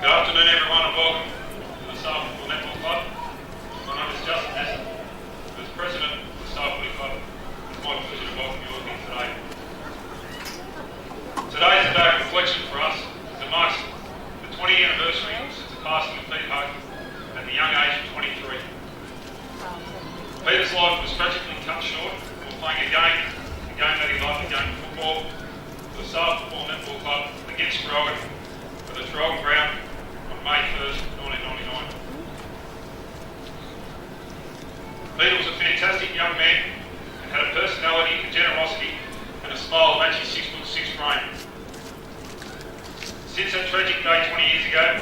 Good afternoon everyone and welcome to the Staff Football Netball Club. My name is Justin Nesson. As President of the Staff Football Club, it's my pleasure to welcome you all here today. Today is a day of reflection for us as it marks the 20th anniversary since the passing of Pete Hug at the young age of 23. Peter's life was tragically cut short while playing a game that he loved, the game of football, for the Staff Football Netball Club against Traralgon at the Traralgon ground on May 1st, 1999. Peter was a fantastic young man and had a personality and generosity and a smile matching 6'6" frame. Since that tragic day 20 years ago,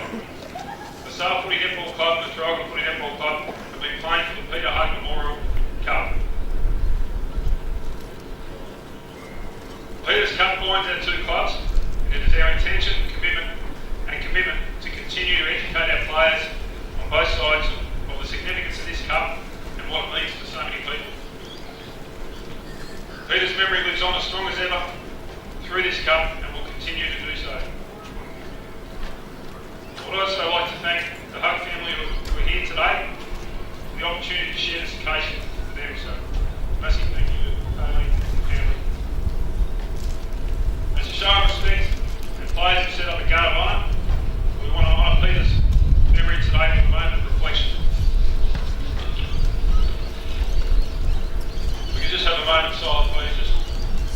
the Staff Footy Netball Club and the Traralgon Footy Netball Club have been playing for the Peter Hug Memorial Cup. Peter's Cup binds our two clubs, and it is our intention, commitment to continue to educate our players on both sides of the significance of this cup and what it means to so many people. Peter's memory lives on as strong as ever through this cup and will continue to do so. I would also like to thank the Hug family who are here today for the opportunity to share this occasion with them. So, massive thank you to Bailey and family. As a show of respect, and players have set up a guard of honour, we want to honour Peter's memory today with a moment of reflection. We can just have a moment of silence, please,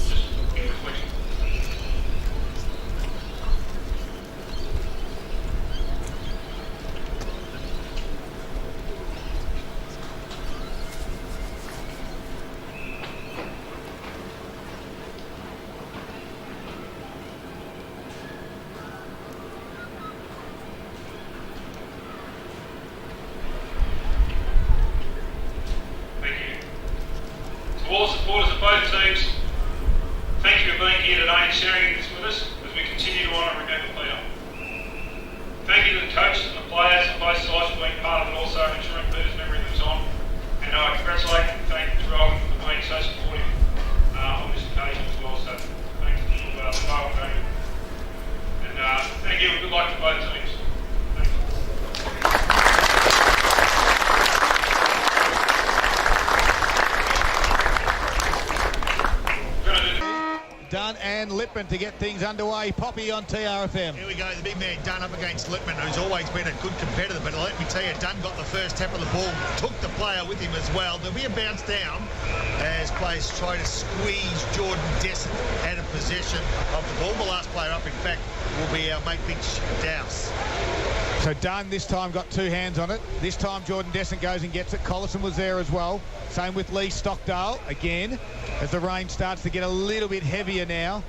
just in reflection. To all supporters of both teams, thank you for being here today and sharing this with us as we continue to honour and remember Peter. Thank you to the coach and the players on both sides for being part of it also and ensuring Peter's memory lives on. And I congratulate and thank Traralgon for being so supportive on this occasion as well. So thanks to the Traralgon family. And thank you and good luck to both teams. Thank you. Dunn and Lippman to get things underway. Poppy on TRFM. Here we go, the big man Dunn up against Lippman, who's always been a good competitor, but let me tell you, Dunn got the first tap of the ball, took the player with him as well. There'll be a bounce down as players try to squeeze Jordan Desson out of possession of the ball. The last player up, in fact, will be our mate Mitch Dowse. So Dunn this time got two hands on it. This time Jordan Desson goes and gets it. Collison was there as well. Same with Lee Stockdale again as the rain starts to get a little bit heavier now.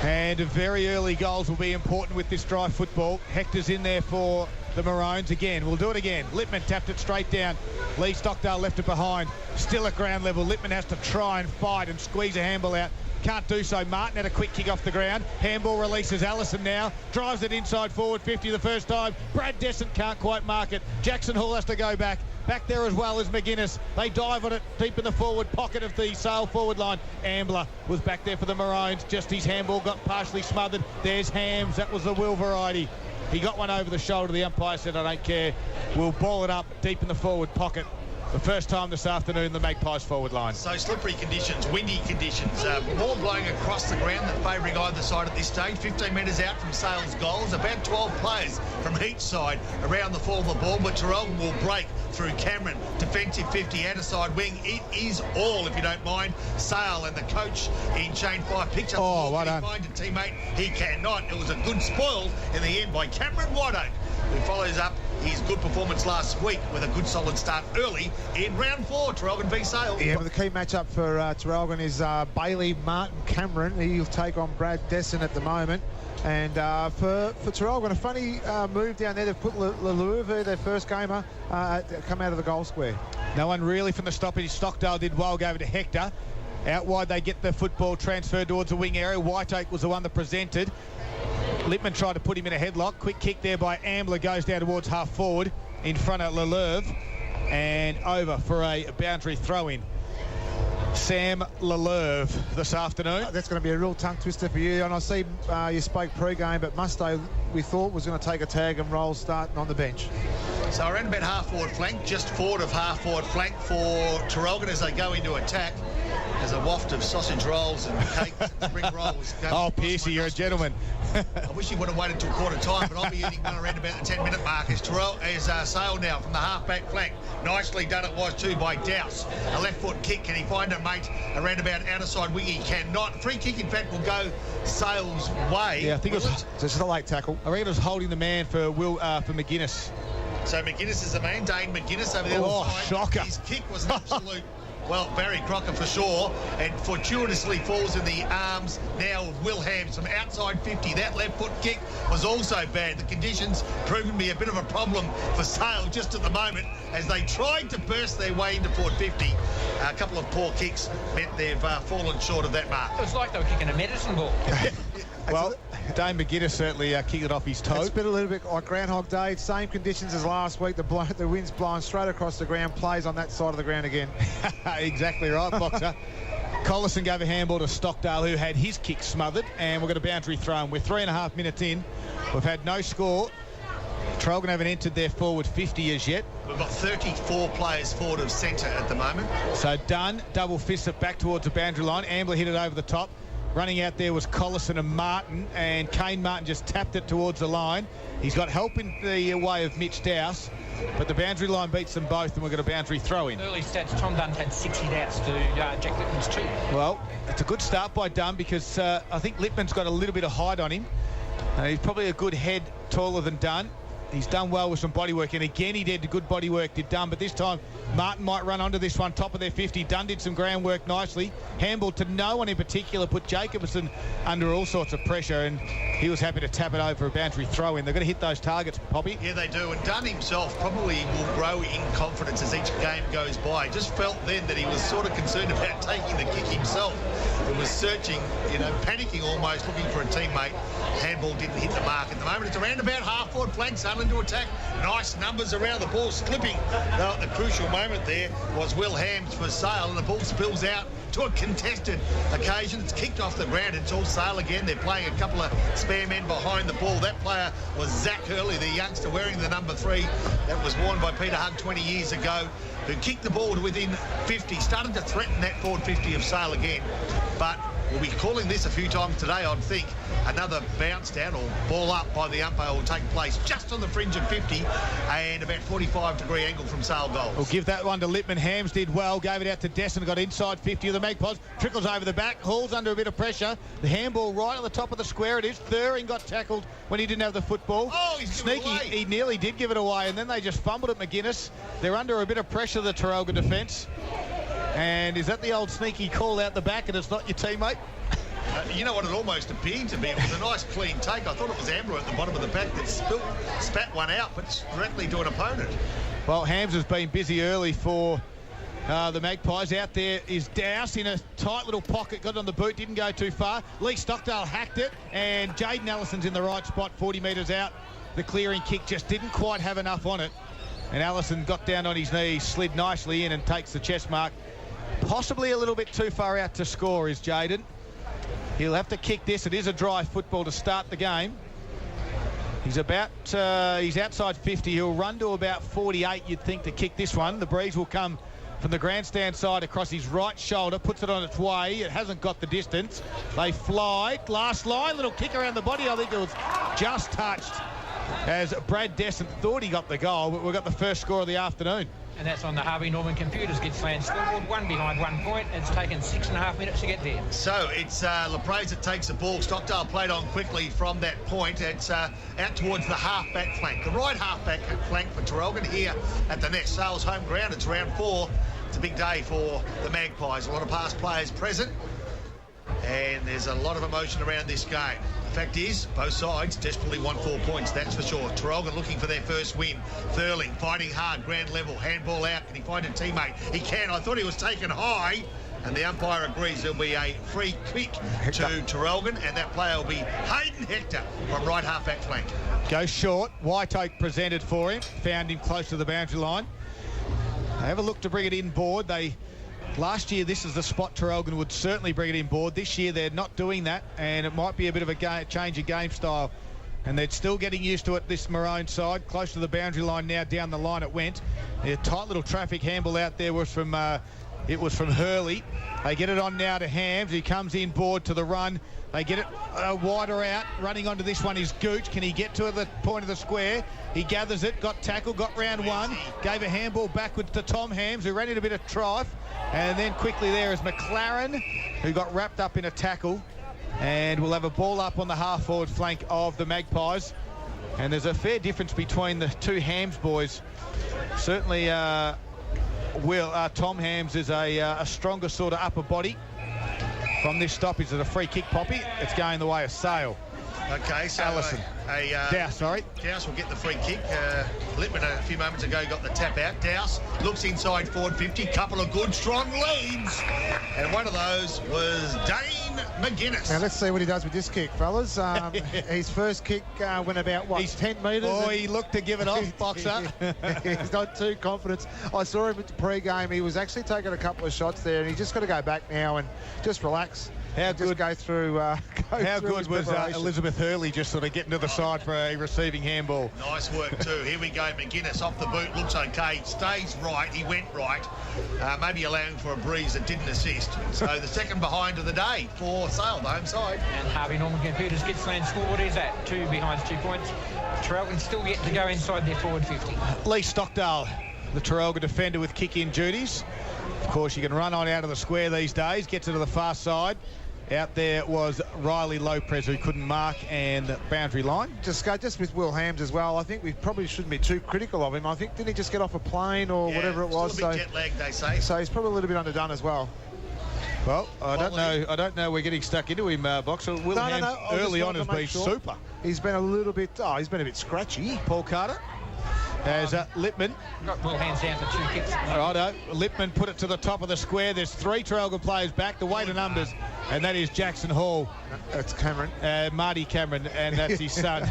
And very early goals will be important with this dry football. Hector's in there for the Maroons again. We'll do it again. Lippman tapped it straight down. Lee Stockdale left it behind. Still at ground level. Lippman has to try and fight and squeeze a handball out. Can't do so. Martin had a quick kick off the ground. Handball releases Allison now. Drives it inside forward 50 the first time. Brad Desson can't quite mark it. Jackson Hall has to go back. Back there as well as McGuinness. They dive on it deep in the forward pocket of the Sale forward line. Ambler was back there for the Maroons. Just his handball got partially smothered. There's Hams. That was the Will variety. He got one over the shoulder. The umpire said, I don't care. We'll ball it up deep in the forward pocket. The first time this afternoon, the Magpies forward line. So slippery conditions, windy conditions, more blowing across the ground than favouring either side at this stage. 15 metres out from Sale's goals, about 12 players from each side around the fall of the ball, but Traralgon will break through Cameron. Defensive 50, outer side wing. It is all, if you don't mind. Sale and the coach in chain 5 picks up the ball. Well Can he find a teammate? He cannot. It was a good spoil in the end by Cameron Whiteoak, who follows up his good performance last week with a good solid start early in round 4, Traralgon v Sale. Yeah, but the key matchup for Traralgon is Bailey, Martin, Cameron. He'll take on Brad Desson at the moment. And for Traralgon, a funny move down there. They've put Lelouve, their first gamer, come out of the goal square. No one really from the stoppage. Stockdale did well, gave it to Hector. Out wide, they get the football transferred towards the wing area. Whiteoak was the one that presented. Lippman tried to put him in a headlock. Quick kick there by Ambler, goes down towards half forward in front of Lelouve and over for a boundary throw-in. Sam Lelouve this afternoon. That's going to be a real tongue twister for you. And I see you spoke pre-game, but Musto we thought was going to take a tag and roll starting on the bench. So around about half-forward flank, just forward of half-forward flank for Traralgon as they go into attack. There's a waft of sausage rolls and cakes and spring rolls. Oh, Piercy, you're a gentleman. I wish he would have waited till quarter time, but I'll be eating one around about the 10-minute mark as Sale now from the half-back flank. Nicely done it was too by Douse. A left-foot kick. Can he find a mate around about outer side wing? He cannot. Free kick, in fact, will go Sale's way. Yeah, I think it was just a late tackle. I reckon it was holding the man for McGuinness. So McGuinness is the man, Dane McGuinness over there. Oh, shocker. His kick was an absolute... Well, Barry Crocker for sure, and fortuitously falls in the arms now of Will Hams from outside 50. That left foot kick was also bad. The conditions proving to be a bit of a problem for Sale just at the moment as they tried to burst their way into Port 50. A couple of poor kicks meant they've fallen short of that mark. It was like they were kicking a medicine ball. Well, Dane McGuinness certainly kicked it off his toe. It's been a little bit like Groundhog Day. Same conditions as last week. The wind's blowing straight across the ground. Plays on that side of the ground again. Exactly right, Boxer. Collison gave a handball to Stockdale, who had his kick smothered, and we've got a boundary thrown. We're 3.5 minutes in. We've had no score. Traralgon haven't entered their forward 50 as yet. We've got 34 players forward of centre at the moment. So Dunn double fists it back towards the boundary line. Ambler hit it over the top. Running out there was Collison and Martin, and Kane Martin just tapped it towards the line. He's got help in the way of Mitch Douse, but the boundary line beats them both, and we've got a boundary throw in. Early stats, Tom Dunn had 60 outs to Jack Lippman's 2. Well, it's a good start by Dunn because I think Lippman's got a little bit of height on him. He's probably a good head taller than Dunn. He's done well with some body work, and again he did good body work, did Dunn, but this time Martin might run onto this one, top of their 50. Dunn did some groundwork nicely. Handball to no one in particular, put Jacobson under all sorts of pressure, and he was happy to tap it over a boundary throw in. They're going to hit those targets, Poppy. Yeah, they do, and Dunn himself probably will grow in confidence as each game goes by. Just felt then that he was sort of concerned about taking the kick himself. He was searching, panicking almost, looking for a teammate. Handball didn't hit the mark at the moment. It's around about half-forward flank, Sale into attack. Nice numbers around the ball, slipping. Though at the crucial moment there was Will Hams for Sale, and the ball spills out to a contested occasion. It's kicked off the ground. It's all Sale again. They're playing a couple of spare men behind the ball. That player was Zach Hurley, the youngster wearing the number 3 that was worn by Peter Hugg 20 years ago, who kicked the ball to within 50, started to threaten that forward 50 of Sale again. But we'll be calling this a few times today, I'd think. Another bounce down or ball up by the umpire will take place just on the fringe of 50 and about 45-degree angle from Sale goals. We'll give that one to Lippman. Hams did well, gave it out to Desson, got inside 50 of the Magpies, trickles over the back, Hall's under a bit of pressure. The handball right on the top of the square it is. Thuring got tackled when he didn't have the football. Oh, he's sneaky. Given it away. He nearly did give it away, and then they just fumbled at McGuinness. They're under a bit of pressure, the Traralgon defence. And is that the old sneaky call out the back and it's not your teammate? You know what it almost appeared to be? It was a nice clean take. I thought it was Ambler at the bottom of the pack that spat one out, but directly to an opponent. Well, Hams has been busy early for the Magpies. Out there is Douse in a tight little pocket, got it on the boot, didn't go too far. Lee Stockdale hacked it, and Jaden Allison's in the right spot, 40 metres out. The clearing kick just didn't quite have enough on it, and Allison got down on his knees, slid nicely in and takes the chest mark. Possibly a little bit too far out to score is Jaden. He'll have to kick this. It is a dry football to start the game. He's outside 50. He'll run to about 48, you'd think, to kick this one. The breeze will come from the grandstand side across his right shoulder, puts it on its way. It hasn't got the distance. They fly. Last line, little kick around the body. I think it was just touched as Brad Desson thought he got the goal, but we've got the first score of the afternoon. And that's on the Harvey Norman computers. Gippsland scoreboard, 1 behind 1 point. It's taken 6.5 minutes to get there. So it's LaPrez that takes the ball. Stockdale played on quickly from that point. It's out towards the half-back flank. The right half-back flank for Traralgon here at the Nest. Sales home ground. It's round 4. It's a big day for the Magpies. A lot of past players present. And there's a lot of emotion around this game. The fact is, both sides desperately want 4 points, that's for sure. Traralgon looking for their first win. Thurling fighting hard, ground level, handball out. Can he find a teammate? He can. I thought he was taken high. And the umpire agrees there'll be a free kick to Traralgon, and that player will be Hayden Hector from right half-back flank. Goes short. White Oak presented for him. Found him close to the boundary line. They have a look to bring it in board. Last year, this is the spot Traralgon would certainly bring it in board. This year, they're not doing that, and it might be a bit of a change of game style and they're still getting used to it, this Maroon side. Close to the boundary line now, down the line it went. A tight little traffic handball out there was from Hurley. They get it on now to Hams. He comes in board to the run. They get it wider out. Running onto this one is Gooch. Can he get to the point of the square? He gathers it, got tackled, got round one, gave a handball backwards to Tom Hams, who ran in a bit of trife. And then quickly there is McLaren, who got wrapped up in a tackle. And we'll have a ball up on the half-forward flank of the Magpies. And there's a fair difference between the two Hams boys. Certainly, Tom Hams is a stronger sort of upper body. From this stoppage, it's a free kick, Poppy. It's going the way of Sale. Okay, so Allison. Douse, sorry. Douse will get the free kick. Lippman a few moments ago got the tap out. Douse looks inside forward 50. Couple of good, strong leads. And one of those was Dane McGuinness. Now, let's see what he does with this kick, fellas. His first kick went about, 10 metres? Oh, he looked to give it off, Boxer. He's not too confident. I saw him at the pre-game. He was actually taking a couple of shots there, and he's just got to go back now and just relax. How good? Go through. How good was Elizabeth Hurley just sort of getting to the side for a receiving handball? Nice work too. Here we go. McGuinness off the boot, looks okay, stays right. He went right, maybe allowing for a breeze that didn't assist. So the second behind of the day for Sale, the home side. And Harvey Norman Computers Gippsland scoreboard is at 2 behind 2 points. Traralgon still yet to go inside their forward 50. Lee Stockdale, the Traralgon defender with kick-in duties. Of course, you can run on out of the square these days, gets it to the far side. Out there was Riley Lopez, who couldn't mark, and the boundary line. Just with Will Hams as well. I think we probably shouldn't be too critical of him. I think, didn't he just get off a plane or whatever it was? Still a bit jet lagged, they say. So he's probably a little bit underdone as well. Well, I don't know. We're getting stuck into him, Boxer. Will Hams early on has been super. He's been a little bit. He's been a bit scratchy. Paul Carter. As Lippman. Got Will Hams down for 2 kicks. Righto. Lippman put it to the top of the square. There's 3 Traralgon players back. The weight of numbers. And that is Jackson Hall. That's Cameron. Marty Cameron. And that's his son.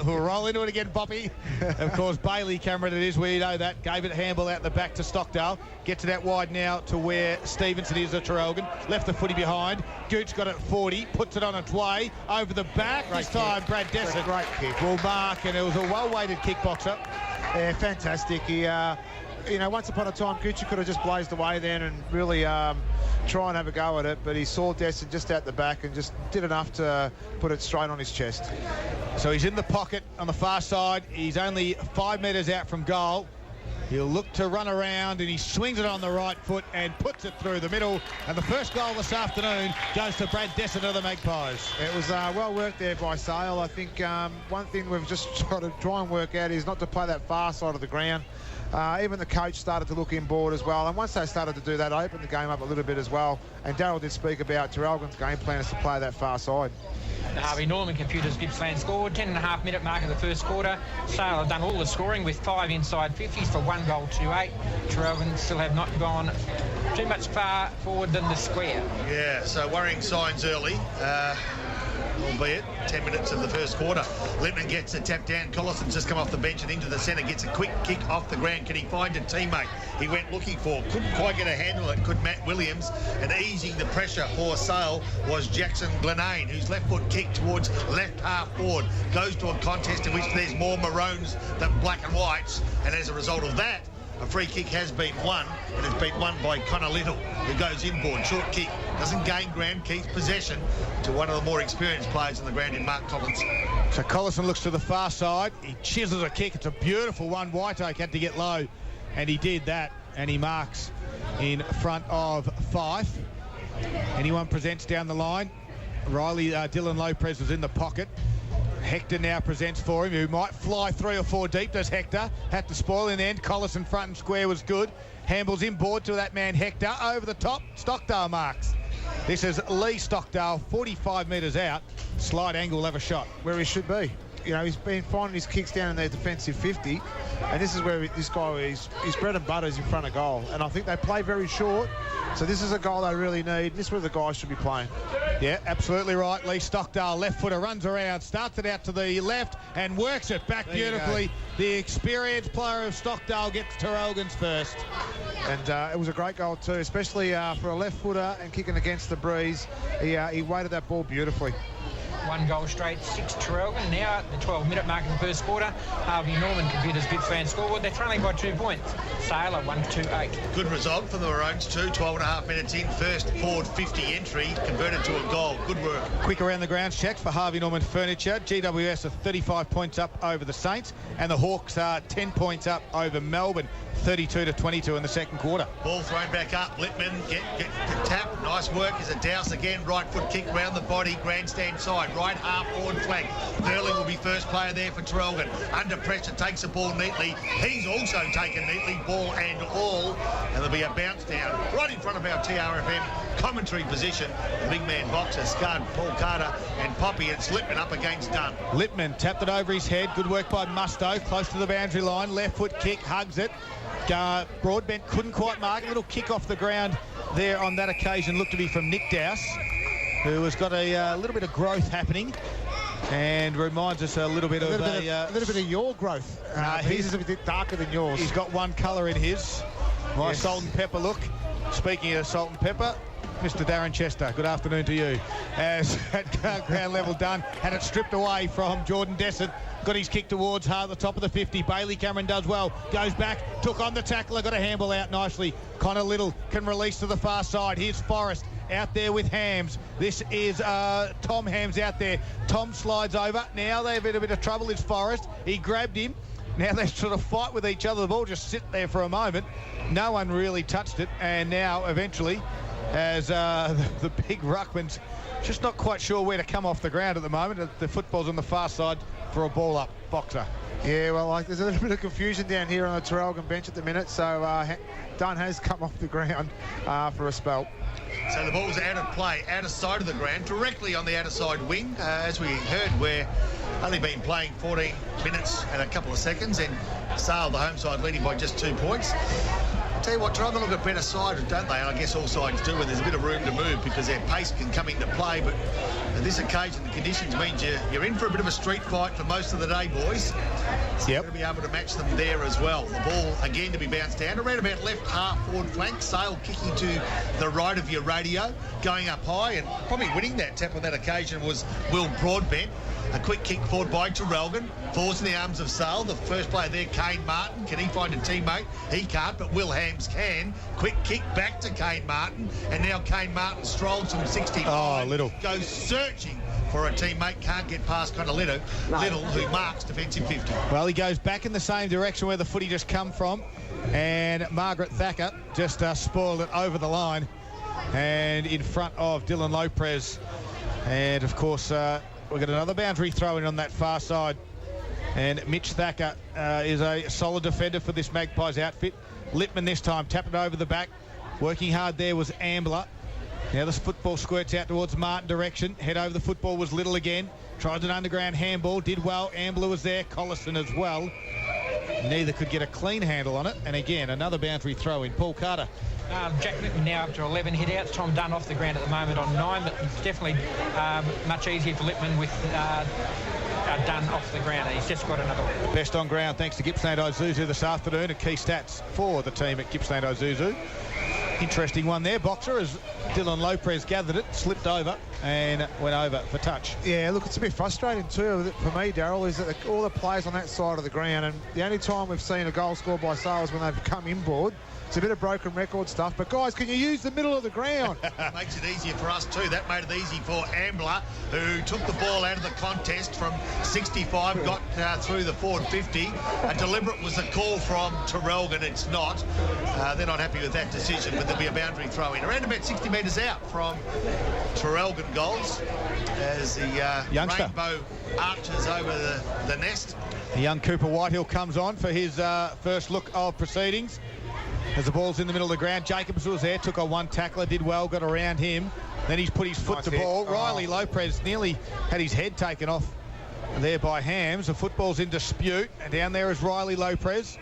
We'll roll into it again, Poppy. Of course, Bailey Cameron it is. We know that. Gave it a handball out the back to Stockdale. Gets it out wide now to where Stevenson is at Traralgon. Left the footy behind. Gooch got it at 40. Puts it on its way. Over the back. This time, Brad Dessert great kick. will mark. And it was a well-weighted kickboxer. Yeah, fantastic. He, once upon a time, Gucci could have just blazed away then and really try and have a go at it, but he saw Desson just out the back and just did enough to put it straight on his chest. So he's in the pocket on the far side. He's only 5 metres out from goal. He'll look to run around, and he swings it on the right foot and puts it through the middle. And the first goal this afternoon goes to Brad Dessert of the Magpies. It was well worked there by Sale. I think one thing we've just got to try and work out is not to play that far side of the ground. Even the coach started to look inboard as well. And once they started to do that, opened the game up a little bit as well. And Darryl did speak about Traralgon's game plan is to play that far side. The Harvey Norman Computers Gippsland scored. 10.5 minute mark of the first quarter. Sale have done all the scoring with 5 inside 50s for 1 goal, 2-8. Traralgon still have not gone too much far forward than the square. Yeah, so worrying signs early. Albeit 10 minutes of the first quarter. Lippman gets a tap down. Collison's just come off the bench and into the centre. Gets a quick kick off the ground. Can he find a teammate? He went looking for. Couldn't quite get a handle on it. Could Matt Williams. And easing the pressure for Sale was Jackson Glenane, whose left foot kick towards left half forward. Goes to a contest in which there's more maroons than black and whites. And as a result of that, a free kick has been won, and it's been won by Connor Little, who goes inboard. Short kick, doesn't gain ground, keeps possession to one of the more experienced players on the ground in Mark Collins. So Collison looks to the far side. He chisels a kick. It's a beautiful one. White Oak had to get low, and he did that, and he marks in front of Fife. Anyone presents down the line. Dylan Lopez was in the pocket. Hector now presents for him, who might fly 3 or 4 deep. Does Hector. Had to spoil in the end. Collison front and square was good. Handballs inboard to that man Hector. Over the top, Stockdale marks. This is Lee Stockdale, 45 metres out. Slight angle will have a shot. Where he should be. He's been finding his kicks down in their defensive 50, and this is where this guy, his bread and butter is in front of goal. And I think they play very short, so this is a goal they really need. This is where the guys should be playing. Yeah, absolutely right. Lee Stockdale, left footer, runs around, starts it out to the left and works it back beautifully. The experienced player of Stockdale gets Traralgon's first. And it was a great goal too, especially for a left footer and kicking against the breeze. He weighted that ball beautifully. 1 goal straight, 6 Traralgon. Now at the 12-minute mark in the first quarter, Harvey Norman computers Gippsland scoreboard. They're trailing by 2 points. Sailor 1-2-8. Good result for the Maroons too. 12.5 minutes in, first forward 50 entry, converted to a goal. Good work. Quick around the grounds checks for Harvey Norman Furniture. GWS are 35 points up over the Saints, and the Hawks are 10 points up over Melbourne, 32-22 in the second quarter. Ball thrown back up. Littman get the tap. Nice work. Is a douse again. Right foot kick round the body. Grandstand side. Right half forward flank. Burling will be first player there for Traralgon. Under pressure, takes the ball neatly. He's also taken neatly, ball and all. And there'll be a bounce down right in front of our TRFM commentary position. The big man boxer, Scud, Paul Carter and Poppy. It's Littman up against Dunn. Littman tapped it over his head. Good work by Musto. Close to the boundary line. Left foot kick. Hugs it. Broadbent couldn't quite mark it. Little kick off the ground there on that occasion. Looked to be from Nick Dowse, who has got a little bit of growth happening and reminds us a little bit of your growth. His is a bit darker than yours. He's got one colour in his. My salt and pepper look. Speaking of salt and pepper, Mr. Darren Chester, good afternoon to you. As at ground level done, had it stripped away from Jordan Dessert. Got his kick towards the top of the 50. Bailey Cameron does well. Goes back, took on the tackler, got a handball out nicely. Connor Little can release to the far side. Here's Forrest out there with Hams. This is Tom Hams out there. Tom slides over. Now they've had a bit of trouble. It's Forrest. He grabbed him. Now they sort of fight with each other. The ball just sit there for a moment. No one really touched it. And now eventually, as the big ruckman's just not quite sure where to come off the ground at the moment. The football's on the far side for a ball up. Boxer. Yeah, well, there's a little bit of confusion down here on the Traralgon bench at the minute, so Dunn has come off the ground for a spell. So the ball's out of play, outer side of the ground, directly on the outer side wing. As we heard, we're only been playing 14 minutes and a couple of seconds, and Sale, the home side, leading by just 2 points. I'll tell you what, Traralgon look a better side, don't they? And I guess all sides do, and there's a bit of room to move because their pace can come into play. But on this occasion, the conditions means you're in for a bit of a street fight for most of the day, boys. So you're going to be able to match them there as well. The ball, again, to be bounced down around about left half forward flank. Sale kicking to the right of your radio, going up high, and probably winning that tap on that occasion was Will Broadbent. A quick kick forward by Traralgon. Falls in the arms of Sale. The first player there, Kane Martin. Can he find a teammate? He can't, but Will Hams can. Quick kick back to Kane Martin. And now Kane Martin strolls from 65. Oh, Little. Goes searching for a teammate. Can't get past Connor Little, who marks defensive 50. Well, he goes back in the same direction where the footy just come from. And Margaret Thacker just spoiled it over the line. And in front of Dylan Lopez. And, of course... we've got another boundary throw in on that far side. And Mitch Thacker is a solid defender for this Magpies outfit. Littman this time tapped it over the back. Working hard there was Ambler. Now this football squirts out towards Martin direction. Head over the football was Little again. Tried an underground handball. Did well. Ambler was there. Collison as well. Neither could get a clean handle on it. And again, another boundary throw in. Paul Carter. Jack Littman now up to 11 hit-outs. Tom Dunn off the ground at the moment on 9, but it's definitely much easier for Littman with Dunn off the ground. He's just got another one. Best on ground thanks to Gippsland Isuzu this afternoon. And key stats for the team at Gippsland Isuzu. Interesting one there, Boxer, as Dylan Lopez gathered it, slipped over and went over for touch. Yeah, look, it's a bit frustrating too for me, Darryl, is that all the players on that side of the ground, and the only time we've seen a goal scored by Sale is when they've come inboard. It's a bit of broken record stuff, but guys, can you use the middle of the ground? It makes it easier for us too. That made it easy for Ambler, who took the ball out of the contest from 65, got through the forward 50. A deliberate was a call from Traralgon. It's not. They're not happy with that decision, but there'll be a boundary throw in. Around about 60 metres out from Traralgon goals as the youngster rainbow arches over the nest. The young Cooper Whitehill comes on for his first look of proceedings. As the ball's in the middle of the ground, Jacobs was there, took on one tackler, did well, got around him. Then he's put his foot to ball. Riley Lopez nearly had his head taken off there by Hams. The football's in dispute. And down there is Riley Lopez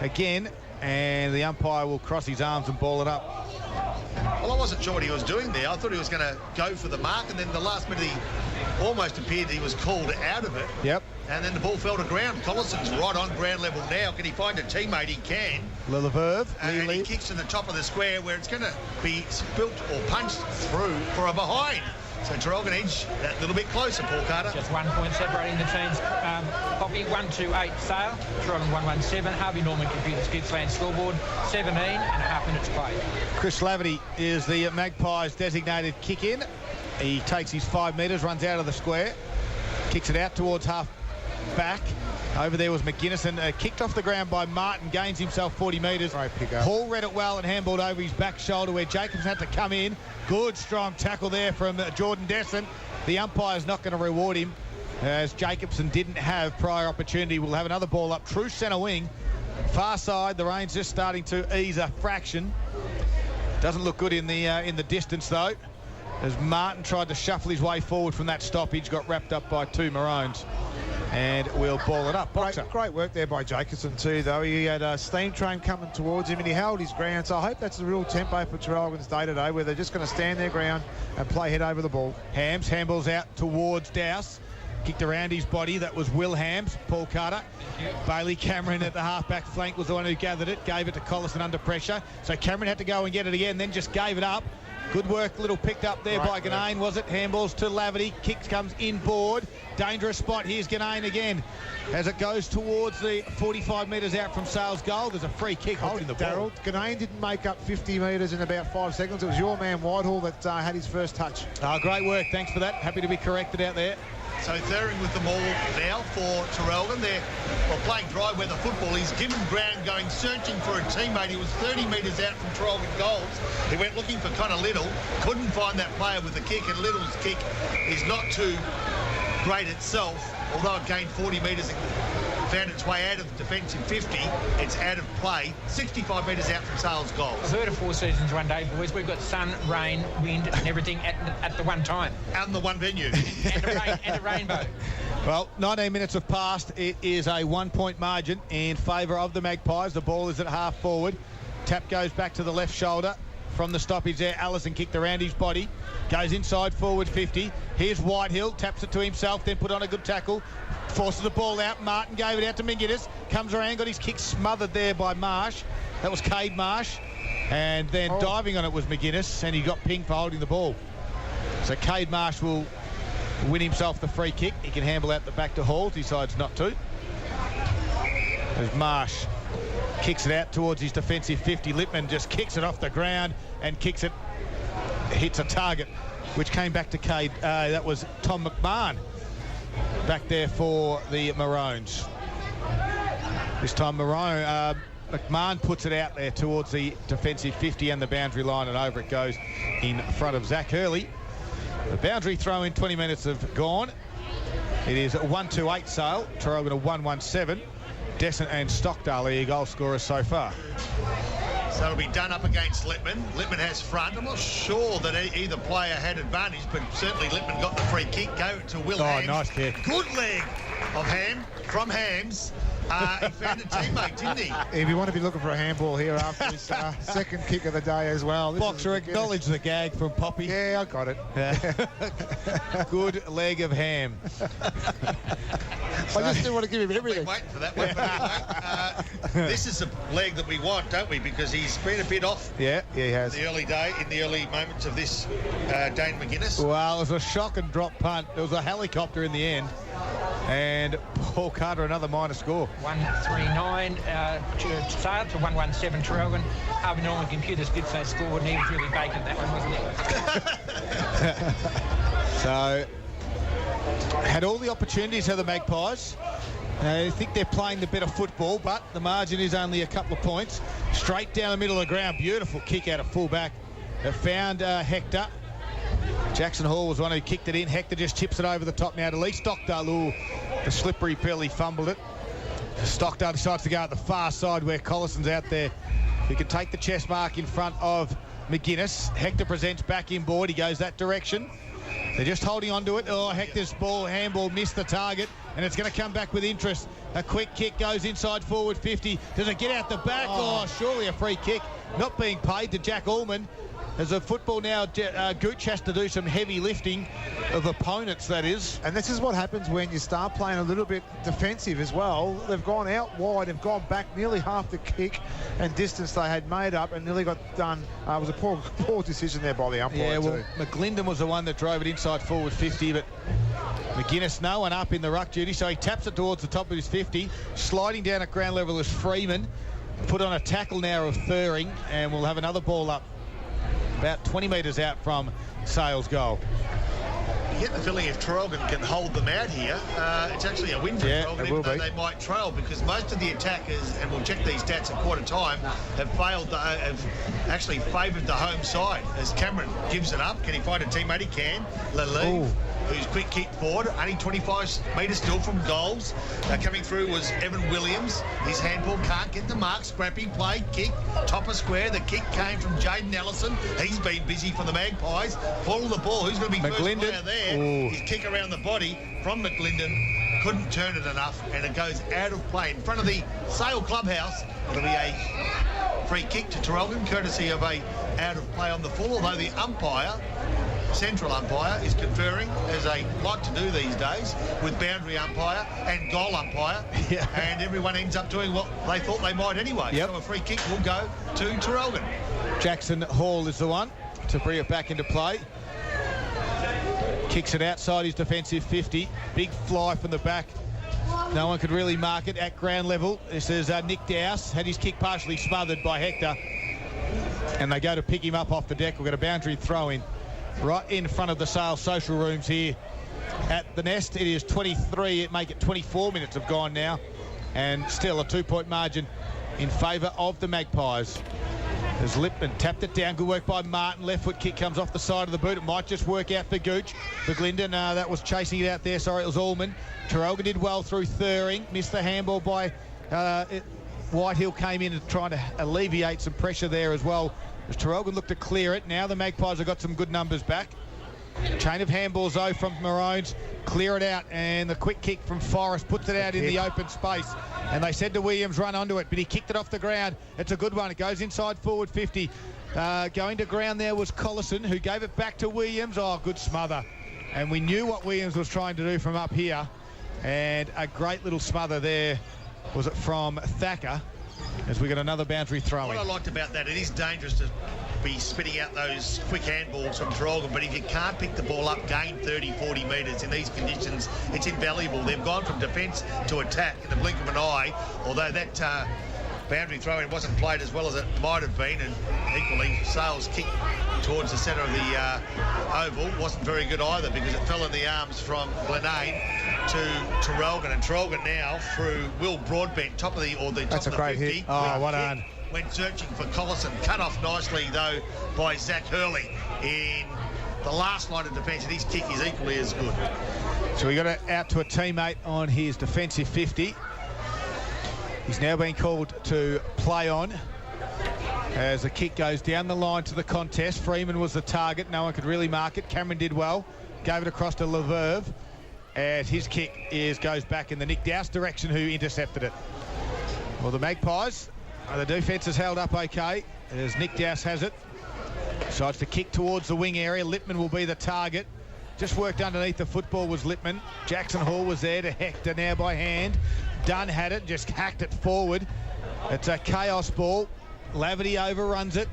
again. And the umpire will cross his arms and ball it up. Well, I wasn't sure what he was doing there. I thought he was going to go for the mark, and then the last minute he almost appeared he was called out of it. Yep. And then the ball fell to ground. Collison's right on ground level now. Can he find a teammate? He can. Lilleverve. And he kicks to the top of the square where it's going to be spilt or punched through for a behind. So Traralgon edge that little bit closer, Paul Carter. Just 1 point separating the teams. Poppy 128 Sale, Traralgon 117. Harvey Norman Computers Gippsland scoreboard 17.5 minutes played. Chris Laverty is the Magpies' designated kick-in. He takes his 5 metres, runs out of the square, kicks it out towards half back. Over there was McGuinness, and kicked off the ground by Martin, gains himself 40 metres. Great pick up. Hall read it well and handballed over his back shoulder where Jacobs had to come in. Good, strong tackle there from Jordan Desson. The umpire's not going to reward him, as Jacobson didn't have prior opportunity. We'll have another ball up, true centre wing. Far side, the rain's just starting to ease a fraction. Doesn't look good in the distance, though, as Martin tried to shuffle his way forward from that stoppage, got wrapped up by two Maroons. And we'll ball it up. Great work there by Jacobson too, though. He had a steam train coming towards him and he held his ground. So I hope that's the real tempo for Traralgon's day today, where they're just going to stand their ground and play head over the ball. Hams handballs out towards Dowse. Kicked around his body. That was Will Hams. Paul Carter. Bailey Cameron at the half-back flank was the one who gathered it. Gave it to Collison under pressure. So Cameron had to go and get it again, then just gave it up. Good work, little picked up there by Ganane, was it? Handballs to Laverty. Kicks comes inboard. Dangerous spot. Here's Ganane again. As it goes towards the 45 metres out from Sales goal, there's a free kick holding the ball. Darryl, Ganane didn't make up 50 metres in about 5 seconds. It was your man Whitehall that had his first touch. Great work. Thanks for that. Happy to be corrected out there. So Thering with the ball now for Traralgon. They're playing dry weather football. He's given ground going, searching for a teammate. He was 30 metres out from Traralgon goals. He went looking for Connor Little. Couldn't find that player with the kick, and Little's kick is not too great itself. Although it gained 40 metres and found its way out of defensive 50, it's out of play. 65 metres out from Sales goals. I've heard of 4 seasons one day, boys. We've got sun, rain, wind and everything at the one time. And the one venue. and a rainbow. Well, 19 minutes have passed. It is a 1 point margin in favour of the Magpies. The ball is at half forward. Tap goes back to the left shoulder. From the stoppage there, Allison kicked around his body. Goes inside forward 50. Here's Whitehill. Taps it to himself, then put on a good tackle. Forces the ball out. Martin gave it out to McGuinness. Comes around, got his kick smothered there by Marsh. That was Cade Marsh. And then diving on it was McGuinness, and he got pinged for holding the ball. So Cade Marsh will win himself the free kick. He can handle out the back to Hall. Decides not to. As Marsh kicks it out towards his defensive 50. Lippman just kicks it off the ground and kicks it. Hits a target, which came back to Cade. That was Tom McMahon back there for the Maroons. This time McMahon puts it out there towards the defensive 50 and the boundary line, and over it goes in front of Zach Hurley. The boundary throw in 20 minutes have gone. It is 1-2-8 Sale. Traralgon a 1-1-7. Descent and Stockdale are your goal scorers so far. So it'll be done up against Lippman. Lippman has front. I'm not sure that either player had advantage, but certainly Lippman got the free kick. Go to Will Hams. Nice kick. Good leg of from Hams. He found a teammate, didn't he? If you want to be looking for a handball here after his second kick of the day as well. Boxer, acknowledge the gag from Poppy. Yeah, I got it. Good leg of ham. I just didn't want to give him everything. We're waiting for that one. But anyway, this is the leg that we want, don't we? Because he's been a bit off. Yeah, he has. In the early moments of this Dane McGuinness. Well, it was a shock and drop punt. There was a helicopter in the end. And Paul Carter, another minor score. 139 to Sale to 117 Traralgon. Harvey Norman Computers Gippsland scored, and he was really baking that one, wasn't he? So, had all the opportunities, have the Magpies. I think they're playing the better football, but the margin is only a couple of points. Straight down the middle of the ground. Beautiful kick out of fullback. They found Hector. Jackson Hall was one who kicked it in. Hector just chips it over the top now to Lee Stockdale. Ooh, the slippery pill, he fumbled it. Stockdale decides to go at the far side where Collison's out there. He can take the chest mark in front of McGuinness. Hector presents back inboard. He goes that direction. They're just holding on to it. Oh, Hector's handball missed the target, and it's going to come back with interest. A quick kick goes inside forward 50. Does it get out the back? Oh, surely a free kick. Not being paid to Jack Allman. As a football now, Gooch has to do some heavy lifting of opponents, that is. And this is what happens when you start playing a little bit defensive as well. They've gone out wide, they've gone back nearly half the kick and distance they had made up and nearly got done. It was a poor decision there by the umpire. Yeah, well, McGlinden was the one that drove it inside forward 50, but McGuinness, no one up in the ruck duty, so he taps it towards the top of his 50. Sliding down at ground level is Freeman. Put on a tackle now of Thuring, and we'll have another ball up about 20 metres out from Sales goal. You get the feeling if Traralgon can hold them out here, it's actually a win for Traralgon, even though they might trail, because most of the attackers, and we'll check these stats at quarter time, have actually favoured the home side. As Cameron gives it up, can he find a teammate? He can. Lalive, who's quick kick forward, only 25 metres still from goals. Coming through was Evan Williams. His handball can't get the mark. Scrappy play, kick, top of square. The kick came from Jaden Ellison. He's been busy for the Magpies. Ball the ball. Who's going to be first player there? His kick around the body from McGlinden. Couldn't turn it enough, and it goes out of play in front of the Sale clubhouse. It'll be a free kick to Traralgon, courtesy of a out of play on the full, although the umpire, central umpire, is conferring, as they like to do these days, with boundary umpire and goal umpire, and everyone ends up doing what they thought they might anyway. So a free kick will go to Traralgon. Jackson Hall is the one to bring it back into play. Kicks it outside his defensive 50. Big fly from the back. No one could really mark it at ground level. This is Nick Dowse. Had his kick partially smothered by Hector. And they go to pick him up off the deck. We've got a boundary throw in right in front of the Sales social rooms here at the Nest. It is 23. It make it 24 minutes have gone now. And still a 2-point margin in favour of the Magpies. As Lipman tapped it down. Good work by Martin. Left foot kick comes off the side of the boot. It might just work out for Gooch. For Glendon, that was chasing it out there. Sorry, it was Allman. Traralgon did well through Thuring. Missed the handball by Whitehill. Came in and trying to alleviate some pressure there as well. As Traralgon looked to clear it. Now the Magpies have got some good numbers back. Chain of handballs though from Maroons. Clear it out, and the quick kick from Forrest puts it out in the open space. And they said to Williams, run onto it, but he kicked it off the ground. It's a good one. It goes inside forward 50. Going to ground there was Collison, who gave it back to Williams. Oh, good smother. And we knew what Williams was trying to do from up here. And a great little smother there. Was it from Thacker? As we got another boundary throw in. What I liked about that, it is dangerous to be spitting out those quick handballs from Traralgon, but if you can't pick the ball up, gain 30, 40 metres in these conditions, it's invaluable. They've gone from defence to attack in the blink of an eye, although that boundary throw-in wasn't played as well as it might have been, and equally Sales' kick towards the centre of the oval wasn't very good either, because it fell in the arms from Glenane to Traralgon, and Traralgon now through Will Broadbent, top of the 50. That's a great hit. Oh, what on. Went searching for Collison, cut off nicely though by Zach Hurley in the last line of defence, and his kick is equally as good. So we got it out to a teammate on his defensive 50. He's now been called to play on as the kick goes down the line to the contest. Freeman was the target. No one could really mark it. Cameron did well. Gave it across to Leverve. And his kick goes back in the Nick Dowse direction, who intercepted it. Well, the Magpies, the defence has held up okay as Nick Dowse has it. Decides to kick towards the wing area. Lippman will be the target. Just worked underneath the football was Lippman. Jackson Hall was there to Hector now by hand. Dunn had it, just hacked it forward. It's a chaos ball. Laverty overruns it.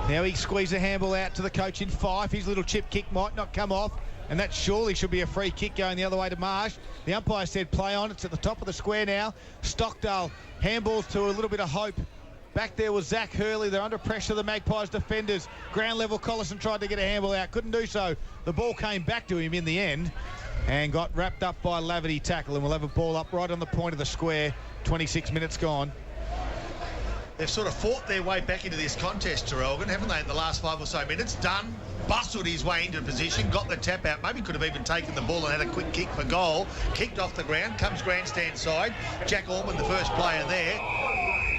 Now he squeezed the handball out to the coach in 5. His little chip kick might not come off, and that surely should be a free kick going the other way to Marsh. The umpire said play on. It's at the top of the square now. Stockdale handballs to a little bit of hope. Back there was Zach Hurley. They're under pressure, the Magpies defenders. Ground level, Collison tried to get a handball out. Couldn't do so. The ball came back to him in the end and got wrapped up by Laverty tackle, and we'll have a ball up right on the point of the square. 26 minutes gone. They've sort of fought their way back into this contest, Traralgon, haven't they, in the last 5 or so minutes? Dunn bustled his way into position, got the tap out, maybe could have even taken the ball and had a quick kick for goal. Kicked off the ground, comes grandstand side. Jack Allman, the first player there.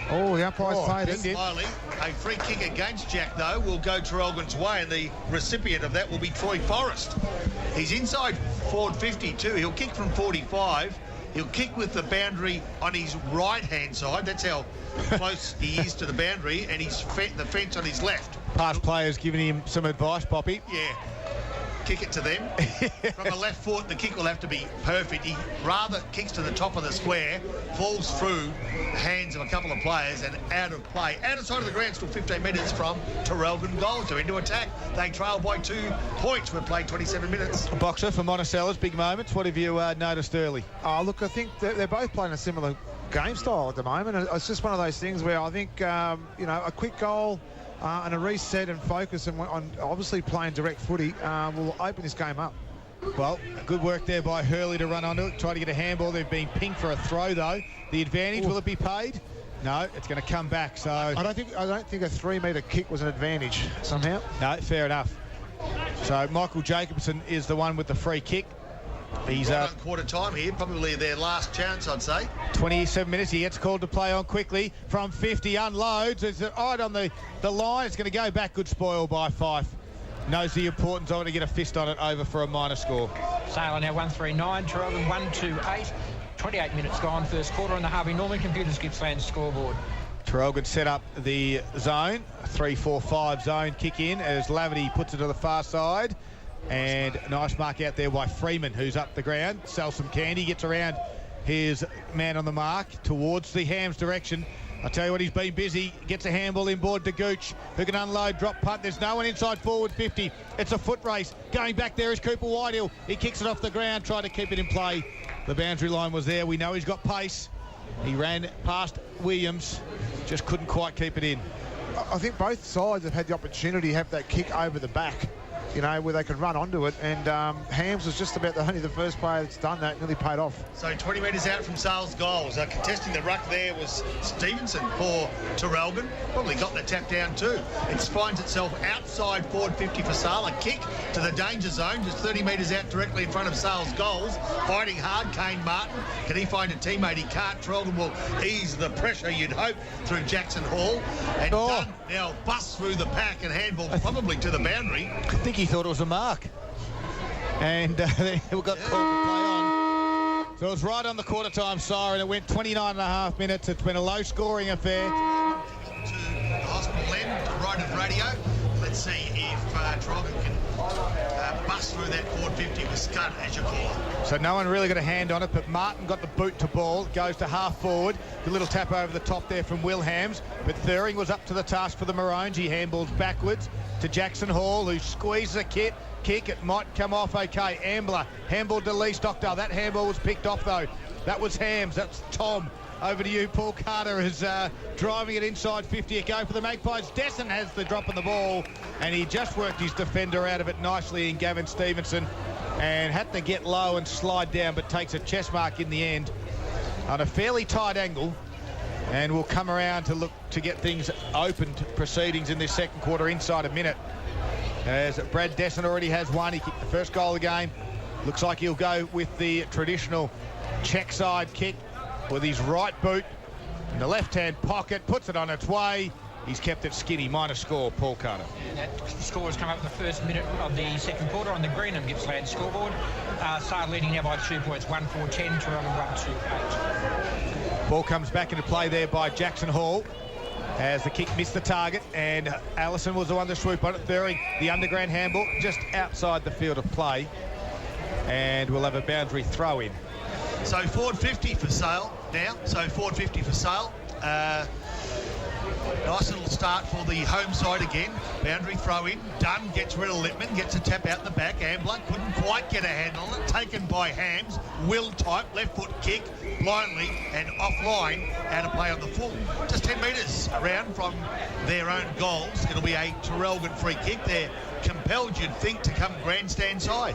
Oh, the umpire's played it. Slowly. A free kick against Jack, though, will go Traralgon's way, and the recipient of that will be Troy Forrest. He's inside forward 52. He'll kick from 45. He'll kick with the boundary on his right-hand side. That's how close he is to the boundary, and he's the fence on his left. Past players giving him some advice, Poppy. Yeah. Kick it to them. From a left foot, the kick will have to be perfect. He rather kicks to the top of the square, falls through the hands of a couple of players and out of play. Out of sight of the ground, still 15 metres from Traralgon goals. They're into attack. They trail by 2 points. We've played 27 minutes. Boxer for Monticello's big moments. What have you noticed early? Oh, look, I think they're both playing a similar game style at the moment. It's just one of those things where I think, a quick goal and a reset and focus and on obviously playing direct footy will open this game up. Well, good work there by Hurley to run onto it, try to get a handball. They've been pinged for a throw, though. The advantage, will it be paid? No, it's going to come back. So I don't think a 3-metre kick was an advantage somehow. No, fair enough. So Michael Jacobson is the one with the free kick. He's on quarter time here, probably their last chance, I'd say. 27 minutes. He gets called to play on quickly from 50, unloads. It's right on the line. It's going to go back. Good spoil by Fife. Knows the importance of it to get a fist on it over for a minor score. Sailor now 139, Traralgon 128. 28 minutes gone, first quarter on the Harvey Norman Computers Gippsland scoreboard. Traralgon set up the zone, 3-4-5 zone kick in as Laverty puts it to the far side. And nice mark out there by Freeman, who's up the ground. Sells some candy, gets around his man on the mark towards the Hams direction. I tell you what, he's been busy. Gets a handball inboard to Gooch, who can unload, drop punt. There's no one inside forward 50. It's a foot race. Going back there is Cooper Whitehill. He kicks it off the ground, tried to keep it in play. The boundary line was there. We know he's got pace. He ran past Williams, just couldn't quite keep it in. I think both sides have had the opportunity to have that kick over the back, where they could run onto it, and Hams was just about only the first player that's done that, nearly paid off. So 20 metres out from Sales goals. Contesting the ruck there was Stevenson for Traralgon. Probably got the tap down too. It finds itself outside forward 50 for Sale. A kick to the danger zone, just 30 metres out directly in front of Sales goals. Fighting hard, Kane Martin. Can he find a teammate? He can't. Traralgon will ease the pressure, you'd hope, through Jackson Hall. And Dunn now busts through the pack and handball probably to the boundary. I think he thought it was a mark, and we got called to play on. So it was right on the quarter time siren. It went 29.5 minutes. It's been a low scoring affair. To the hospital end, right of radio. Let's see if Traralgon can bust through that forward 50 with Scud, as you call it. So no one really got a hand on it, but Martin got the boot to ball. Goes to half forward. The little tap over the top there from Will Hams, but Thuring was up to the task for the Maroons. He handballs backwards to Jackson Hall, who squeezes a kick. It might come off okay. Ambler, handball to Lee Stockdale. That handball was picked off, though. That was Hams. That's Tom. Over to you. Paul Carter is driving it inside 50. A go for the Magpies. Desson has the drop on the ball, and he just worked his defender out of it nicely in Gavin Stevenson, and had to get low and slide down, but takes a chest mark in the end on a fairly tight angle. And we'll come around to look to get things opened, proceedings in this second quarter inside a minute. As Brad Desson already has one. He kicked the first goal of the game. Looks like he'll go with the traditional check side kick with his right boot in the left-hand pocket, puts it on its way. He's kept it skinny. Minor score, Paul Carter. That score has come up in the first minute of the second quarter on the Greenham Gippsland scoreboard. Sale leading now by 2 points, 1-4-10, Traralgon 1-2-8. Ball comes back into play there by Jackson Hall as the kick missed the target, and Allison was the one to swoop on it. Thuring, the underground handball, just outside the field of play, and we'll have a boundary throw in. So forward 50 for Sale now. So forward 50 for Sale. Nice little start for the home side again. Boundary throw in. Dunn gets rid of Littman, gets a tap out the back. Ambler couldn't quite get a handle on it. Taken by Hams. Will type, left foot kick, blindly and offline, out of play on the full. Just 10 metres around from their own goals. It'll be a Traralgon free kick. They're compelled, you'd think, to come grandstand side.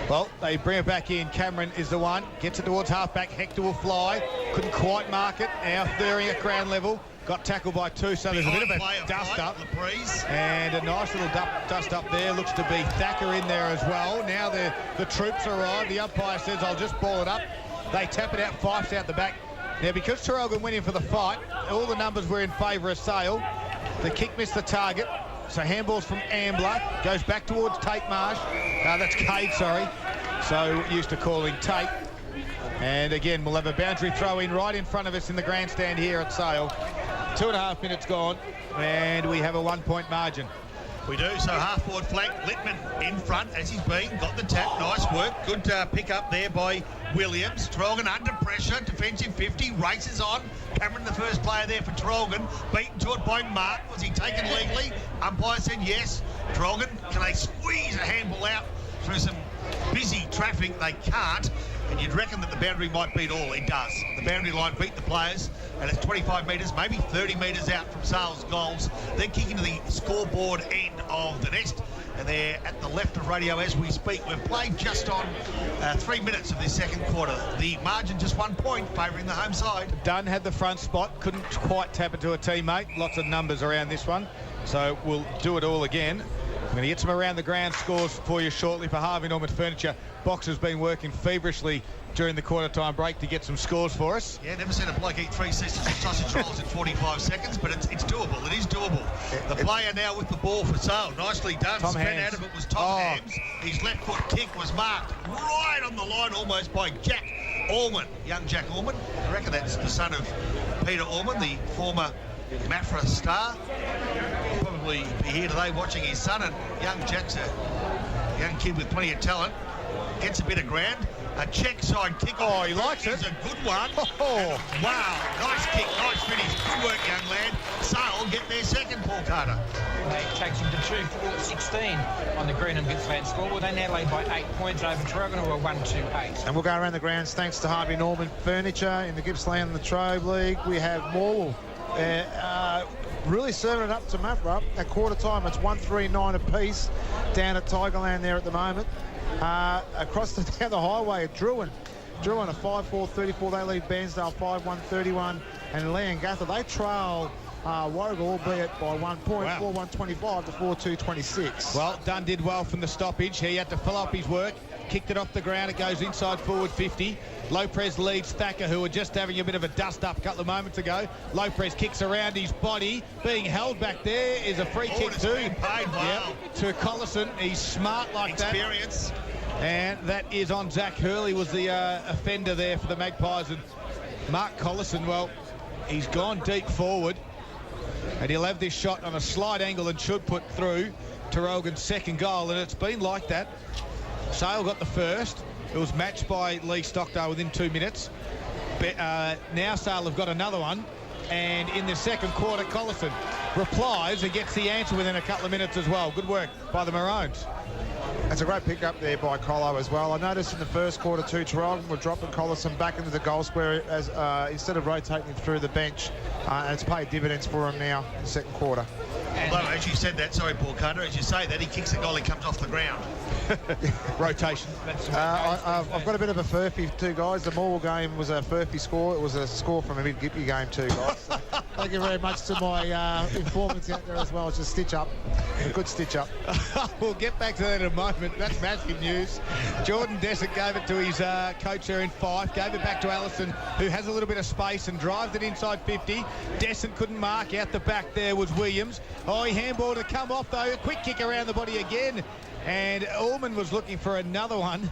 Well, they bring it back in. Cameron is the one. Gets it towards half-back. Hector will fly. Couldn't quite mark it. Now Thuring at ground level. Got tackled by two, so there's a bit of a dust-up. And a nice little dust-up there. Looks to be Thacker in there as well. Now the troops arrive. The umpire says, I'll just ball it up. They tap it out. Fife's out the back. Now, because Traralgon went in for the fight, all the numbers were in favour of Sale. The kick missed the target. So handballs from Ambler, goes back towards Tate Marsh. That's Cade, sorry. So used to calling Tate. And again, we'll have a boundary throw in right in front of us in the grandstand here at Sale. 2.5 minutes gone, and we have a 1-point margin. We do, so half-forward flank, Littman in front as he's been, got the tap, nice work, good pick up there by Williams. Traralgon under pressure, defensive 50, races on. Cameron, the first player there for Traralgon, beaten to it by Mark. Was he taken legally? Umpire said yes. Traralgon, can they squeeze a handball out through some busy traffic? They can't. And you'd reckon that the boundary might beat all. It does. The boundary line beat the players, and it's 25 metres, maybe 30 metres out from Sales goals. They're kicking to the scoreboard end of the nest, and they're at the left of radio as we speak. We've played just on 3 minutes of this second quarter. The margin just 1 point, favouring the home side. Dunn had the front spot, couldn't quite tap it to a teammate. Lots of numbers around this one, so we'll do it all again. I'm going to get some around the ground scores for you shortly for Harvey Norman Furniture. Box has been working feverishly during the quarter time break to get some scores for us. Yeah, never seen a bloke eat 3 sausage rolls in 45 seconds, but it's doable. It is doable. The player now with the ball for Sale. Nicely done. Tom Spent Hams. out of it was Tom Hams. His left foot kick was marked right on the line almost by Jack Allman. Young Jack Allman. I reckon that's the son of Peter Allman, the former Mafra star. He'll probably be here today watching his son, and young Jack's a young kid with plenty of talent. Gets a bit of ground. A check side kick. Oh, he likes it. It's a good one. Oh. Wow. Nice kick. Nice finish. Good work, young lad. Sale get their second, Paul Carter. That takes him to 2-4-16 on the Greenham Gippsland scoreboard. They now lead by 8 points over Traralgon, who are 1-2-8. And we'll go around the grounds thanks to Harvey Norman Furniture in the Gippsland and the Trove League. We have Morwell really serving it up to Mafra at quarter time. It's 1-3-9 apiece down at Tigerland there at the moment. Across down the highway at Druin a 5-4-34. They lead Bairnsdale 5-1-31, and Leongatha they trail Warragul, albeit by 1 point. Wow. 4-1-25 to 4-2-26. Well, Dunn did well from the stoppage. He had to fill up his work, kicked it off the ground. It goes inside forward 50. Lopez leads Thacker, who were just having a bit of a dust-up a couple of moments ago. Lopez kicks around his body. Being held back there is a free kick too. Paid well. To Collison. He's smart like Experience. that. And that is on Zach Hurley, was the offender there for the Magpies. And Mark Collison, well, he's gone deep forward. And he'll have this shot on a slight angle and should put through Traralgon's second goal. And it's been like that. Sale got the first. It was matched by Lee Stockdale within 2 minutes. But, now Sale have got another one. And in the second quarter, Collison replies and gets the answer within a couple of minutes as well. Good work by the Maroons. That's a great pick-up there by Colo as well. I noticed in the first quarter too, Traralgon were dropping Collison back into the goal square as instead of rotating him through the bench. And it's paid dividends for him now in the second quarter. Although, as you said that, sorry, Paul Carter, as you say that, he kicks the goal, he comes off the ground. Rotation. I've got a bit of a Furphy too, guys. The Morwell game was a Furphy score. It was a score from a mid-Gippy game too, guys. So thank you very much to my informants out there as well. It's a stitch-up. A good stitch-up. We'll get back to that in a moment. That's massive news. Jordan Dessert gave it to his coach there in Fife. Gave it back to Allison, who has a little bit of space and drives it inside 50. Dessert couldn't mark. Out the back there was Williams. Oh, he handballed to come off, though. A quick kick around the body again. And Allman was looking for another one.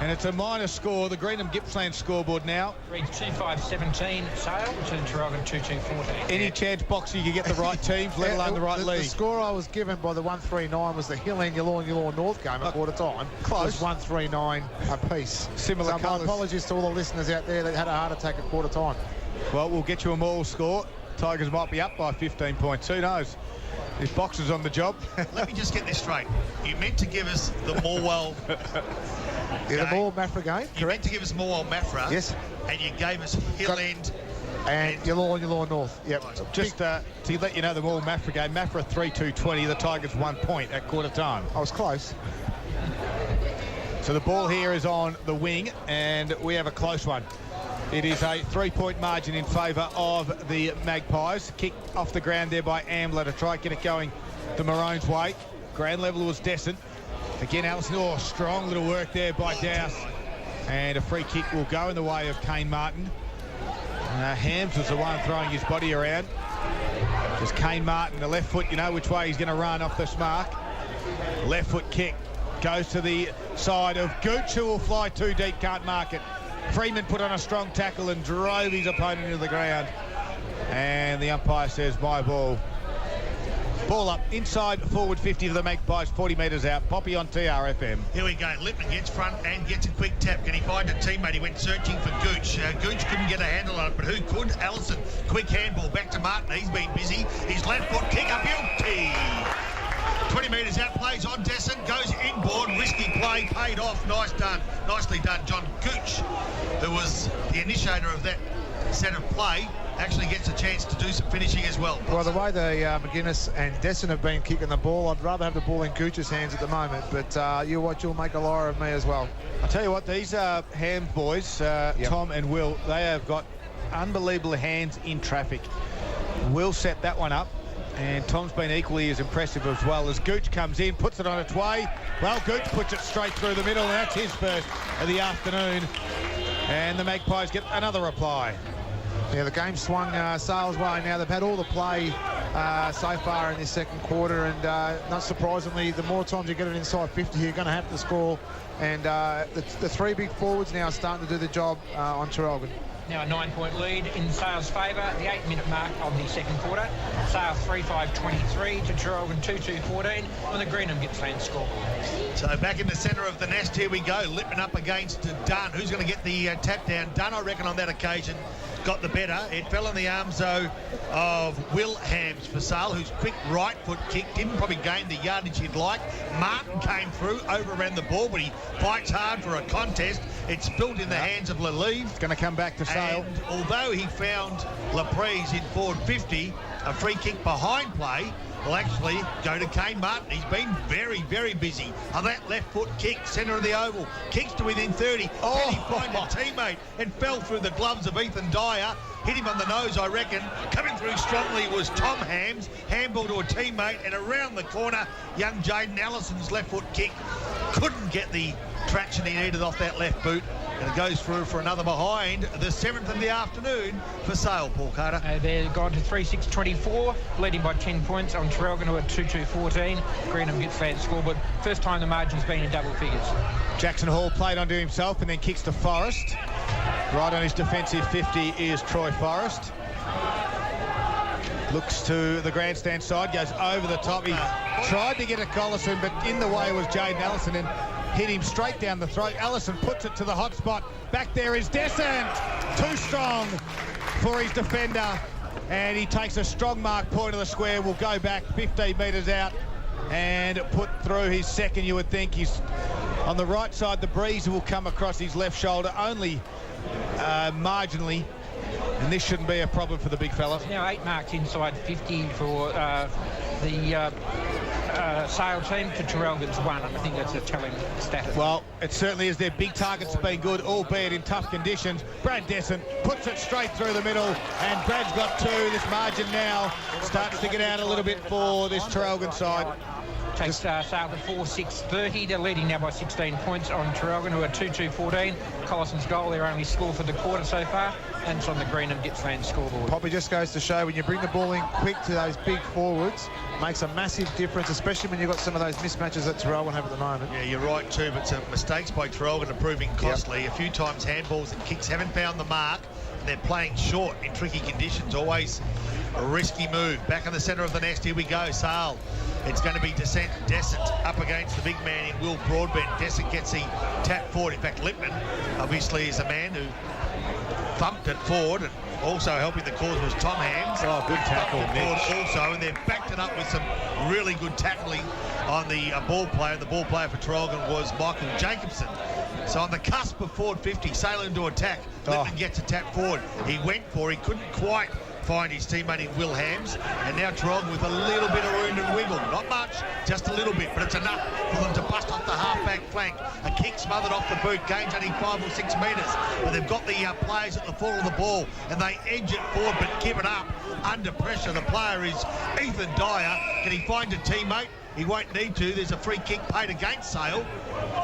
And it's a minor score. The Greenham Gippsland scoreboard now. Reads 2-5-17 Sale to Traralgon 2-2-14. Any chance, Boxer, you could get the right teams, let alone the right league? The score I was given by the 1-3-9 was the Hill End Yallourn North game at quarter time. Close. It was 1-3-9 apiece. Similar so colours. my apologies to all the listeners out there that had a heart attack at quarter time. Well, we'll get you a Morwell score. Tigers might be up by 15 points. Who knows? If Boxer's on the job. Let me just get this straight. You meant to give us the Morwell... The Morwell Mafra game, You meant to give us Morwell Mafra. Yes. And you gave us Hill End... And Yallourn North. Yep. Right. Just to let you know, the Morwell Mafra game, Mafra 3-2-20, the Tigers 1 point at quarter time. I was close. So the ball here is on the wing, and we have a close one. It is a 3-point margin in favour of the Magpies. Kick off the ground there by Ambler to try and get it going the Maroons' way. Ground level was Dessert. Again, Allison, strong little work there by Dowse. And a free kick will go in the way of Kane Martin. Hams was the one throwing his body around. Just Kane Martin, the left foot, you know which way he's going to run off this mark. Left foot kick goes to the side of Gooch, who will fly too deep, can't mark it. Freeman put on a strong tackle and drove his opponent into the ground. And the umpire says, my ball. Ball up, inside, forward 50 to the Magpies, 40 metres out. Poppy on TRFM. Here we go. Lippman gets front and gets a quick tap. Can he find a teammate? He went searching for Gooch. Gooch couldn't get a handle on it, but who could? Allison. Quick handball back to Martin. He's been busy. His left foot kick up, guilty. 20 metres out, plays on Desson, goes inboard, risky play, paid off. Nicely done. John Gooch, who was the initiator of that set of play, actually gets a chance to do some finishing as well. Well, the way McGuinness and Desson have been kicking the ball, I'd rather have the ball in Gooch's hands at the moment, but you'll make a liar of me as well. I'll tell you what, these Hams boys, Tom and Will, they have got unbelievable hands in traffic. Will set that one up, and Tom's been equally as impressive as well. As Gooch comes in, puts it on its way. Well, Gooch puts it straight through the middle, and that's his first of the afternoon. And the Magpies get another reply. Yeah, the game swung Sales' way now. They've had all the play so far in this second quarter, and not surprisingly, the more times you get it inside 50, you're going to have to score. And the three big forwards now are starting to do the job on Traralgon. Now a 9-point lead in Sales' favour, the 8-minute mark of the second quarter. Sales 3-5-23 to Traralgon 2-2-14 on the Greenham Gippsland scoreboard. So back in the centre of the nest, here we go. Lippman up against Dunn. Who's going to get the tap down? Dunn, I reckon, on that occasion got the better. It fell in the arms, though, of Will Hams for Sale, whose quick right foot kick didn't probably gain the yardage he'd like. Martin came through, overran the ball, but he fights hard for a contest. It's built in the hands of Lalive. It's going to come back to Sale. And although he found Laprise in forward 50, a free kick behind play will actually go to Kane Martin. He's been very, very busy on that left foot kick, centre of the oval. Kicks to within 30. Can he find a teammate? It fell through the gloves of Ethan Dyer. Hit him on the nose, I reckon. Coming through strongly was Tom Hams. Handball to a teammate, and around the corner, young Jaden Allison's left foot kick couldn't get the traction he needed off that left boot. And it goes through for another behind, the 7th of the afternoon for Sale, Paul Carter. They're gone to 3-6-24, leading by 10 points on Traralgon, who are 2-2-14. Greenham Gippsland scoreboard. First time the margin's been in double figures. Jackson Hall played onto himself and then kicks to Forrest. Right on his defensive 50 is Troy Forrest. Looks to the grandstand side, goes over the top. He tried to get a Collison, but in the way was Jaden Allison and hit him straight down the throat. Allison puts it to the hot spot. Back there is Descent. Too strong for his defender. And he takes a strong mark point of the square. Will go back 15 metres out and put through his second. You would think he's on the right side. The breeze will come across his left shoulder only marginally. And this shouldn't be a problem for the big fella. Now 8 marks inside 50 for the Sale team to Traralgon's 1, and I think that's a telling stat. Well, it certainly is. Their big targets have been good, albeit in tough conditions. Brad Desson puts it straight through the middle, and Brad's got 2. This margin now starts to get out a little bit for this Traralgon side. Takes Sale to 4-6-30. They're leading now by 16 points on Traralgon, who are 2-2-14. Collison's goal, their only score for the quarter so far, and it's on the Greenham Gippsland scoreboard. Probably just goes to show when you bring the ball in quick to those big forwards, makes a massive difference, especially when you've got some of those mismatches that Traralgon have at the moment. Yeah, you're right too, but some mistakes by Traralgon are proving costly. Yep. A few times handballs and kicks haven't found the mark. They're playing short in tricky conditions. Always a risky move. Back in the centre of the nest, here we go. Sale. It's going to be Descent up against the big man in Will Broadbent. Descent gets the tap forward. In fact, Lippman obviously is a man who thumped it forward, and also helping the cause was Tom Hams. Oh, good tackle, Mitch. Also, and they've backed it up with some really good tackling on the ball player. The ball player for Traralgon was Michael Jacobson. So on the cusp of forward 50, sailing to attack, Lippman gets a tap forward. He went for, he couldn't quite find his teammate in Will Hams, and now Traralgon with a little bit of room and wiggle. Not much, just a little bit, but it's enough for them to bust off the half-back flank. A kick smothered off the boot, gains only 5 or 6 metres, but they've got the players at the fall of the ball, and they edge it forward, but give it up under pressure. The player is Ethan Dyer. Can he find a teammate? He won't need to. There's a free kick paid against Sale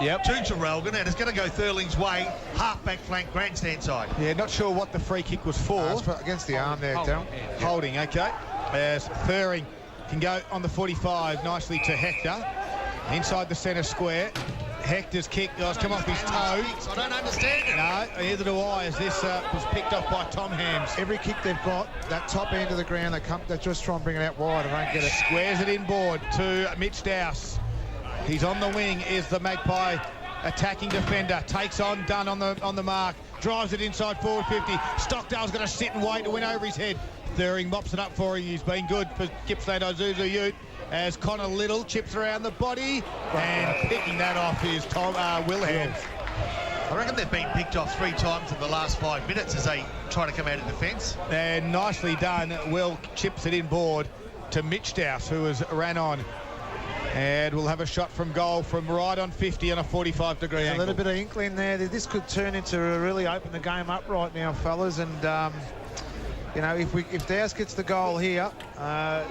to Traralgon, and it's going to go Thurling's way, half-back flank, grandstand side. Yeah, not sure what the free kick was for. Against the arm there, Darryl. Holding, okay. As Thurling can go on the 45 nicely to Hector. Inside the centre square. Hector's kick has come off his toe. I don't understand it. No, neither do I, as this was picked off by Tom Hams. Every kick they've got, that top end of the ground, they just try and bring it out wide and don't get it. Squares it inboard to Mitch Dowse. He's on the wing, is the Magpie attacking defender. Takes on Dunn on the mark. Drives it inside forward 50. Stockdale's going to sit and wait to win over his head. Thurring mops it up for him. He's been good for Gippsland Isuzu Ute. As Connor Little chips around the body, and picking that off is Tom Wilhelms. I reckon they've been picked off 3 times in the last 5 minutes as they try to come out of defence. And nicely done. Will chips it inboard to Mitch Dowse, who has ran on. And we'll have a shot from goal from right on 50 on a 45-degree angle. A little bit of inkling there. This could turn into really open the game up right now, fellas. And you know, if Dowse gets the goal here,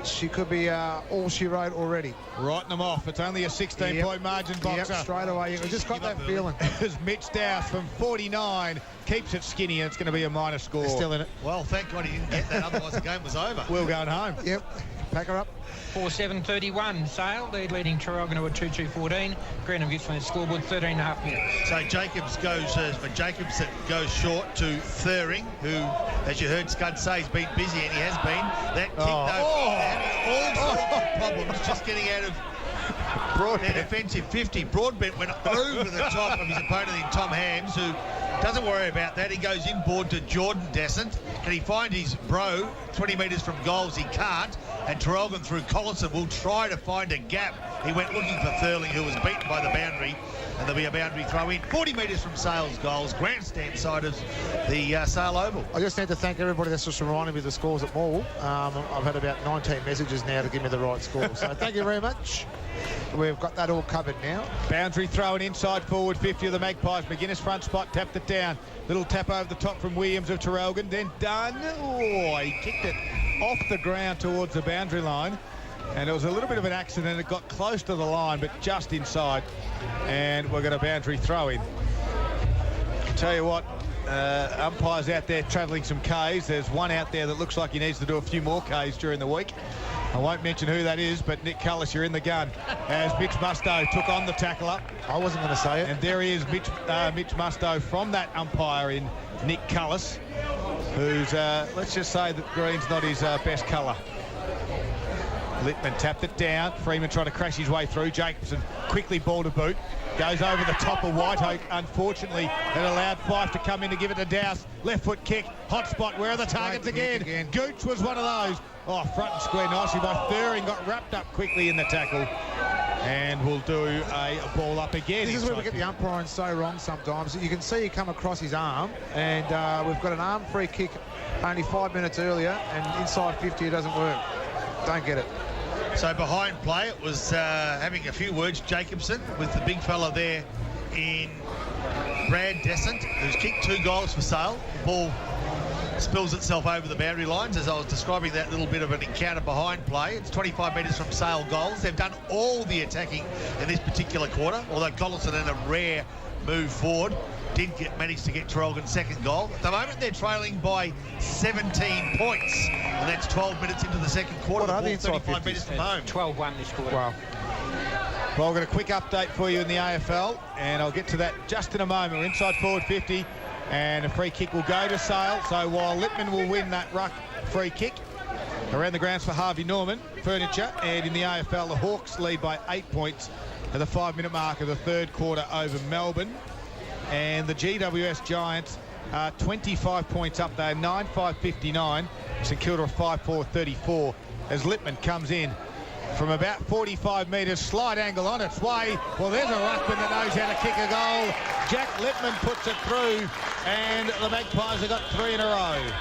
she could be all she wrote already. Writing them off. It's only a 16-point margin, Boxer. Yep, straight away. You've just got that feeling. As Mitch Dowse from 49 keeps it skinny, and it's going to be a minor score. They're still in it. Well, thank God he didn't get that, otherwise the game was over. Will going home. Yep. Pack her up. 4-7-31. Sale leading Traralgon to a 2-2-14. Greenham Gippsland scoreboard 13.5 minutes. So Jacobson goes short to Thurring, who, as you heard Scud say, has been busy, and he has been. That kick, though, having all sorts of problems just getting out of their defensive 50. Broadbent went over the top of his opponent in Tom Hams, who doesn't worry about that. He goes inboard to Jordan Descent. Can he find his bro 20 metres from goals? He can't. And Traralgon through Collison will try to find a gap. He went looking for Thurling, who was beaten by the boundary. And there'll be a boundary throw in. 40 metres from Sales goals. Grandstand side of the Sale Oval. I just need to thank everybody that's just reminding me of the scores at Morwell. I've had about 19 messages now to give me the right score. So thank you very much. We've got that all covered now. Boundary thrown inside forward 50 of the Magpies. McGuinness front spot, tapped it down. Little tap over the top from Williams of Traralgon. Then done. Oh, he kicked it off the ground towards the boundary line. And it was a little bit of an accident. It got close to the line, but just inside. And we've got a boundary throw in. Tell you what, umpires out there travelling some Ks. There's one out there that looks like he needs to do a few more Ks during the week. I won't mention who that is, but Nick Cullis, you're in the gun. As Mitch Mustoe took on the tackle up. I wasn't going to say it. And there he is, Mitch Mustoe from that umpire in Nick Cullis, who's, let's just say that green's not his best colour. Littman tapped it down. Freeman trying to crash his way through. Jacobson quickly ball to boot. Goes over the top of Whiteoak. Unfortunately, it allowed Fife to come in to give it to Dowse. Left foot kick. Hot spot. Where are the targets again? Gooch was one of those. Oh, front and square nicely by Thurring. Got wrapped up quickly in the tackle. And we'll do a ball up again. This is where we get the umpiring so wrong sometimes. You can see he come across his arm, and we've got an arm free kick only 5 minutes earlier, and inside 50 it doesn't work. Don't get it. So behind play, it was having a few words, Jacobson, with the big fella there in Brad Descent, who's kicked 2 goals for Sale. The ball spills itself over the boundary lines as I was describing that little bit of an encounter behind play. It's 25 metres from Sale goals. They've done all the attacking in this particular quarter, although Collison in a rare move forward did manage to get Traralgon's second goal. At the moment, they're trailing by 17 points, and that's 12 minutes into the second quarter. What are the inside 35 metres from home. 12-1 this quarter. Wow. Well, I've got a quick update for you in the AFL, and I'll get to that just in a moment. We're inside forward 50, and a free kick will go to Sale. So while Littman will win that ruck free kick, around the grounds for Harvey Norman Furniture, and in the AFL, the Hawks lead by 8 points at the 5-minute mark of the third quarter over Melbourne. And the GWS Giants are 25 points up there, 9-5-59. St Kilda 5-4-34 as Littman comes in from about 45 metres, slight angle on its way. Well, there's a ruckman that knows how to kick a goal. Jack Littman puts it through, and the Magpies have got 3 in a row.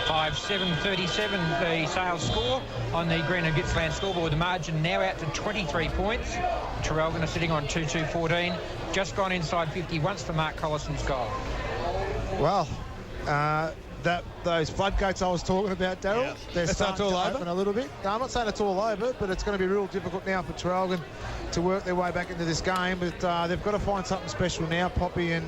5-7-37 the Sale score on the Greenham Gippsland scoreboard. The margin now out to 23 points. Traralgon are sitting on 2-2-14. Just gone inside 50 once for Mark Collison's goal. Well, those floodgates I was talking about, Daryl, they're starting to open a little bit. No, I'm not saying it's all over, but it's going to be real difficult now for Traralgon to work their way back into this game. But they've got to find something special now, Poppy, and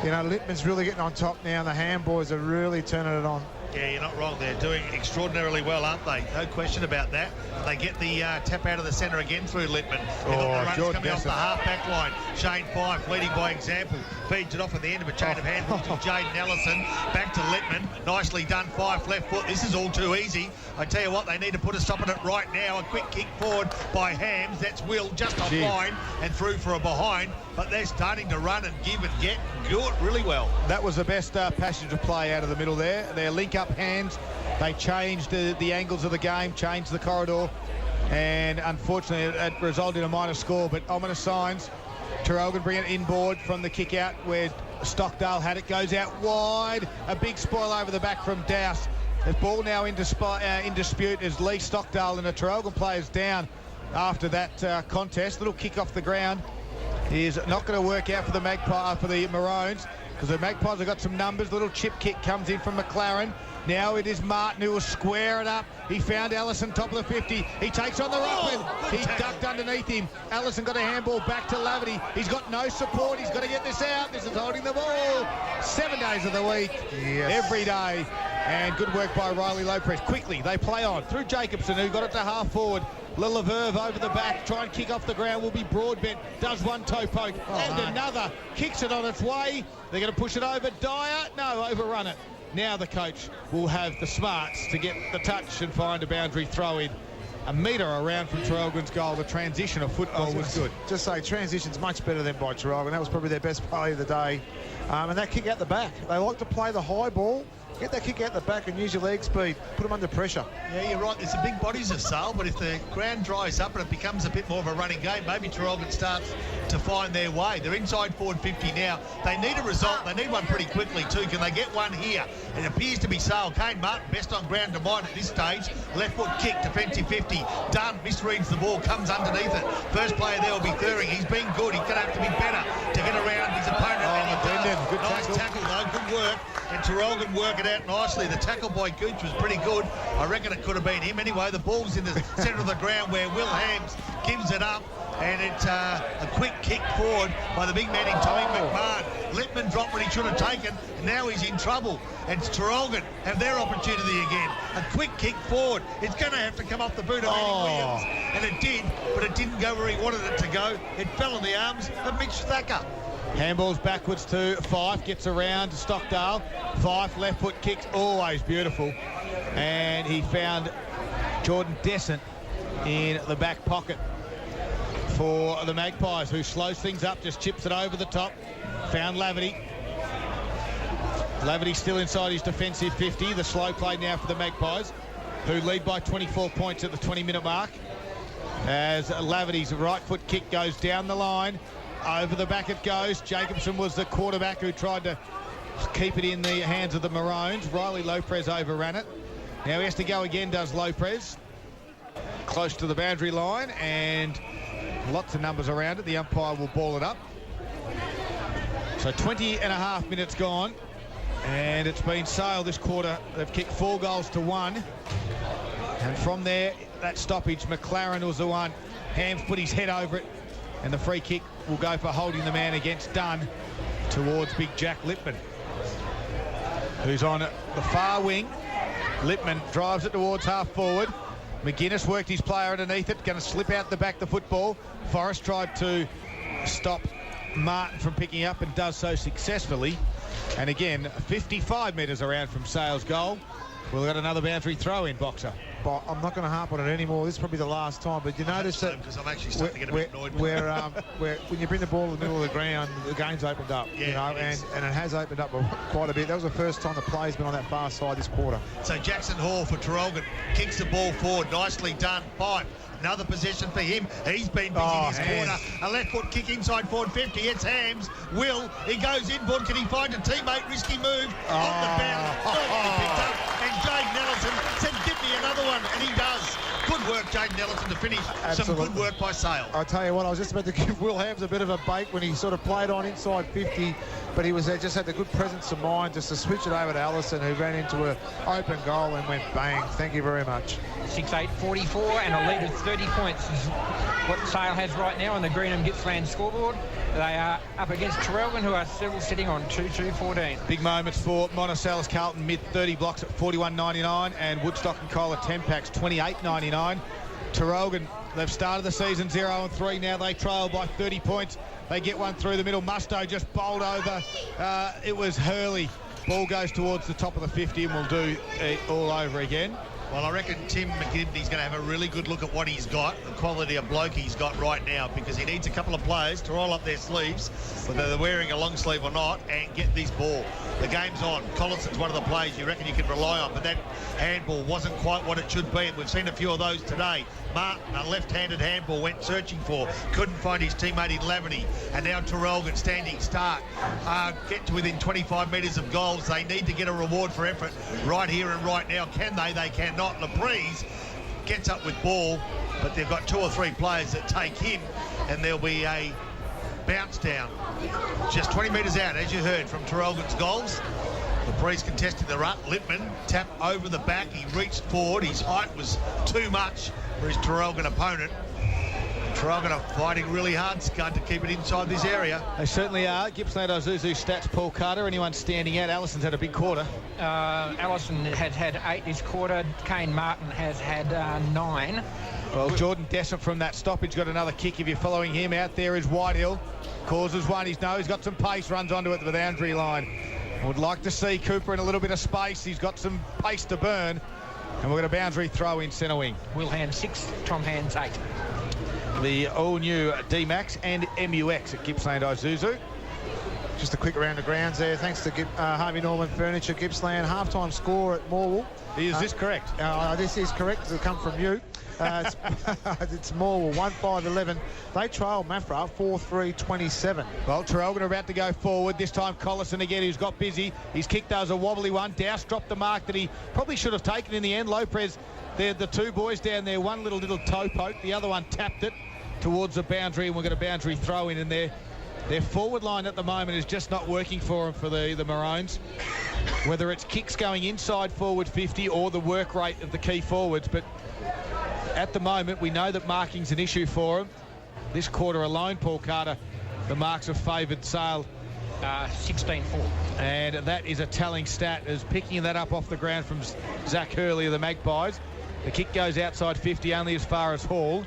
you know, Littman's really getting on top now, and the Ham boys are really turning it on. Yeah, you're not wrong. They're doing extraordinarily well, aren't they? No question about that. They get the tap out of the centre again through Littman. They've got the runs Jordan coming off the half-back line. Shane Fife leading by example. Feeds it off at the end of a chain of handballs to Jaden Ellison. Back to Littman. Nicely done, Fife left foot. This is all too easy. I tell you what, they need to put a stop on it right now. A quick kick forward by Hams. That's Will just offline and through for a behind. But they're starting to run and give and get and do it really well. That was the best passage of play out of the middle there. Their link-up hands, they changed the angles of the game, changed the corridor, and unfortunately it resulted in a minor score, but ominous signs. Traralgon bring it inboard from the kick-out where Stockdale had it, goes out wide. A big spoil over the back from Dowse. The ball now in dispute as Lee Stockdale and the Traralgon players down after that contest. Little kick off the ground is not going to work out for the Maroons, because the Magpies have got some numbers. Little chip kick comes in from McLaren. Now it is Martin who will square it up. He found Allison top of the 50. He takes on the ruckman. He ducked underneath him. Allison got a handball back to Laverty. He's got no support. He's got to get this out. This is holding the ball 7 days of the week, every day. And good work by Riley Lopez. Quickly, they play on through Jacobson, who got it to half forward. Lilleverve over the back, try and kick off the ground, will be Broadbent, does one toe poke, and another, kicks it on its way. They're going to push it over. Dyer, no, overrun it. Now the coach will have the smarts to get the touch and find a boundary throw in. A metre around from Traralgon's goal. The transition of football was good. Just say, transition's much better than by Traralgon. That was probably their best play of the day. And that kick out the back. They like to play the high ball. Get that kick out the back and use your leg speed. Put them under pressure. Yeah, you're right. There's some big bodies of Sale, but if the ground dries up and it becomes a bit more of a running game, maybe Traralgon starts to find their way. They're inside forward 50 now. They need a result. They need one pretty quickly too. Can they get one here? It appears to be Sale. Kane Martin, best on ground to mind at this stage. Left foot kick, defensive 50. Dunn misreads the ball, comes underneath it. First player there will be Thuring. He's been good. He's going to have to be better to get around his opponent. Good nice tackle though. Good work. And Traralgon work it out nicely. The tackle by Gooch was pretty good. I reckon it could have been him. Anyway, the ball's in the centre of the ground where Will Hams gives it up. And it's a quick kick forward by the big man in Tommy McMahon. Littman dropped what he should have taken, and now he's in trouble. And Traralgon have their opportunity again. A quick kick forward. It's going to have to come off the boot of Eddie Williams. And it did, but it didn't go where he wanted it to go. It fell in the arms of Mitch Thacker. Handballs backwards to Fife, gets around to Stockdale. Fife, left foot kicks, always beautiful. And he found Jordan Descent in the back pocket for the Magpies, who slows things up, just chips it over the top. Found Laverty. Laverty still inside his defensive 50. The slow play now for the Magpies, who lead by 24 points at the 20-minute mark. As Laverty's right foot kick goes down the line. Over the back it goes. Jacobson was the quarterback who tried to keep it in the hands of the Maroons. Riley Lopez overran it. Now he has to go again, does Lopez. Close to the boundary line, and lots of numbers around it. The umpire will ball it up. So 20.5 minutes gone, and it's been Sale this quarter. They've kicked 4 goals to 1. And from there, that stoppage, McLaren was the one. Hams put his head over it, and the free kick will go for holding the man against Dunn towards big Jack Littman, who's on the far wing. Littman drives it towards half forward. McGuinness worked his player underneath it, going to slip out the back the football. Forrest tried to stop Martin from picking up and does so successfully. And again, 55 metres around from Sale's goal. We've got another boundary throw in, Boxer. But I'm not going to harp on it anymore. This is probably the last time. But you notice that because I'm actually starting to get a bit annoyed. Where when you bring the ball to the middle of the ground, the game's opened up. Yeah, you know, and it has opened up quite a bit. That was the first time the play's been on that far side this quarter. So Jackson Hall for Traralgon kicks the ball forward. Nicely done. Fife. Another possession for him. He's been busy this quarter. A left foot kick inside forward 50. It's Hams. Will. He goes inboard. Can he find a teammate? Risky move. On the bounce. Picked up. And Jaden Ellison said, give me another one. And he does. Good work, Jaden Ellison, to finish. Absolutely. Some good work by Sale. I tell you what, I was just about to give Will Hams a bit of a bait when he sort of played on inside 50, but he was just had the good presence of mind just to switch it over to Allison, who ran into an open goal and went bang. Thank you very much. 6-8-44 and a lead of 30 points is what Sale has right now on the Greenham Gippsland scoreboard. They are up against Traralgon, who are still sitting on 2-2-14. Big moments for Monticello's Carlton, mid-30 blocks at 41.99, and Woodstock and Cole at 10 packs, 28.99. Traralgon, they've started the season 0-3. Now they trail by 30 points. They get one through the middle. Musto just bowled over. It was Hurley. Ball goes towards the top of the 50 and will do it all over again. Well, I reckon Tim McGibney's going to have a really good look at what he's got, the quality of bloke he's got right now, because he needs a couple of players to roll up their sleeves, whether they're wearing a long sleeve or not, and get this ball. The game's on. Collison's one of the players you reckon you can rely on, but that handball wasn't quite what it should be, and we've seen a few of those today. Martin, a left-handed handball, went searching for, couldn't find his teammate in Laverty, and now Traralgon standing start. Get to within 25 metres of goals. They need to get a reward for effort right here and right now. Can they? They cannot. Laprise gets up with ball, but they've got 2 or 3 players that take him, and there'll be a bounce down. Just 20 metres out, as you heard, from Traralgon's goals. Laprise contested the ruck. Lippman tap over the back. He reached forward. His height was too much for his Traralgon opponent. Traralgon are fighting really hard, Scud, to keep it inside this area. They certainly are. Gippsland Isuzu stats, Paul Carter. Anyone standing out? Allison's had a big quarter. Allison has had 8 this quarter. Kane Martin has had 9. Well, Jordan Dessert from that stoppage got another kick. If you're following him, out there is Whitehill. Causes one. He's got some pace, runs onto it to the boundary line. I would like to see Cooper in a little bit of space. He's got some pace to burn. And we've got a boundary throw in centre wing. Will Hand 6, Tom Hands 8. The all-new D-Max and MUX at Gippsland Isuzu. Just a quick round of grounds there. Thanks to Harvey Norman Furniture, Gippsland. Half-time score at Morwell. Is this correct? This is correct. It'll come from you. It's Morwell, 1-5-11. They trail Mafra, 4-3-27. Well, Traralgon are about to go forward. This time Collison again, who's got busy. His kick does a wobbly one. Douse dropped the mark that he probably should have taken in the end. Lopez, the 2 boys down there, one little toe poke. The other one tapped it towards the boundary, and we've got a boundary throw in there. Their forward line at the moment is just not working for them, for the Maroons. Whether it's kicks going inside forward 50 or the work rate of the key forwards. But at the moment, we know that marking's an issue for them. This quarter alone, Paul Carter, the marks have favoured Sale. 16-4. And that is a telling stat, as picking that up off the ground from Zach Hurley of the Magpies. The kick goes outside 50, only as far as Hall,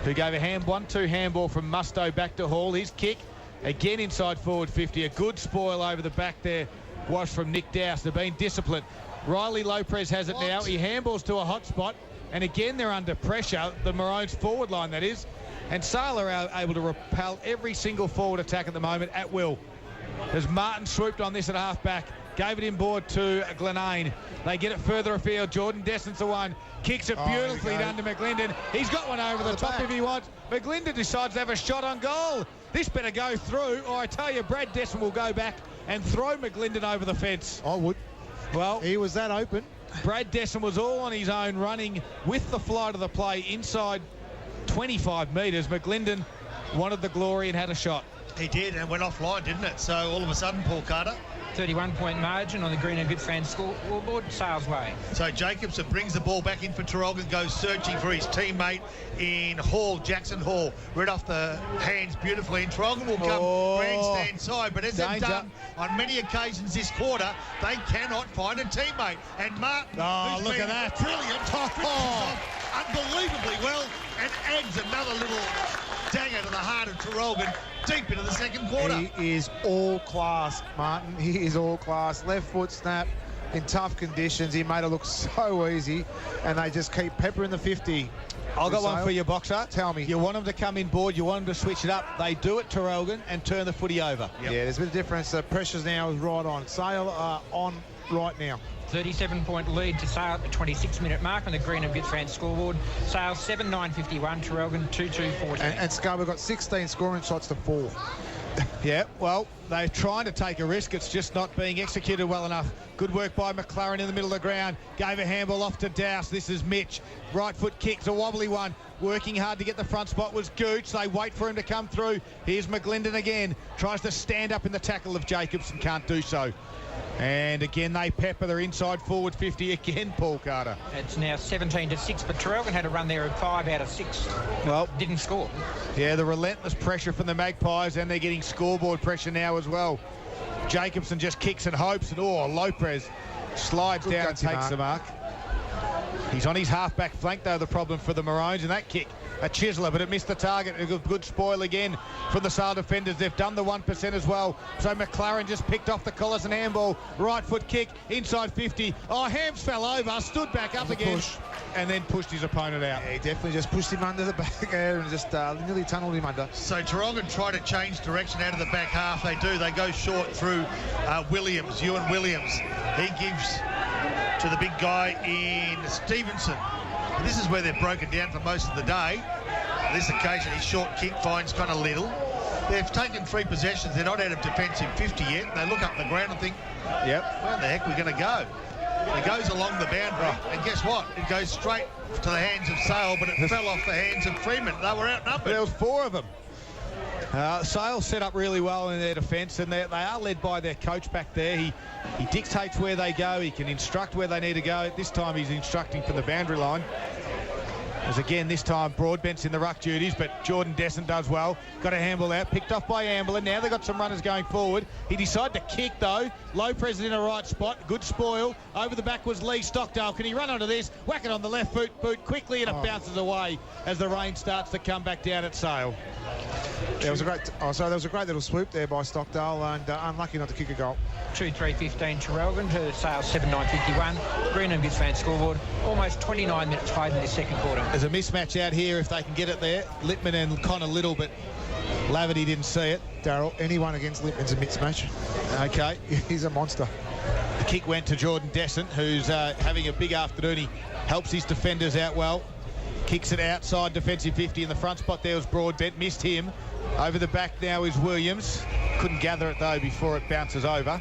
who gave a 1-2 handball from Musto back to Hall. His kick, again inside forward 50. A good spoil over the back there was from Nick Douse. They've been disciplined. Riley Lopez has it now. He handballs to a hot spot. And again, they're under pressure, the Maroons forward line, that is. And Sale are able to repel every single forward attack at the moment at will. As Martin swooped on this at half-back, gave it inboard to Glenane. They get it further afield. Jordan Dessent's the one. Kicks it beautifully down to McLinden. He's got one over the top if he wants. McLinden decides to have a shot on goal. This better go through, or I tell you, Brad Dessent will go back and throw McLinden over the fence. I would. Well, he was that open. Brad Dessent was all on his own, running with the flight of the play inside 25 metres. McLinden wanted the glory and had a shot. He did, and went offline, didn't it? So all of a sudden, Paul Carter, 31-point margin on the Green and Gippsland scoreboard, Sales way. So Jacobson brings the ball back in for Traralgon, goes searching for his teammate in Hall, Jackson Hall. Read off the hands beautifully, and Traralgon will come grandstand side. But as they've done on many occasions this quarter, they cannot find a teammate. And Martin, look at that. Brilliant. Unbelievably well, and adds another little dagger to the heart of Traralgon deep into the second quarter. He is all class, Martin. He is all class. Left foot snap in tough conditions. He made it look so easy, and they just keep peppering the 50. I've got one for you, Boxer. Tell me. You want them to come in board, you want them to switch it up. They do it, Traralgon, and turn the footy over. Yep. Yeah, there's a bit of difference. The pressures now is right on. Sale on right now. 37-point lead to Sale at the 26-minute mark on the Green and Gippsland scoreboard. Sale 7-9-51, Traralgon 2-2-14. And Scarborough got 16 scoring shots to 4. Yeah, well, they're trying to take a risk. It's just not being executed well enough. Good work by McLaren in the middle of the ground. Gave a handball off to Dowse. This is Mitch. Right foot kicks, a wobbly one. Working hard to get the front spot was Gooch. They wait for him to come through. Here's McGlinden again. Tries to stand up in the tackle of Jacobson. Can't do so. And again, they pepper their inside forward 50 again, Paul Carter. It's now 17-6, but Traralgon had a run there of 5 out of 6. Well, didn't score. Yeah, the relentless pressure from the Magpies, and they're getting scoreboard pressure now as well. Jacobson just kicks and hopes, and Lopez slides down and takes the mark. He's on his half-back flank, though, the problem for the Maroons, and that kick, a chiseler, but it missed the target. A good spoil again from the Sale defenders. They've done the 1% as well. So McLaren just picked off the Collison handball. Right foot kick, inside 50. Hams fell over, stood back up again, and then pushed his opponent out. Yeah, he definitely just pushed him under the back there and just nearly tunnelled him under. So Traralgon try to change direction out of the back half. They do. They go short through Williams, Ewan Williams. He gives to the big guy in Stevenson. This is where they're broken down for most of the day. On this occasion, his short kick finds kind of little. They've taken 3 possessions. They're not out of defensive 50 yet. They look up the ground and think, yep, where the heck are we going to go? It goes along the boundary, and guess what? It goes straight to the hands of Sale, but it fell off the hands of Freeman. They were outnumbered. There was 4 of them. Sale set up really well in their defence, and they are led by their coach back there. He dictates where they go. He can instruct where they need to go. This time he's instructing from the boundary line. As again, this time Broadbent's in the ruck duties, but Jordan Descent does well. Got a handball out, picked off by Ambler. Now they've got some runners going forward. He decided to kick, though. Lopez in a right spot. Good spoil. Over the back was Lee Stockdale. Can he run onto this? Whack it on the left boot quickly, and it bounces away as the rain starts to come back down at Sale. There was a great little swoop there by Stockdale, and unlucky not to kick a goal. 2-3-15 Traralgon to Sale 7-9-51. Greenham Gippsland scoreboard. Almost 29 minutes played in this second quarter. There's a mismatch out here if they can get it there. Littman and Connor Little, but Laverty didn't see it. Darryl, anyone against Littman's a mismatch. Okay. He's a monster. The kick went to Jordan Descent, who's having a big afternoon. He helps his defenders out well. Kicks it outside defensive 50 in the front spot. There was Broadbent, missed him. Over the back now is Williams. Couldn't gather it though before it bounces over.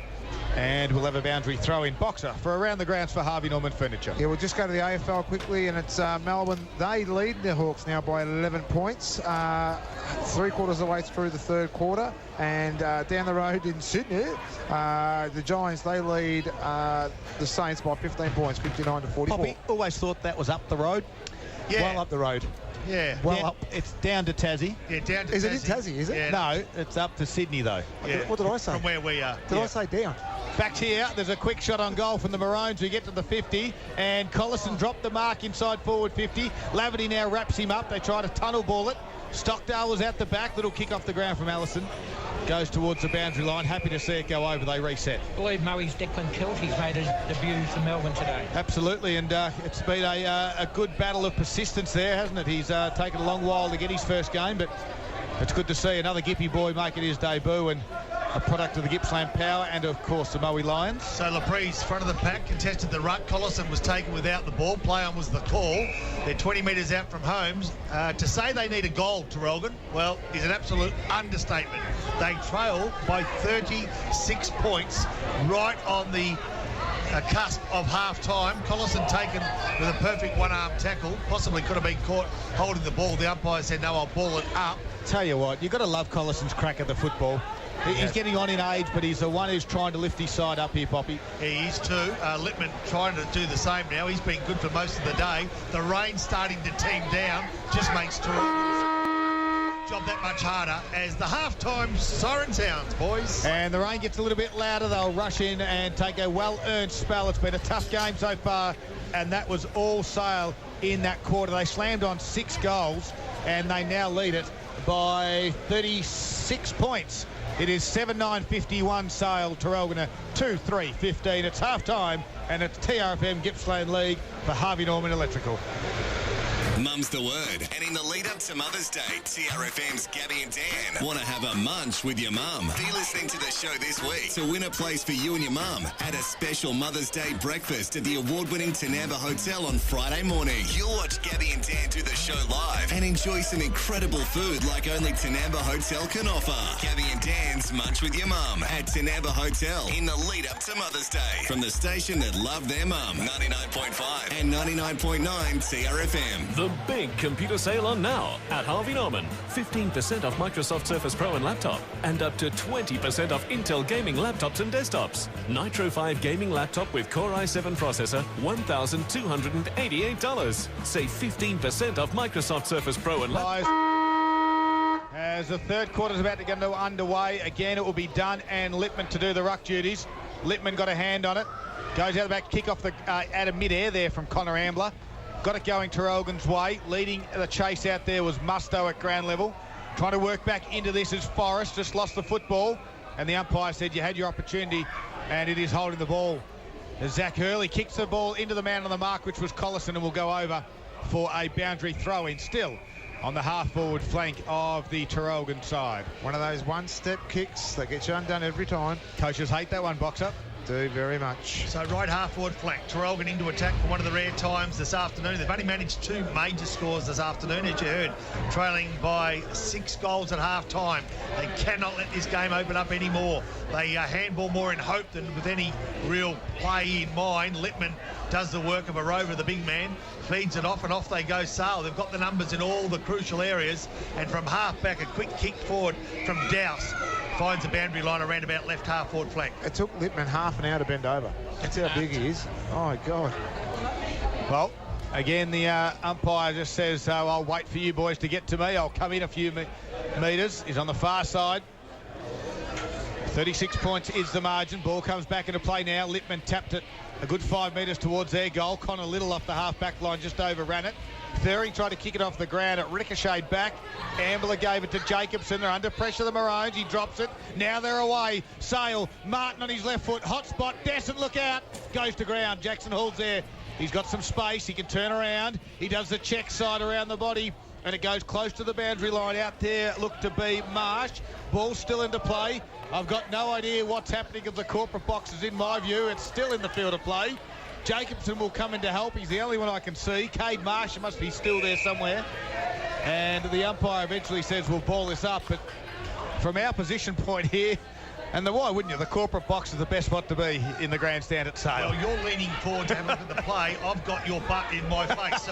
And we'll have a boundary throw in. Boxer for around the grounds for Harvey Norman Furniture. Yeah, we'll just go to the AFL quickly, and it's Melbourne. They lead the Hawks now by 11 points. 3/4 of the way through the third quarter. And down the road in Sydney, the Giants, they lead the Saints by 15 points, 59-44. Poppy, always thought that was up the road. Yeah. Well up the road. Yeah. Well up. It's down to Tassie. Yeah, down to Is Tassie. it in Tassie, is it? Yeah. No, it's up to Sydney though. Yeah. What did I say? From where we are. Did I say down? Back here, there's a quick shot on goal from the Maroons who get to the 50, and Collison dropped the mark inside forward 50. Laverty now wraps him up. They try to tunnel ball it. Stockdale was out the back. Little kick off the ground from Allison. Goes towards the boundary line. Happy to see it go over. They reset. I believe Murray's Declan Kelty's made his debut for Melbourne today. Absolutely, and it's been a good battle of persistence there, hasn't it? He's taken a long while to get his first game, but it's good to see another Gippy boy making his debut, and a product of the Gippsland Power and, of course, the Moe Lions. So Laprise, front of the pack, contested the ruck. Collison was taken without the ball. Play on was the call. They're 20 metres out from homes. To say they need a goal, Traralgon, well, is an absolute understatement. They trail by 36 points right on the cusp of half-time. Collison taken with a perfect one-arm tackle. Possibly could have been caught holding the ball. The umpire said, no, I'll ball it up. Tell you what, you've got to love Collison's crack at the football. He's getting on in age, but he's the one who's trying to lift his side up here, Poppy. He is too. Littman trying to do the same now. He's been good for most of the day. The rain starting to team down just makes Traralgon's job that much harder as the half-time siren sounds, boys. And the rain gets a little bit louder. They'll rush in and take a well-earned spell. It's been a tough game so far, and that was all Sale in that quarter. They slammed on 6 goals, and they now lead it by 36 points. It is 7-9-51 Sale, Traralgon 2-3-15. It's half-time, and it's TRFM Gippsland League for Harvey Norman Electrical. Mum's the word. And in the lead up to Mother's Day, TRFM's Gabby and Dan want to have a munch with your mum. Be listening to the show this week to win a place for you and your mum at a special Mother's Day breakfast at the award-winning Tinamba Hotel on Friday morning. You'll watch Gabby and Dan do the show live and enjoy some incredible food like only Tinamba Hotel can offer. Gabby and Dan's Munch with Your Mum at Tinamba Hotel in the lead up to Mother's Day. From the station that love their mum, 99.5 and 99.9 TRFM. The big computer sale on now at Harvey Norman. 15% off Microsoft Surface Pro and laptop and up to 20% off Intel gaming laptops and desktops. Nitro 5 gaming laptop with Core i7 processor, $1,288. Save 15% off Microsoft Surface Pro and laptop. As the third quarter's about to get underway, again it will be Dunn and Lippman to do the ruck duties. Lippman got a hand on it. Goes out the back, kick off out of mid-air there from Connor Ambler. Got it going Traralgon's way. Leading the chase out there was Musto at ground level. Trying to work back into this is Forrest. Just lost the football. And the umpire said you had your opportunity, and it is holding the ball. As Zach Hurley kicks the ball into the man on the mark, which was Collison, and will go over for a boundary throw-in. Still on the half-forward flank of the Traralgon side. One of those one-step kicks that get you undone every time. Coaches hate that one, Boxer. Do very much. So right half-forward flank, Traralgon into attack for one of the rare times this afternoon. They've only managed 2 major scores this afternoon, as you heard, trailing by 6 goals at half-time. They cannot let this game open up anymore. They handball more in hope than with any real play in mind. Lippman does the work of a rover, the big man, feeds it off, and off they go Sale. They've got the numbers in all the crucial areas, and from half-back, a quick kick forward from Dowse. Finds the boundary line around about left half-forward flank. It took Lippman half an hour to bend over. That's how big he is. Oh, my God. Well, again, the umpire just says, I'll wait for you boys to get to me. I'll come in a few metres. He's on the far side. 36 points is the margin. Ball comes back into play now. Lippman tapped it a good 5 metres towards their goal. Connor Little off the half-back line just overran it. Thurring tried to kick it off the ground. It ricocheted back. Ambler gave it to Jacobson. They're under pressure, the Maroons. He drops it. Now they're away. Sale, Martin on his left foot. Hot spot. Descent, look out. Goes to ground. Jackson Hall's there. He's got some space. He can turn around. He does the check side around the body. And it goes close to the boundary line. Out there look to be Marsh. Ball still into play. I've got no idea what's happening of the corporate boxes. In my view, it's still in the field of play. Jacobson will come in to help. He's the only one I can see. Cade Marsh must be still there somewhere. And the umpire eventually says we'll ball this up. But from our position point here, and why wouldn't you? The corporate box is the best spot to be in the grandstand at Sale. Well, you're leaning forward to have a look at the play. I've got your butt in my face, so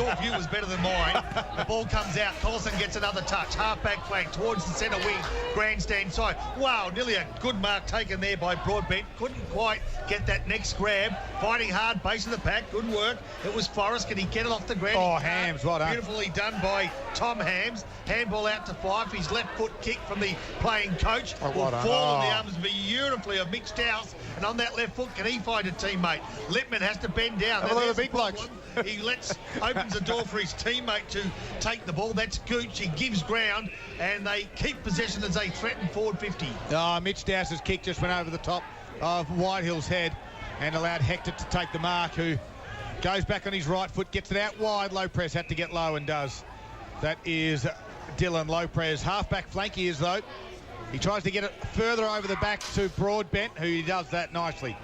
your view is better than mine. The ball comes out. Collison gets another touch. Half-back flank towards the centre wing, grandstand side. Wow, nearly a good mark taken there by Broadbent. Couldn't quite get that next grab. Fighting hard, base of the pack. Good work. It was Forrest. Can he get it off the ground? Oh, Hams, well done. Beautifully done by Tom Hams. Handball out to Fife. His left foot kick from the playing coach will fall in the arms beautifully of Mitch Dowse, and on that left foot, can he find a teammate? Lippman has to bend down. Have a look at the big blokes. He opens the door for his teammate to take the ball. That's Gooch. He gives ground, and they keep possession as they threaten forward 50. Mitch Dowse's kick just went over the top of Whitehill's head and allowed Hector to take the mark, who goes back on his right foot, gets it out wide. Lopez had to get low and does. That is Dylan Lopez. Half-back flank he is, though. He tries to get it further over the back to Broadbent, who he does that nicely.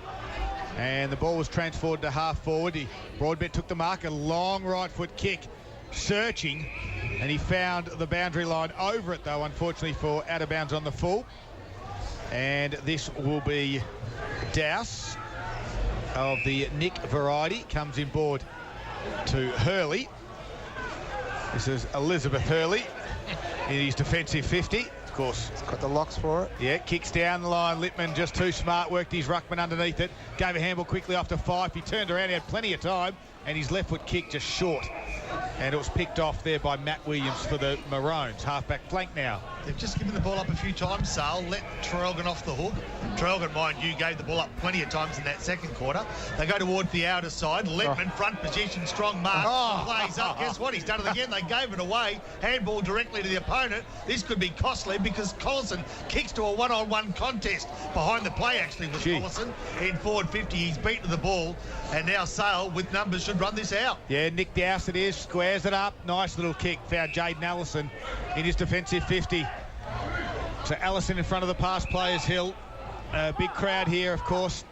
And the ball was transferred to half-forward. Broadbent took the mark, a long right foot kick, searching, and he found the boundary line over it, though, unfortunately, for out of bounds on the full. And this will be Dowse of the Nick variety, comes in board to Hurley. This is Elizabeth Hurley in his defensive 50. Of course. It's got the locks for it. Yeah, kicks down the line. Lippman just too smart, worked his ruckman underneath it. Gave a handball quickly off to Fife. He turned around, he had plenty of time, and his left foot kick just short. And it was picked off there by Matt Williams for the Maroons. Half-back flank now. They've just given the ball up a few times, Sale. Let Traralgon off the hook. Traralgon, mind you, gave the ball up plenty of times in that second quarter. They go towards the outer side. Littman, front position, strong mark. Plays up. Guess what? He's done it again. They gave it away. Handball directly to the opponent. This could be costly because Collison kicks to a one-on-one contest. Behind the play, actually, was Collison. In forward 50, he's beaten the ball. And now Sale, with numbers, should run this out. Yeah, Nick Dowse it is. Squares it up. Nice little kick. Found Jaden Allison in his defensive 50. So Allison in front of the pass players, Hill. Big crowd here, of course,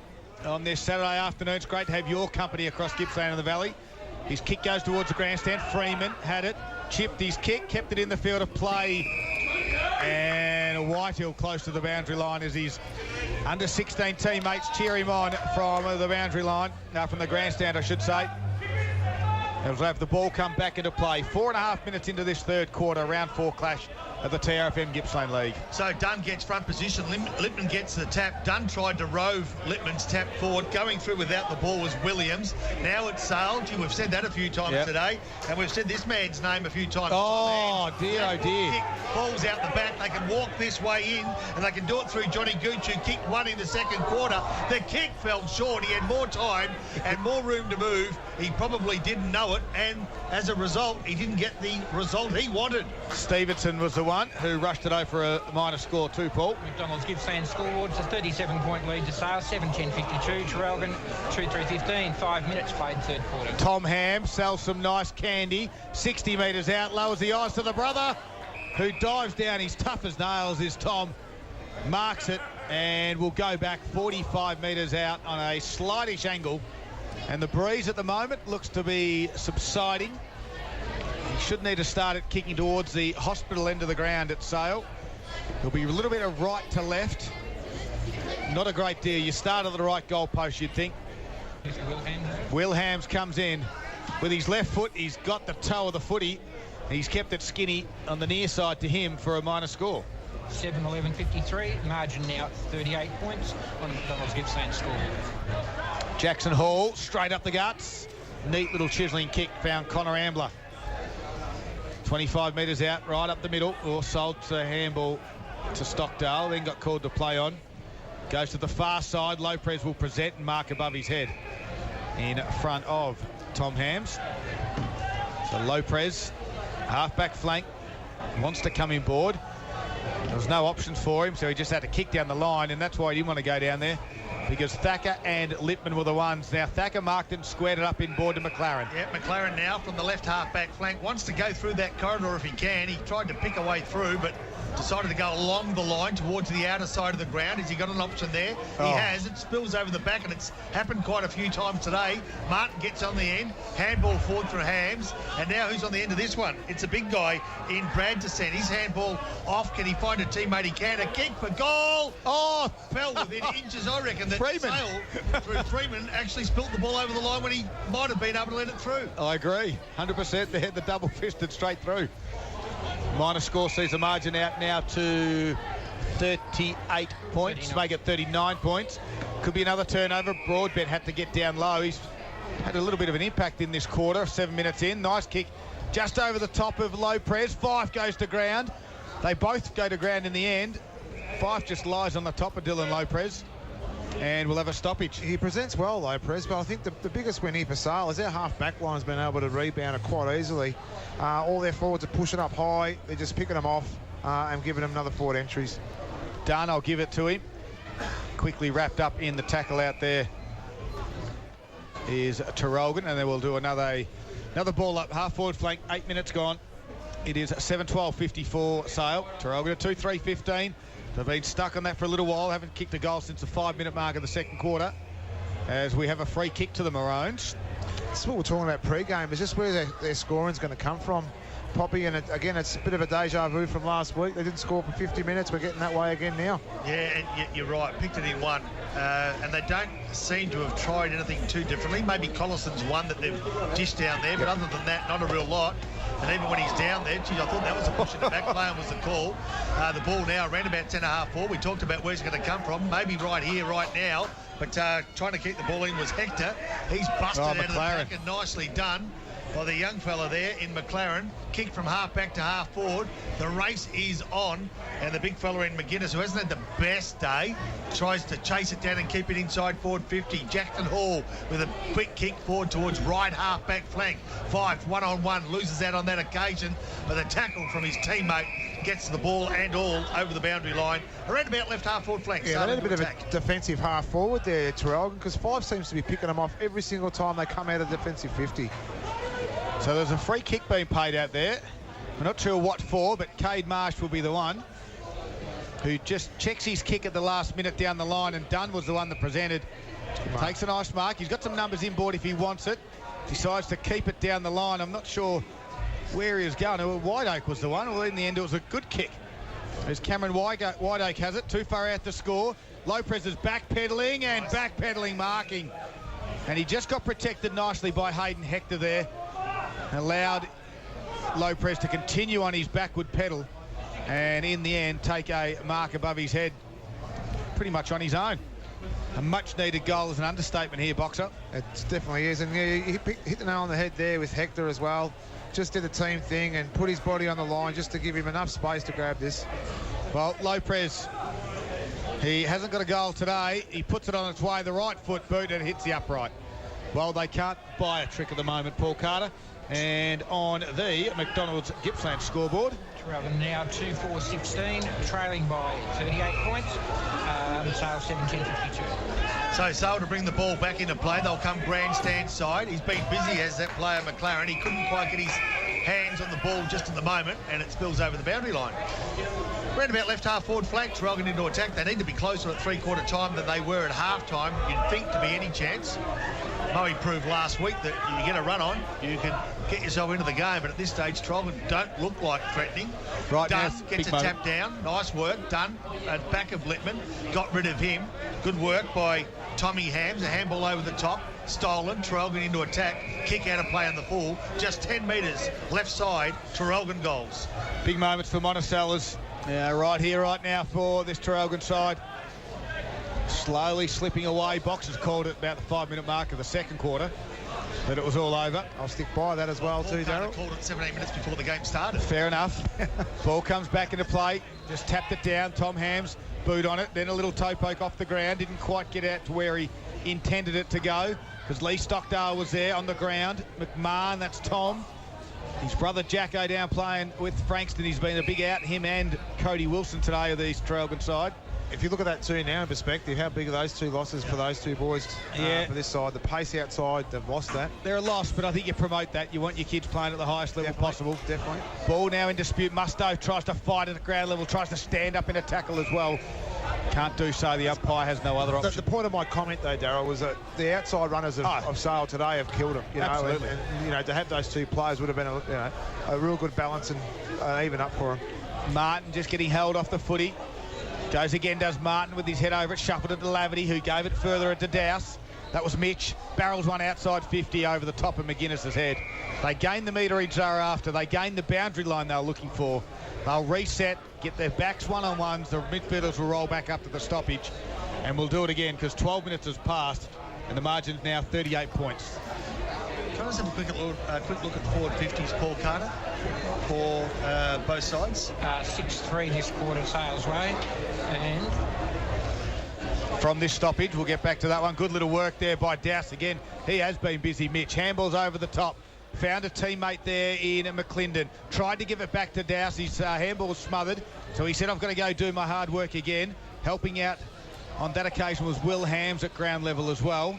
on this Saturday afternoon. It's great to have your company across Gippsland and the Valley. His kick goes towards the grandstand. Freeman had it, chipped his kick, kept it in the field of play. And Whitehill close to the boundary line as his under-16 teammates cheer him on from the boundary line. From the grandstand, I should say. We'll have the ball come back into play. 4.5 minutes into this third quarter, round 4 clash of the TRFM Gippsland League. So Dunn gets front position. Lippman gets the tap. Dunn tried to rove Lippman's tap forward. Going through without the ball was Williams. Now it's Sale. We've said that a few times today. And we've said this man's name a few times. Oh, dear, oh, dear. Kick falls out the back. They can walk this way in, and they can do it through Johnny Gooch, who kicked one in the second quarter. The kick fell short. He had more time and more room to move. He probably didn't know it, and as a result, he didn't get the result he wanted. Stevenson was the one who rushed it over for a minor score too, Paul. McDonald's Gippsland scoreboard. It's a 37-point lead to Sale, 7-10-52. Traralgon, 2-3-15. 5 minutes played third quarter. Tom Ham sells some nice candy. 60 metres out, lowers the eyes to the brother, who dives down. He's tough as nails, is Tom. Marks it, and will go back 45 metres out on a slightish angle. And the breeze at the moment looks to be subsiding. He should need to start it kicking towards the hospital end of the ground at Sale. There'll be a little bit of right to left. Not a great deal. You start at the right goal post, you'd think. Wilhams comes in with his left foot. He's got the toe of the footy. He's kept it skinny on the near side to him for a minor score. 7-11-53. Margin now 38 points on McDonald's Gippsland score. Jackson Hall, straight up the guts. Neat little chiselling kick, found Connor Ambler. 25 metres out, right up the middle. Or sold to handball to Stockdale, then got called to play on. Goes to the far side. Lopez will present and mark above his head in front of Tom Hams. So Lopez, half-back flank, wants to come in board. There was no options for him, so he just had to kick down the line, and that's why he didn't want to go down there, because Thacker and Lippman were the ones. Now Thacker marked and squared it up in board to McLaren. Yeah, McLaren now from the left half-back flank wants to go through that corridor if he can. He tried to pick a way through, but decided to go along the line towards the outer side of the ground. Has he got an option there? He has. It spills over the back, and it's happened quite a few times today. Martin gets on the end, handball forward for Hams, and now who's on the end of this one? It's a big guy in Brad Descent. His handball off. Can he find a teammate? He can. A kick for goal. Oh, fell within inches, I reckon. That Sale through Freeman actually spilt the ball over the line when he might have been able to let it through. I agree. 100%. They had the double fisted straight through. Minor score sees the margin out now to 38 points, make it 39 points. Could be another turnover. Broadbent had to get down low. He's had a little bit of an impact in this quarter, 7 minutes in. Nice kick just over the top of Lopez. Fife goes to ground. They both go to ground in the end. Fife just lies on the top of Dylan Lopez. And we'll have a stoppage. He presents well, Lopez, but I think the biggest win here for Sale is their half-back line's been able to rebound it quite easily. All their forwards are pushing up high. They're just picking them off and giving them another forward entries. Done, I'll give it to him. Quickly wrapped up in the tackle out there is Traralgon, and then we'll do another ball up, half-forward flank, 8 minutes gone. It is 7-12-54 Sale. Traralgon at 2-3-15. They've been stuck on that for a little while. Haven't kicked a goal since the 5-minute mark of the second quarter, as we have a free kick to the Maroons. That's what we're talking about pre-game, is just where their scoring's going to come from, Poppy. And again, it's a bit of a deja vu from last week. They didn't score for 50 minutes. We're getting that way again now. Yeah, and you're right. Picked it in one. And they don't seem to have tried anything too differently. Maybe Collison's one that they've dished down there, but other than that, not a real lot. And even when he's down there, geez, I thought that was a push in the back play was the call. The ball now around about 10.5 We talked about where's it going to come from. Maybe right here, right now. But trying to keep the ball in was Hector. He's busted out of the back and nicely done. by the young fella there in McLaren. Kick from half back to half forward. The race is on, and the big fella in McGuinness, who hasn't had the best day, tries to chase it down and keep it inside forward 50. Jackson Hall with a quick kick forward towards right half back flank. Fife, one-on-one, loses out on that occasion, but the tackle from his teammate gets the ball and all over the boundary line. Around about left half forward flank. Yeah, they had a bit of a defensive half forward there, Traralgon, because Fife seems to be picking them off every single time they come out of defensive 50. So there's a free kick being paid out there. We're not sure what for, but Cade Marsh will be the one who just checks his kick at the last minute down the line, and Dunn was the one that presented. Takes a nice mark. He's got some numbers inboard if he wants it. Decides to keep it down the line. I'm not sure where he was going. White Oak was the one. Well, in the end, it was a good kick. As Cameron White Oak has it, too far out to score. Lopez is backpedaling and backpedaling marking. And he just got protected nicely by Hayden Hector there. Allowed Lopez to continue on his backward pedal and in the end take a mark above his head pretty much on his own. A much needed goal is an understatement here, Boxer. It definitely is, and he hit the nail on the head there with Hector as well. Just did the team thing and put his body on the line just to give him enough space to grab this. Well, Lopez, he hasn't got a goal today. He puts it on its way, the right foot boot, and hits the upright. Well, they can't buy a trick at the moment, Paul Carter. And on the McDonald's Gippsland scoreboard, Traralgon now 2-4-16, trailing by 38 points. Sale 17-52. So Sale to bring the ball back into play. They'll come grandstand side. He's been busy as that player McLaren. He couldn't quite get his hands on the ball just at the moment, and it spills over the boundary line. Round about left half forward flank, Traralgon into attack. They need to be closer at three-quarter time than they were at half-time. You'd think to be any chance. Moe proved last week that you get a run on, you can get yourself into the game, but at this stage, Traralgon don't look like threatening. Right, Dunn now, gets a tap down. Nice work. Dunn at back of Littman. Got rid of him. Good work by Tommy Hams. A handball over the top. Stolen. Traralgon into attack. Kick out of play on the full. Just 10 metres left side. Traralgon goals. big moments for Monticello's right here, right now for this Traralgon side. Slowly slipping away. Boxers called it about the 5-minute mark of the second quarter, but it was all over. I'll stick by that as well too, Darryl. Called it 17 minutes before the game started. Fair enough. Ball comes back into play. Just tapped it down. Tom Hams boot on it. Then a little toe poke off the ground. Didn't quite get out to where he intended it to go because Lee Stockdale was there on the ground. McMahon, that's Tom. His brother Jacko down playing with Frankston. He's been a big out. Him and Cody Wilson today of the East Traralgon side. If you look at that too now in perspective, how big are those two losses for those two boys for this side? The pace outside, they've lost that. They're a loss, but I think you promote that. You want your kids playing at the highest level possible. Definitely. Ball now in dispute. Musto tries to fight at the ground level, tries to stand up in a tackle as well. Can't do so. The umpire has no other option. The point of my comment, though, Darryl, was that the outside runners of Sale today have killed them. You know, absolutely. And, you know, to have those two players would have been a real good balance and even up for them. Martin just getting held off the footy. Goes again, does Martin with his head over it, shuffled it to Laverty, who gave it further to Dowse. That was Mitch. Barrels one outside 50 over the top of McGuinness's head. They gained the meterage after. They gained the boundary line they were looking for. They'll reset, get their backs one-on-ones. The midfielders will roll back up to the stoppage, and we'll do it again because 12 minutes has passed, and the margin is now 38 points. Can I just have a quick look at forward 50s, Paul Carter, for both sides? 6-3 this quarter, Sales way. And from this stoppage, we'll get back to that one. Good little work there by Dowse again. He has been busy, Mitch. Handballs over the top. Found a teammate there in McClendon. Tried to give it back to Dowse. His handball was smothered. So he said, I've got to go do my hard work again. Helping out on that occasion was Will Hams at ground level as well.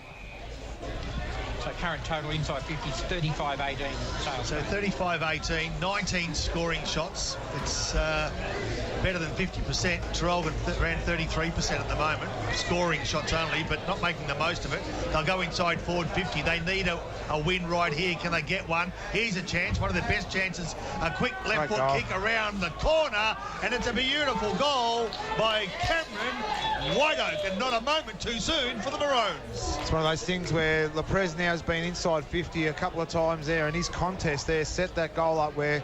so current total inside 50 is 35-18. Sales. So 35-18, 19 scoring shots. It's better than 50%. Traralgon ran 33% at the moment, scoring shots only, but not making the most of it. They'll go inside forward 50. They need a win right here. Can they get one? Here's a chance, one of their best chances. A quick left foot kick around the corner, and it's a beautiful goal by Cameron White Oak, and not a moment too soon for the Maroons. It's one of those things where Leprez now has been inside 50 a couple of times there, and his contest there set that goal up where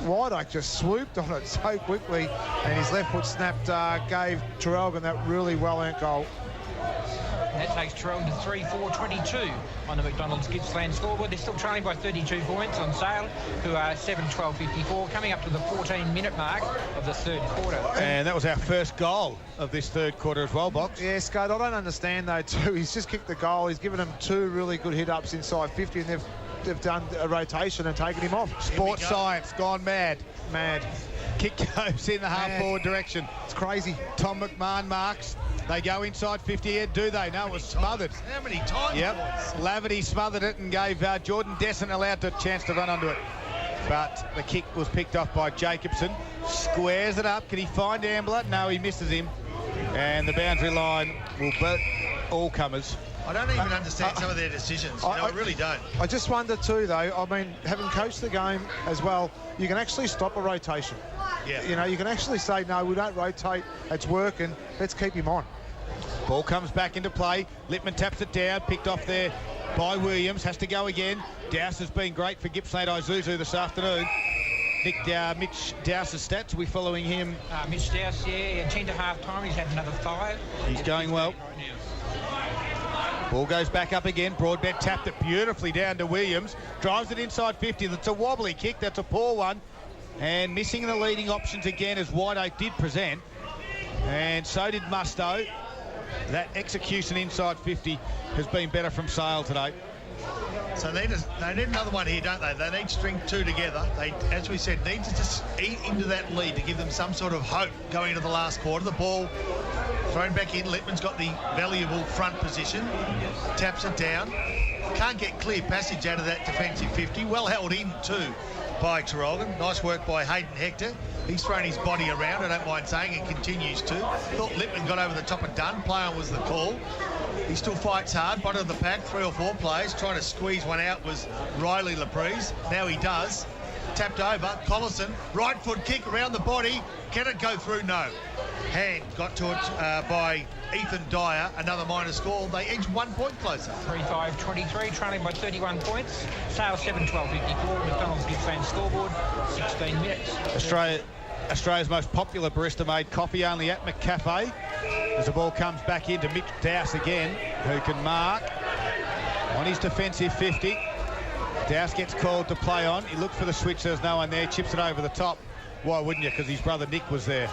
White Oak just swooped on it so quickly, and his left foot snapped, gave Traralgon that really well-earned goal. And that takes Traralgon to 3-4-22 on the McDonald's Gippsland scoreboard. They're still trailing by 32 points on Sale, who are 7-12-54, coming up to the 14-minute mark of the third quarter. And that was our first goal of this third quarter as well, Box. Yeah, Scott, I don't understand, though, too. He's just kicked the goal. He's given them 2 really good hit-ups inside 50, and they've done a rotation and taken him off. Sports science gone mad. Mad. Kick goes in the half-forward direction. It's crazy. Tom McMahon marks. They go inside 50 here, do they? No, it was smothered. How many times? Yep. Laverty smothered it and gave Jordan Desson allowed a chance to run onto it. But the kick was picked off by Jacobson. Squares it up. Can he find Ambler? No, he misses him. And the boundary line will beat all comers. I don't even understand some of their decisions. I really don't. I just wonder too, though, I mean, having coached the game as well, you can actually stop a rotation. Yeah. You know, you can actually say, no, we don't rotate, it's working, let's keep him on. Ball comes back into play. Lippman taps it down, picked off there by Williams. Has to go again. Dowse has been great for Gippsland Isuzu this afternoon. Mitch Dowse's stats, are we following him? Mitch Dowse, 10 to half time. He's had another 5. He's going well. Right now. Ball goes back up again. Broadbent tapped it beautifully down to Williams. Drives it inside 50. That's a wobbly kick. That's a poor one. And missing the leading options again as White Oak did present. And so did Musto. That execution inside 50 has been better from Sale today. So they need another one here, don't they? They need string 2 together. They, as we said, need to just eat into that lead to give them some sort of hope going into the last quarter. The ball thrown back in. Lippman's got the valuable front position. Taps it down. Can't get clear passage out of that defensive 50. Well held in too by Traralgon. Nice work by Hayden Hector. He's thrown his body around, I don't mind saying, and continues to. Thought Lippman got over the top and done. Play on was the call. He still fights hard. Bottom of the pack, 3 or 4 players. Trying to squeeze one out was Riley Laprise. Now he does. Tapped over. Collison, right foot kick around the body. Can it go through? No. Hand got to it by Ethan Dyer. Another minor score. They edge 1 point closer. 3-5-23, trailing by 31 points. Sale 7-12-54. McDonald's Gippsland scoreboard, 16 minutes. Australia's most popular barista-made coffee, only at McCafe. As the ball comes back into Mitch Dowse again, who can mark on his defensive 50. Dowse gets called to play on. He looked for the switch, there's no one there. Chips it over the top. Why wouldn't you? Because his brother Nick was there.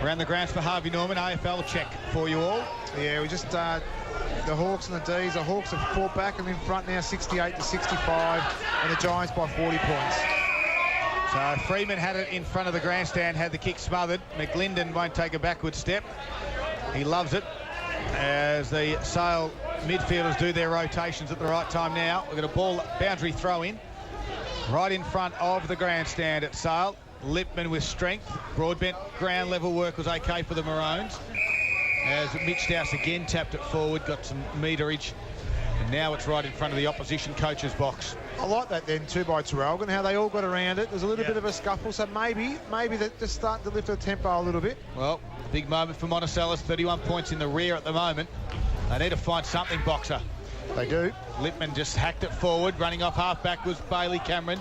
Around the grounds for Harvey Norman, AFL check for you all. Yeah, we just, the Hawks and the D's. The Hawks have fought back and in front now 68-65, and the Giants by 40 points. So Freeman had it in front of the grandstand, had the kick smothered. McLinden won't take a backward step. He loves it as the Sale midfielders do their rotations at the right time now. We've got a ball boundary throw in right in front of the grandstand at Sale. Lippman with strength. Broadbent ground level work was okay for the Maroons. As Mitch Dowse again tapped it forward, got some meterage. And now it's right in front of the opposition coach's box. I like that then too by Traralgon, how they all got around it. There's a little bit of a scuffle, so maybe they're just starting to lift the tempo a little bit. Well, big moment for Monticello's, 31 points in the rear at the moment. They need to find something, Boxer. They do. Lippman just hacked it forward, running off half-back was Bailey Cameron.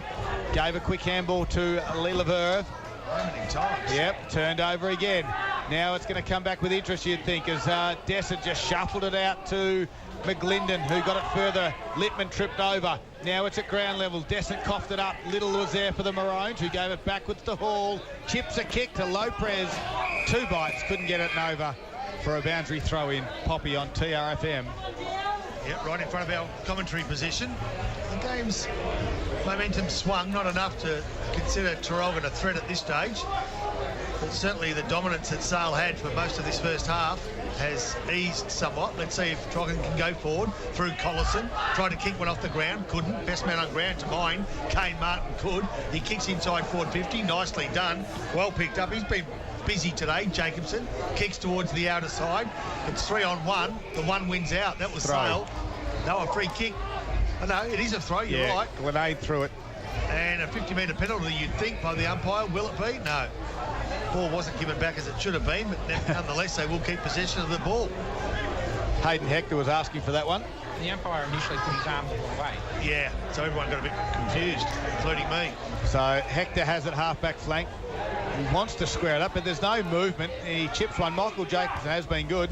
Gave a quick handball to Lee Laverve. How many times? Yep, turned over again. Now it's going to come back with interest, you'd think, as Dessert just shuffled it out to McLinden, who got it further. Lippman tripped over. Now it's at ground level. Dessert coughed it up. Little was there for the Maroons, who gave it backwards to Hall. Chips a kick to Lopez. 2 bites, couldn't get it over for a boundary throw-in. Poppy on TRFM. Yep, right in front of our commentary position. The game's momentum swung, not enough to consider Traralgon a threat at this stage. But certainly the dominance that Sale had for most of this first half has eased somewhat. Let's see if Traralgon can go forward through Collison. Tried to kick one off the ground, couldn't. Best man on ground to mine, Kane Martin could. He kicks inside forward 50, nicely done. Well picked up. He's been busy today. Jacobson kicks towards the outer side. It's 3-on-1. The one wins out. That was Sale. No, a free kick. Oh, no, it is a throw. You're right. Grenade through it. And a 50-metre penalty, you'd think, by the umpire. Will it be? No. Ball wasn't given back as it should have been, but nonetheless, they will keep possession of the ball. Hayden Hector was asking for that one. The umpire initially put his arm away. Yeah, so everyone got a bit confused, including me. So Hector has it half-back flank. He wants to square it up, but there's no movement. He chips one. Michael Jacobson has been good.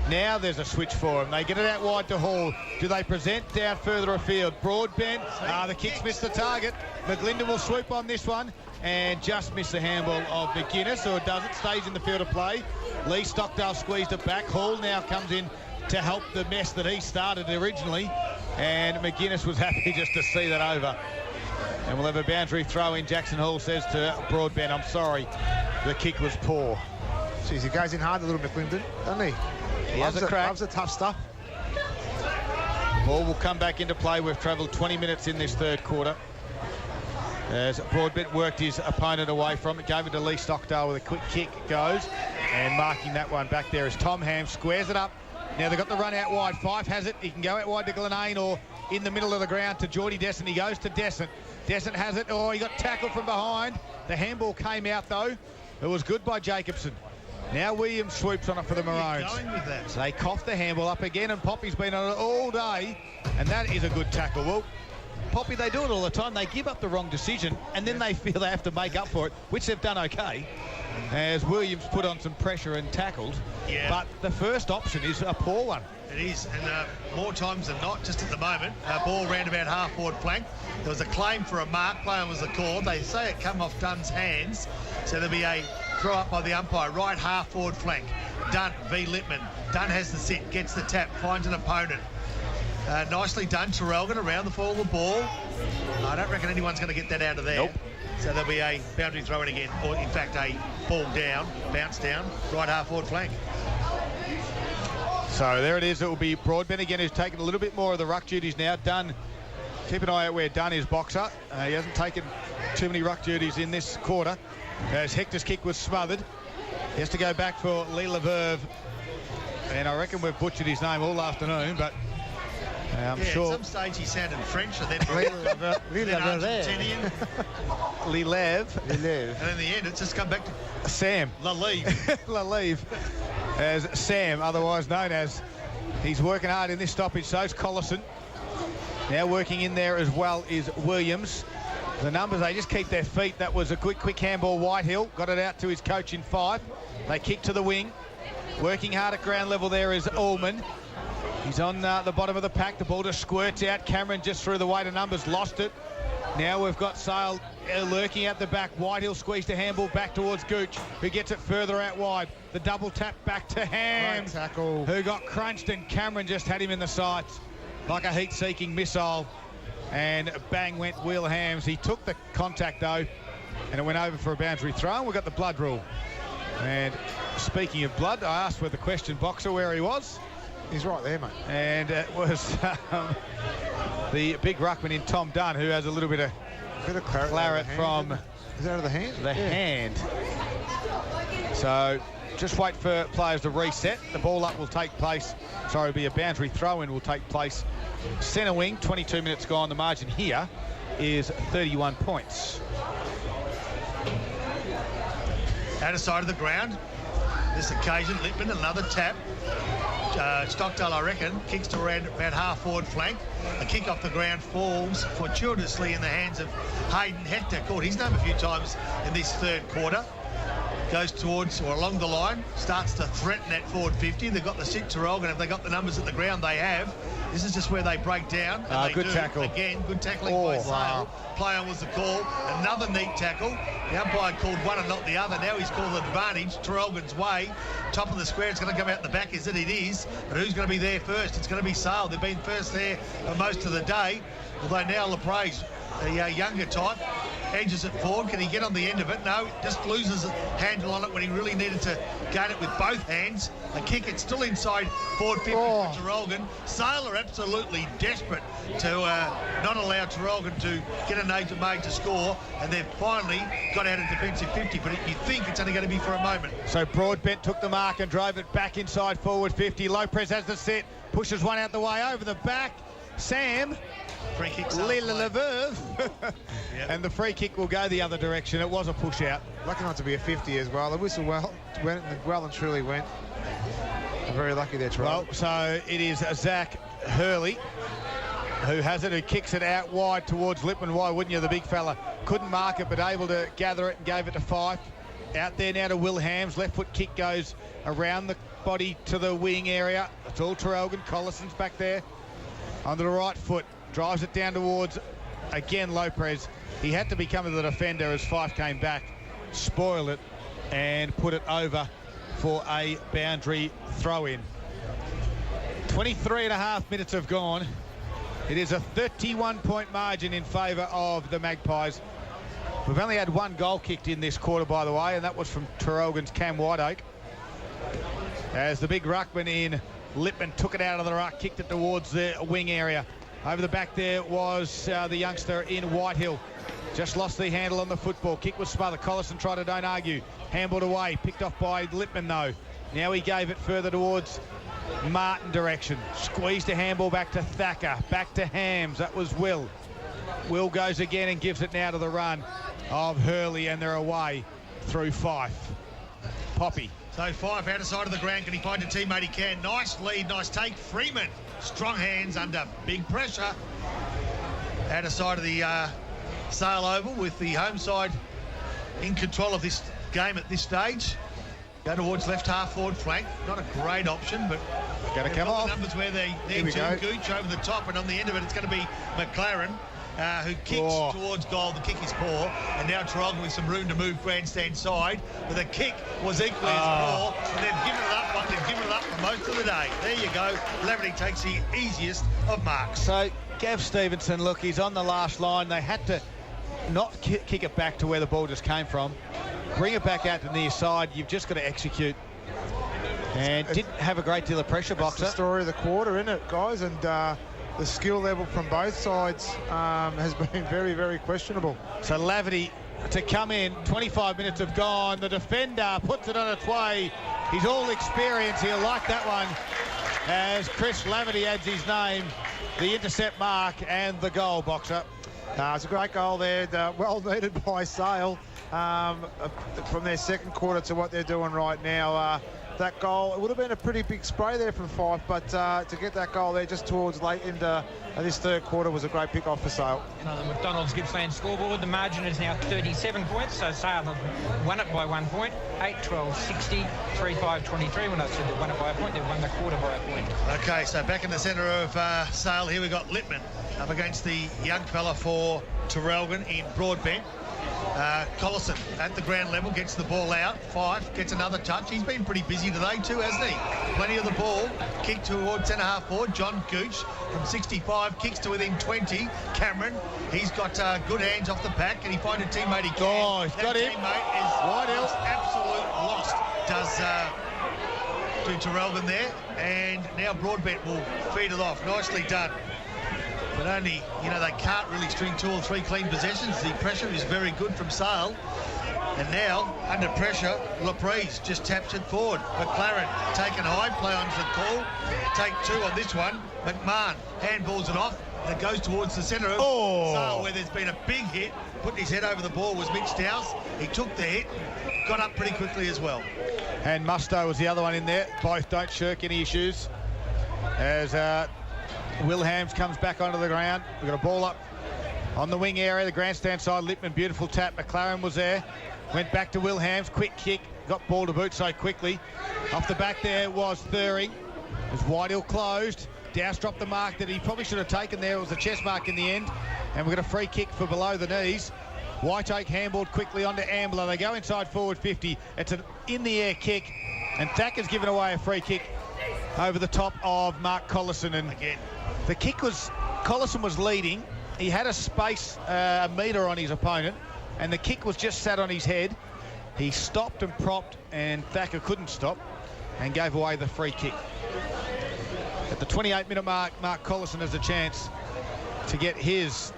Now there's a switch for them. They get it out wide to Hall. Do they present down further afield? Broadbent. The kick's missed the target. McGlinden will swoop on this one and just miss the handball of McGuinness, or does it? Stays in the field of play. Lee Stockdale squeezed it back. Hall now comes in to help the mess that he started originally, and McGuinness was happy just to see that over. And we'll have a boundary throw in. Jackson Hall says to Broadbent, I'm sorry, the kick was poor. Jeez, he goes in hard a little, McGlinden, doesn't he? He has a crack. Loves the tough stuff. Ball will come back into play. We've travelled 20 minutes in this third quarter. As Broadbent worked his opponent away from it, gave it to Lee Stockdale with a quick kick, goes, and marking that one back there is Tom Ham, squares it up. Now they've got the run out wide. Fife has it. He can go out wide to Glenane or in the middle of the ground to Geordie Desson. He goes to Desson. Desson has it. Oh, he got tackled from behind. The handball came out, though. It was good by Jacobson. Now Williams swoops on it for the Maroons. Going with that. So they cough the handball up again, and Poppy's been on it all day, and that is a good tackle. Well, Poppy, they do it all the time. They give up the wrong decision, and then they feel they have to make up for it, which they've done okay, as Williams put on some pressure and tackled. Yeah. But the first option is a poor one. It is, and more times than not, just at the moment, ball round about half-forward flank. There was a claim for a mark. Play on was the call. They say it come off Dunn's hands, so there'll be a throw up by the umpire, right half-forward flank. Dunn v. Lippman. Dunn has the sit, gets the tap, finds an opponent. Nicely done, Traralgon around the fall of the ball. I don't reckon anyone's going to get that out of there. Nope. So there'll be a boundary throw in again, or in fact a ball down, bounce down, right half-forward flank. So there it is. It will be Broadbent again, who's taken a little bit more of the ruck duties now. Dunn, keep an eye out where Dunn is, boxer. He hasn't taken too many ruck duties in this quarter, as Hector's kick was smothered. He has to go back for Lee Leverve, and I reckon we've butchered his name all afternoon, but I'm sure. At some stage he sounded French, and then Argentinian. Lilev. And in the end, it's just come back to Sam. Lalive. Lalive. As Sam, otherwise known as. He's working hard in this stoppage, so's Collison. Now working in there as well is Williams. The numbers, they just keep their feet. That was a quick handball. Whitehill got it out to his coach in Fife. They kick to the wing. Working hard at ground level there is Ullman. He's on the bottom of the pack. The ball just squirts out. Cameron just through the weight of numbers, lost it. Now we've got Sale lurking at the back. Whitehill squeezed a handball back towards Gooch, who gets it further out wide. The double tap back to Ham, tackle, who got crunched, and Cameron just had him in the sights like a heat-seeking missile. And bang went Will Hams. He took the contact, though, and it went over for a boundary throw. And we've got the blood rule. And speaking of blood, I asked with the question boxer where he was. He's right there, mate. And it was the big ruckman in Tom Dunn, who has a little bit of claret from is that out of the hand? The hand. So just wait for players to reset. The ball up will take place. Sorry, it'll be a boundary throw-in will take place. Centre wing, 22 minutes gone. The margin here is 31 points. Out of side of the ground. This occasion, Lippman, another tap. Stockdale, I reckon, kicks to around about half-forward flank. A kick off the ground falls fortuitously in the hands of Hayden Hector. Caught his name a few times in this third quarter. Goes towards or along the line, starts to threaten that forward 50. They've got the sit to Traralgon. If they got the numbers at the ground, they have. This is just where they break down. And they good do. Tackle. Again, good tackling by Sale. Wow. Play on was the call. Another neat tackle. The umpire called one and not the other. Now he's called advantage. Traralgon's way. Top of the square. It's going to come out the back. Is it? It is. But who's going to be there first? It's going to be Sale. They've been first there for most of the day. Although now LaPre's a younger type. Edges it forward. Can he get on the end of it? No, just loses a handle on it when he really needed to gain it with both hands. A kick, it's still inside forward 50 for Traralgon. Sale are absolutely desperate to not allow Traralgon to get a nature made to score, and they've finally got out of defensive 50, but you think it's only going to be for a moment. So Broadbent took the mark and drove it back inside forward 50. Lopez has the set, pushes one out the way over the back. Sam. Free kick. Yep. And the free kick will go the other direction. It was a push out. Lucky not to be a 50 as well. The whistle well and truly went. I'm very lucky there, Traralgon. Well, so it is Zach Hurley who has it, who kicks it out wide towards Lippman. Why wouldn't you? The big fella couldn't mark it, but able to gather it and gave it to Fife. Out there now to Will Hams. Left foot kick goes around the body to the wing area. It's all Traralgon. Collison's back there under the right foot. Drives it down towards, again, Lopez. He had to become the defender as Fife came back, spoil it, and put it over for a boundary throw-in. 23.5 minutes have gone. It is a 31-point margin in favour of the Magpies. We've only had one goal kicked in this quarter, by the way, and that was from Traralgon's Cam Whiteoak. As the big ruckman in Lippman took it out of the ruck, kicked it towards the wing area. Over the back there was the youngster in Whitehill. Just lost the handle on the football. Kick was smothered. Collison tried to don't argue. Handballed away. Picked off by Lippman, though. Now he gave it further towards Martin direction. Squeezed a handball back to Thacker. Back to Hams. That was Will. Will goes again and gives it now to the run of Hurley, and they're away through Fife. Poppy. So Fife out of side of the ground. Can he find a teammate? He can. Nice lead, nice take. Freeman, strong hands under big pressure. Out of side of the Sale Oval with the home side in control of this game at this stage. Go towards left half forward flank. Not a great option, but going to come off. Numbers where they need to. Gooch over the top, and on the end of it, it's going to be McLaren. Who kicks towards goal. The kick is poor, and now Traralgon with some room to move grandstand side, but the kick was equally as poor, and they've given it up. They've given it up for most of the day. There you go. Laverty takes the easiest of marks. So Gav Stevenson, look, he's on the last line. They had to not kick it back to where the ball just came from. Bring it back out to the near side. You've just got to execute. And didn't have a great deal of pressure, Boxer. That's the story of the quarter, isn't it, guys? And the skill level from both sides has been very, very questionable. So Laverty to come in. 25 minutes have gone. The defender puts it on its way. He's all experience. He'll like that one as Chris Laverty adds his name. The intercept mark and the goal, Boxer. It's a great goal there. Well needed by Sale from their second quarter to what they're doing right now. That goal, it would have been a pretty big spray there from Fife, but to get that goal there just towards late into this third quarter was a great pick-off for Sale. And on the McDonald's Gippsland scoreboard, the margin is now 37 points, so Sale have won it by 1 point. 8-12-60, 3-5-23. When I said they won it by a point, they've won the quarter by a point. Okay, so back in the centre of Sale, here we've got Lippman up against the young fella for Traralgon in Broadbent. Collison at the ground level gets the ball out. Fife gets another touch. He's been pretty busy today too, hasn't he? Plenty of the ball. Kick towards centre half forward. John Gooch from 65 kicks to within 20. Cameron, he's got good hands off the pack. Can he find a teammate? He can. Oh, he's got him. Teammate is Whitehill. Absolute lost. Does to Traralgon there, and now Broadbent will feed it off. Nicely done. But only, they can't really string 2 or 3 clean possessions. The pressure is very good from Sale. And now, under pressure, Laprise just taps it forward. McLaren taken high, play on the call. Take 2 on this one. McMahon handballs it off. And it goes towards the centre of Sale, where there's been a big hit. Putting his head over the ball was Mitch Dowse. He took the hit, got up pretty quickly as well. And Musto was the other one in there. Both don't shirk any issues. As Will Hams comes back onto the ground. We've got a ball up on the wing area, the grandstand side. Lippman, beautiful tap. McLaren was there. Went back to Will Hams. Quick kick. Got ball to boot so quickly. Off the back there was Thuring. As Whitehill closed. Dowse dropped the mark that he probably should have taken there. It was a chest mark in the end. And we've got a free kick for below the knees. Whiteoak handballed quickly onto Ambler. They go inside forward 50. It's an in-the-air kick. And Thacker's given away a free kick over the top of Mark Collison. And again, the kick was, Collison was leading. He had a space, a metre on his opponent, and the kick was just sat on his head. He stopped and propped, and Thacker couldn't stop and gave away the free kick. At the 28-minute mark, Mark Collison has a chance to get his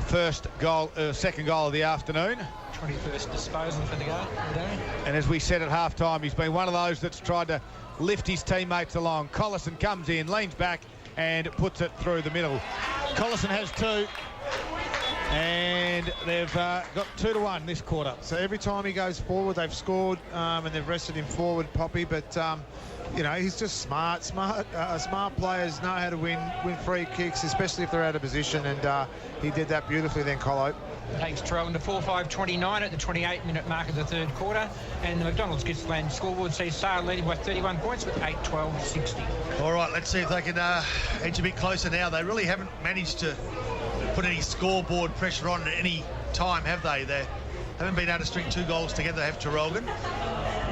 second goal of the afternoon. 21st disposal for the day. And as we said at half-time, he's been one of those that's tried to lift his teammates along. Collison comes in, leans back, and puts it through the middle. Collison has 2. And they've got 2-1 this quarter. So every time he goes forward, they've scored, and they've rested him forward, Poppy. But you know, he's just smart. Smart players know how to win free kicks, especially if they're out of position. And he did that beautifully. Then Colo takes Traralgon to 4-5-29 at the 28-minute mark of the third quarter. And the McDonald's Gippsland scoreboard sees Sale leading by 31 points with 8-12-60. All right, let's see if they can edge a bit closer now. They really haven't managed to put any scoreboard pressure on at any time, have they? They haven't been able to string 2 goals together, have Traralgon.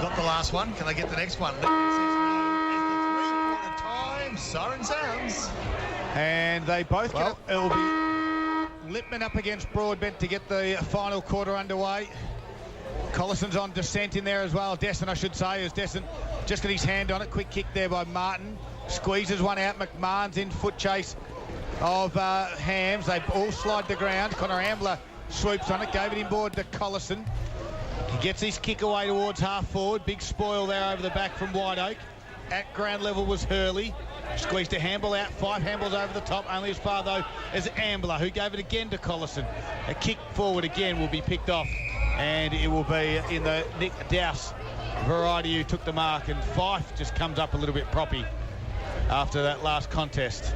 Got the last one. Can they get the next one? As the 3-quarter time, siren sounds. And they both get it'll be Lippman up against Broadbent to get the final quarter underway. Collison's on descent in there as well. Desson, I should say, as Desson just got his hand on it. Quick kick there by Martin. Squeezes one out. McMahon's in foot chase of Hams. They all slide the ground. Connor Ambler swoops on it, gave it inboard to Collison. He gets his kick away towards half forward. Big spoil there over the back from White Oak. At ground level was Hurley. Squeezed a Hamble out, 5 Hambles over the top, only as far though as Ambler, who gave it again to Collison. A kick forward again will be picked off, and it will be in the Nick Dowse variety who took the mark, and Fife just comes up a little bit proppy after that last contest.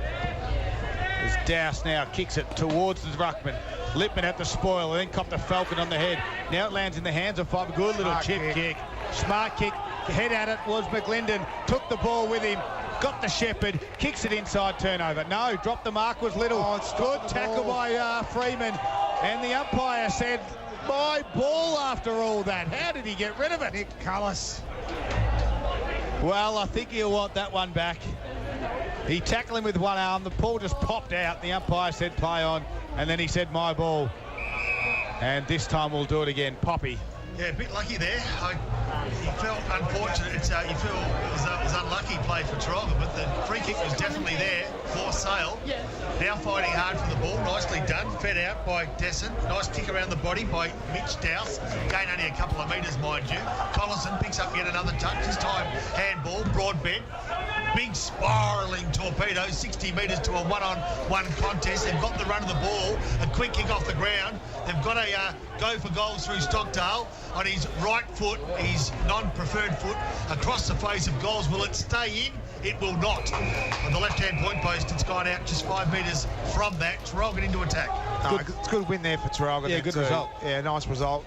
As Dowse now kicks it towards the ruckman. Lippman at the spoil, and then copped a Falcon on the head. Now it lands in the hands of Fife. Good little chip kick. Smart kick. Head at it was McLinden. Took the ball with him. Got the Shepherd. Kicks it inside, turnover. No, dropped the mark was Little. Good tackle by Freeman. And the umpire said, my ball after all that. How did he get rid of it? Nick Cullis. Well, I think he'll want that one back. He tackled him with one arm. The ball just popped out. The umpire said play on. And then he said my ball. And this time we'll do it again. Poppy. Yeah, a bit lucky there. He felt unfortunate. You feel it was unlucky play for Traralgon, but the free kick was definitely there for Sale. Now fighting hard for the ball. Nicely done. Fed out by Desson. Nice kick around the body by Mitch Dowse. Gain only a couple of metres, mind you. Collison picks up yet another touch. This time handball. Broadbent. Big spiralling torpedo, 60 metres to a one-on-one contest. They've got the run of the ball, a quick kick off the ground. They've got a go for goals through Stockdale on his right foot, his non-preferred foot, across the face of goals. Will it stay in? It will not. On the left-hand point post, it's gone out just 5 metres from that. Traralgon into attack. It's a good win there for Traralgon. Yeah, good result. Yeah, nice result.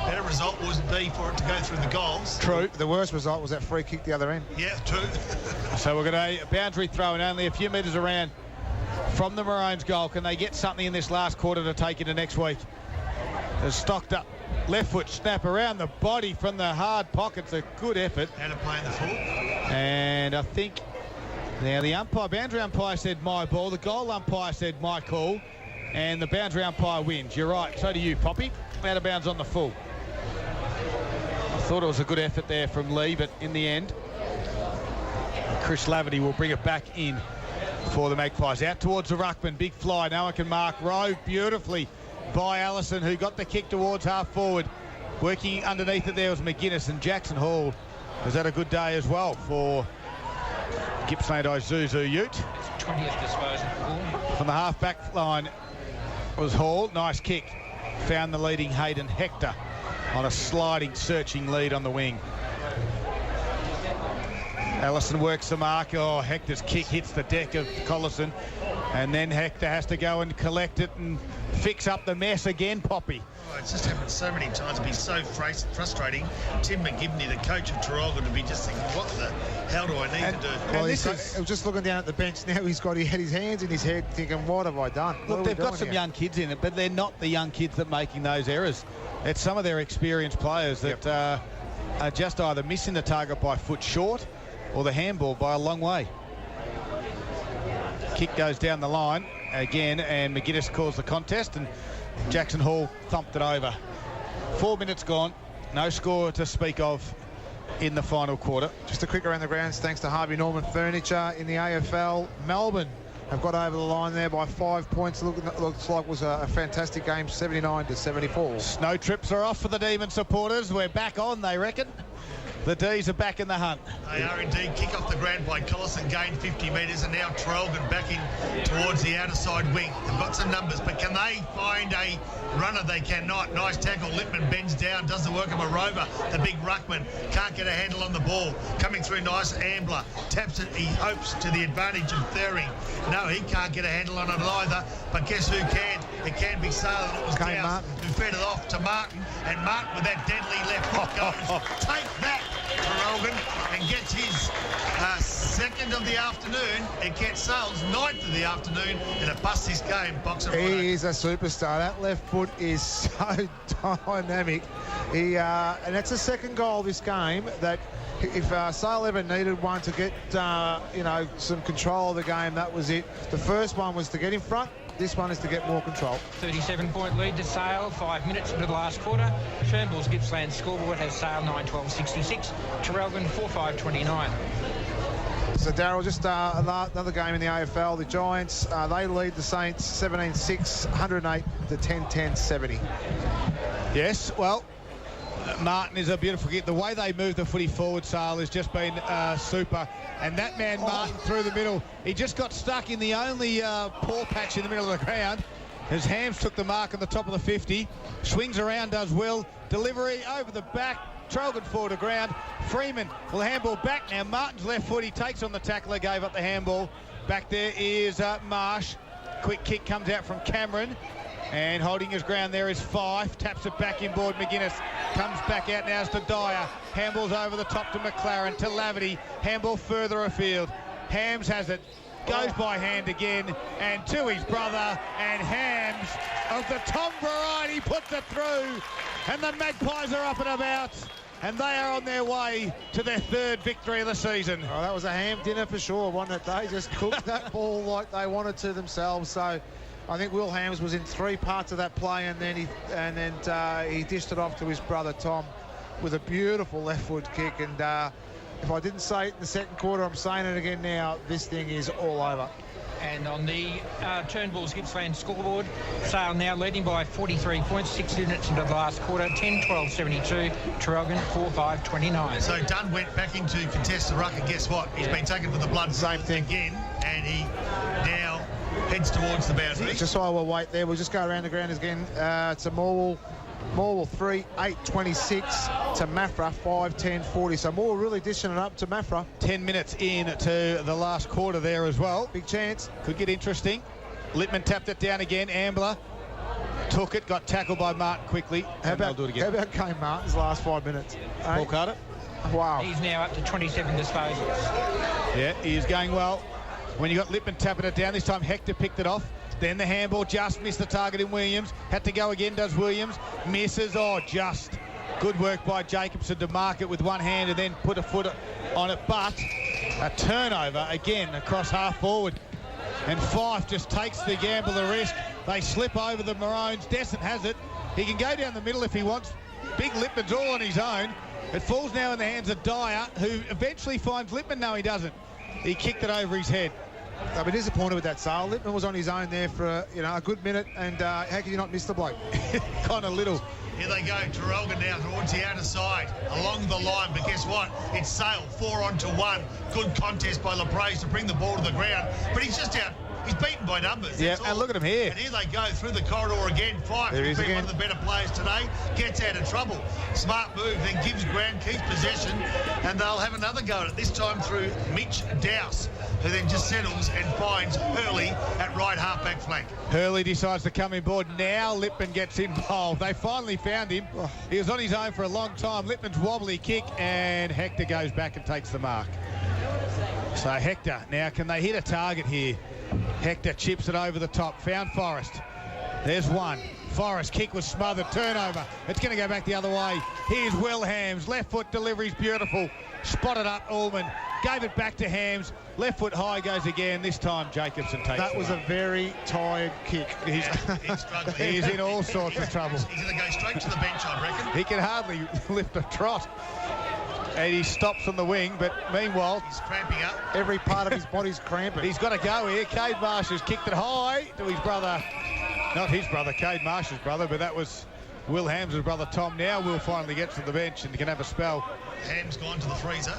Better result was be for it to go through the goals. True. The worst result was that free kick the other end. Yeah, true. So we're going to boundary throw and only a few metres around from the Maroons' goal. Can they get something in this last quarter to take into next week? They're stocked up. Left foot snap around the body from the hard pockets. A good effort. How to play in the full. And I think now the boundary umpire said my ball. The goal umpire said my call. And the boundary umpire wins. You're right. So do you, Poppy. Out of bounds on the full. I thought it was a good effort there from Lee, but in the end, Chris Laverty will bring it back in for the Magpies. Out towards the ruckman, big fly. No one can mark. Rove beautifully by Allison, who got the kick towards half forward. Working underneath it there was McGuinness, and Jackson Hall has had a good day as well for Gippsland Isuzu Ute. 20th disposal. From the half-back line was Hall. Nice kick. Found the leading Hayden Hector on a sliding, searching lead on the wing. Allison works the mark. Oh, Hector's kick hits the deck of Collison. And then Hector has to go and collect it and fix up the mess again, Poppy. Oh, it's just happened so many times. It'd be so frustrating. Tim McGibney, the coach of Traralgon, to be just thinking, what the hell do I need to do? Well, I was just looking down at the bench now. He had his hands in his head thinking, what have I done? Look, they've got some young kids in it, but they're not the young kids that are making those errors. It's some of their experienced players that are just either missing the target by a foot short or the handball by a long way. Kick goes down the line again, and McGuinness calls the contest, and Jackson Hall thumped it over. 4 minutes gone, no score to speak of in the final quarter. Just a quick around the grounds, thanks to Harvey Norman Furniture in the AFL. Melbourne have got over the line there by 5 points. Looks like it was a fantastic game, 79-74. Snow trips are off for the Demon supporters. We're back on, they reckon. The D's are back in the hunt. They are indeed. Kick off the ground by Collison, gained 50 metres, and now Traralgon back in towards the outer side wing. They've got some numbers, but can they find a runner? They cannot. Nice tackle. Lippman bends down, does the work of a rover. The big ruckman can't get a handle on the ball. Coming through nice, Ambler taps it. He hopes to the advantage of Thering. No, he can't get a handle on it either. But guess who can? It can be Sale. It was Dowse who fed it off to Martin, and Martin with that deadly left foot goes, take that, Traralgon, and gets his second of the afternoon. It gets Sale's ninth of the afternoon, and it busts his game. Boxer He is a superstar. That left foot is so dynamic. And that's the second goal of this game. That if Sale ever needed one to get some control of the game, that was it. The first one was to get in front. This one is to get more control. 37-point lead to Sale, 5 minutes into the last quarter. Turnbull's Gippsland scoreboard has Sale 9-12-66, Traralgon 4-5-29. So, Darryl, just another game in the AFL. The Giants, they lead the Saints 17-6, 108 to 10-10-70. Yes, well, Martin is a beautiful kick. The way they move the footy forward, Sale, has just been super. And that man, Martin, through the middle, he just got stuck in the only paw patch in the middle of the ground. His Hams took the mark on the top of the 50. Swings around, does well. Delivery over the back. Traralgon forward to ground. Freeman will handball back now. Martin's left foot. He takes on the tackler, gave up the handball. Back there is Marsh. Quick kick comes out from Cameron. And holding his ground there is Fife. Taps it back inboard. McGuinness comes back out now to Dyer. Handballs over the top to McLaren, to Laverty. Handball further afield. Hams has it. Goes by hand again. And to his brother. And Hams of the Tom variety puts it through. And the Magpies are up and about. And they are on their way to their third victory of the season. Oh, that was a ham dinner for sure, wasn't it? They just cooked that ball like they wanted to themselves. So I think Will Hams was in three parts of that play, and then he dished it off to his brother Tom with a beautiful left foot kick. And if I didn't say it in the second quarter, I'm saying it again now. This thing is all over. And on the Turnbull's Gippsland scoreboard, Sale now leading by 43 points, 6 minutes into the last quarter, 10-12-72, Traralgon 4-5-29. So Dunn went back into contest the ruck, and guess what? He's been taken for the blood. Same thing again, and he now heads towards the boundary. Just while we'll wait there, we'll just go around the ground again. To Morwell 3, 8-26 to Maffra, 5-10-40. So Morwell really dishing it up to Maffra. 10 minutes into the last quarter there as well. Big chance. Could get interesting. Lippman tapped it down again. Ambler took it, got tackled by Martin quickly. How do it again. How about Kane Martin's last 5 minutes? Paul Carter. Wow. He's now up to 27 disposals. Yeah, he is going well. When you got Lippman tapping it down, this time Hector picked it off. Then the handball just missed the target in Williams. Had to go again, does Williams. Misses. Oh, just. Good work by Jacobson to mark it with one hand and then put a foot on it. But a turnover again across half forward. And Fife just takes the gamble, the risk. They slip over the Maroons. Descent has it. He can go down the middle if he wants. Big Lippman's all on his own. It falls now in the hands of Dyer, who eventually finds Lippman. No, he doesn't. He kicked it over his head. I'll be disappointed with that, Sale. Lippman was on his own there for a good minute, and how can you not miss the bloke? Kind of little. Here they go, Traralgon now towards the outer side, along the line, but guess what? It's Sale, 4-on-1. Good contest by LaPraise to bring the ball to the ground, but he's just out. He's beaten by numbers. Yeah, and look at him here. And here they go through the corridor again. Fife, who's been one of the better players today, gets out of trouble. Smart move, then gives ground, keeps possession, and they'll have another go at it, this time through Mitch Dowse, who then just settles and finds Hurley at right half-back flank. Hurley decides to come in board. Now Lippman gets involved. They finally found him. He was on his own for a long time. Lippman's wobbly kick, and Hector goes back and takes the mark. So Hector, now can they hit a target here? Hector chips it over the top. Found Forrest. There's one. Forrest kick was smothered. Turnover. It's going to go back the other way. Here's Will Hams. Left foot delivery's beautiful. Spotted up Ullman. Gave it back to Hams. Left foot high goes again. This time Jacobson takes it. That was a very tired kick. He's struggling. He's in all sorts of trouble. He's going to go straight to the bench, I reckon. He can hardly lift a trot. And he stops on the wing, but meanwhile... He's cramping up. Every part of his body's cramping. He's got to go here. Cade Marsh has kicked it high to his brother. Not his brother, Cade Marsh's brother, but that was Will Ham's brother Tom now will finally get to the bench and can have a spell. Ham's gone to the freezer.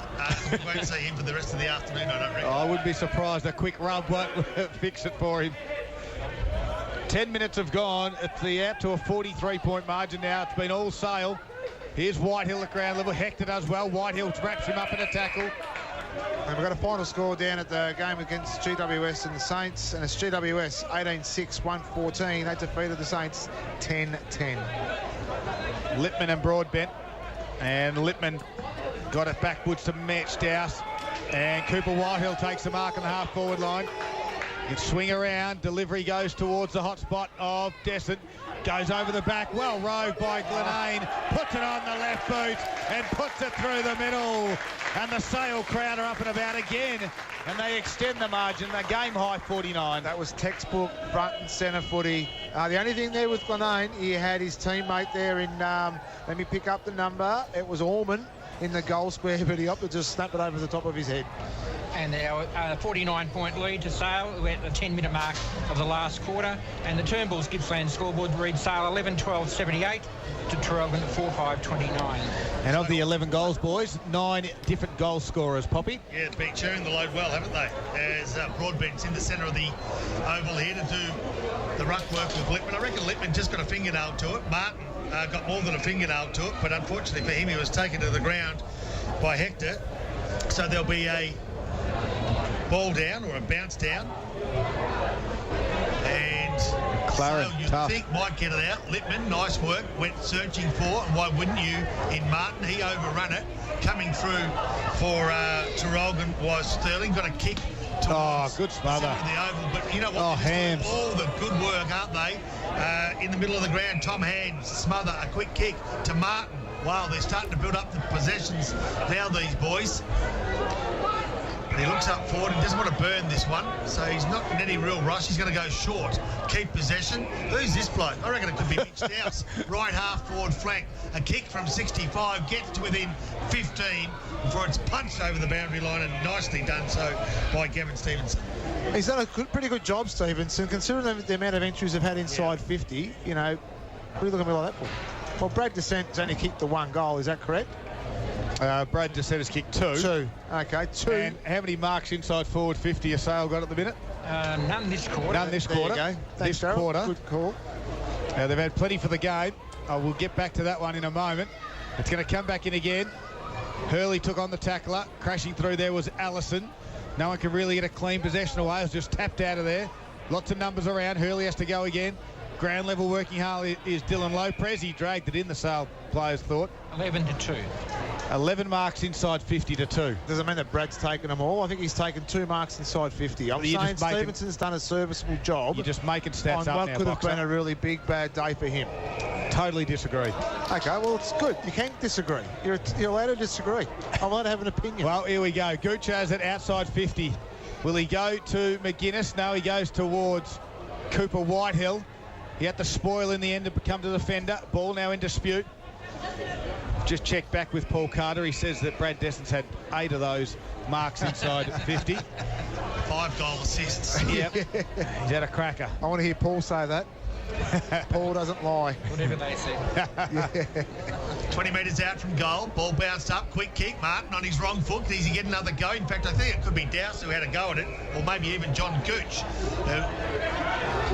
We won't see him for the rest of the afternoon, I don't reckon. I wouldn't be surprised. A quick rub won't fix it for him. 10 minutes have gone. It's out to a 43-point margin now. It's been all sail. Here's Whitehill at ground level. Hector does well. Whitehill wraps him up in a tackle. And we've got a final score down at the game against GWS and the Saints, and it's GWS 18-6, 114. They defeated the Saints 10-10. Lippman and Broadbent, and Lippman got it backwards to match Dowse, and Cooper Whitehill takes the mark on the half-forward line. You swing around, delivery goes towards the hot spot of Desson, goes over the back, well rowed by Glenane, puts it on the left boot and puts it through the middle. And the Sale crowd are up and about again, and they extend the margin, the game high 49. That was textbook front and centre footy. The only thing there with Glenane, he had his teammate there in, let me pick up the number, it was Orman in the goal square, but he opted to just snap it over the top of his head. And our 49-point lead to Sale. We're at the 10-minute mark of the last quarter. And the Turnbull's Gippsland scoreboard reads Sale 11-12-78 to Traralgon 4-5-29. And of the 11 goals, boys, 9 different goal scorers, Poppy. Yeah, they've been sharing the load well, haven't they? As Broadbent's in the centre of the oval here to do the ruck work with Lippman. I reckon Lippman just got a fingernail to it. Martin got more than a fingernail to it, but unfortunately for him, he was taken to the ground by Hector. So there'll be a ball down or a bounce down, and Claren, so you tough. think might get it out. Lippman, nice work, went searching for, and why wouldn't you, in Martin, he overrun it. Coming through for Traralgon was Sterling, got a kick towards good smother. the centre of the oval, but you know what? Oh, Hams. All the good work, aren't they? In the middle of the ground, Tom Hams, smother, a quick kick to Martin. Wow, they're starting to build up the possessions now, these boys. He looks up forward and doesn't want to burn this one, so he's not in any real rush. He's going to go short, keep possession. Who's this bloke? I reckon it could be Mitch Dowse. Right half forward flank, a kick from 65, gets to within 15 before it's punched over the boundary line, and nicely done so by Gavin Stevenson. He's done a pretty good job, Stevenson, considering the amount of entries they've had inside 50. You know, what are you looking at me like that for? Well, Brad Descent's only kicked the one goal, is that correct? Brad Descent has kicked 2. 2. Okay, 2. And how many marks inside forward 50 a Sale got at the minute? None this quarter. None this There you quarter. go. Thanks, This Darryl. quarter. Good call. They've had plenty for the game. We'll get back to that one in a moment. It's going to come back in again. Hurley took on the tackler. Crashing through there was Allison. No one can really get a clean possession away. It was just tapped out of there. Lots of numbers around. Hurley has to go again. Ground level working hard is Dylan Lopez. He dragged it in, the Sale players thought. 11-2. 11 marks inside 50 to 2. Doesn't mean that Brad's taken them all. I think he's taken 2 marks inside 50. I'm You're saying just making- Stevenson's done a serviceable job You're just making stats on up what now, could have Boxer. been a really big, bad day for him. Totally disagree. Okay, well, it's good. You can disagree. You're allowed to disagree. I'm allowed to have an opinion. Well, here we go. Gooch has it outside 50. Will he go to McGuinness? No, he goes towards Cooper Whitehill. He had to spoil in the end to become the defender. Ball now in dispute. Just checked back with Paul Carter. He says that Brad Desson's had 8 of those marks inside 50. 5 goal assists. Yep. He's had a cracker. I want to hear Paul say that. Paul doesn't lie. Whatever they say. 20 metres out from goal, ball bounced up, quick kick. Martin on his wrong foot. Does he get another go? In fact, I think it could be Dowse who had a go at it, or maybe even John Gooch.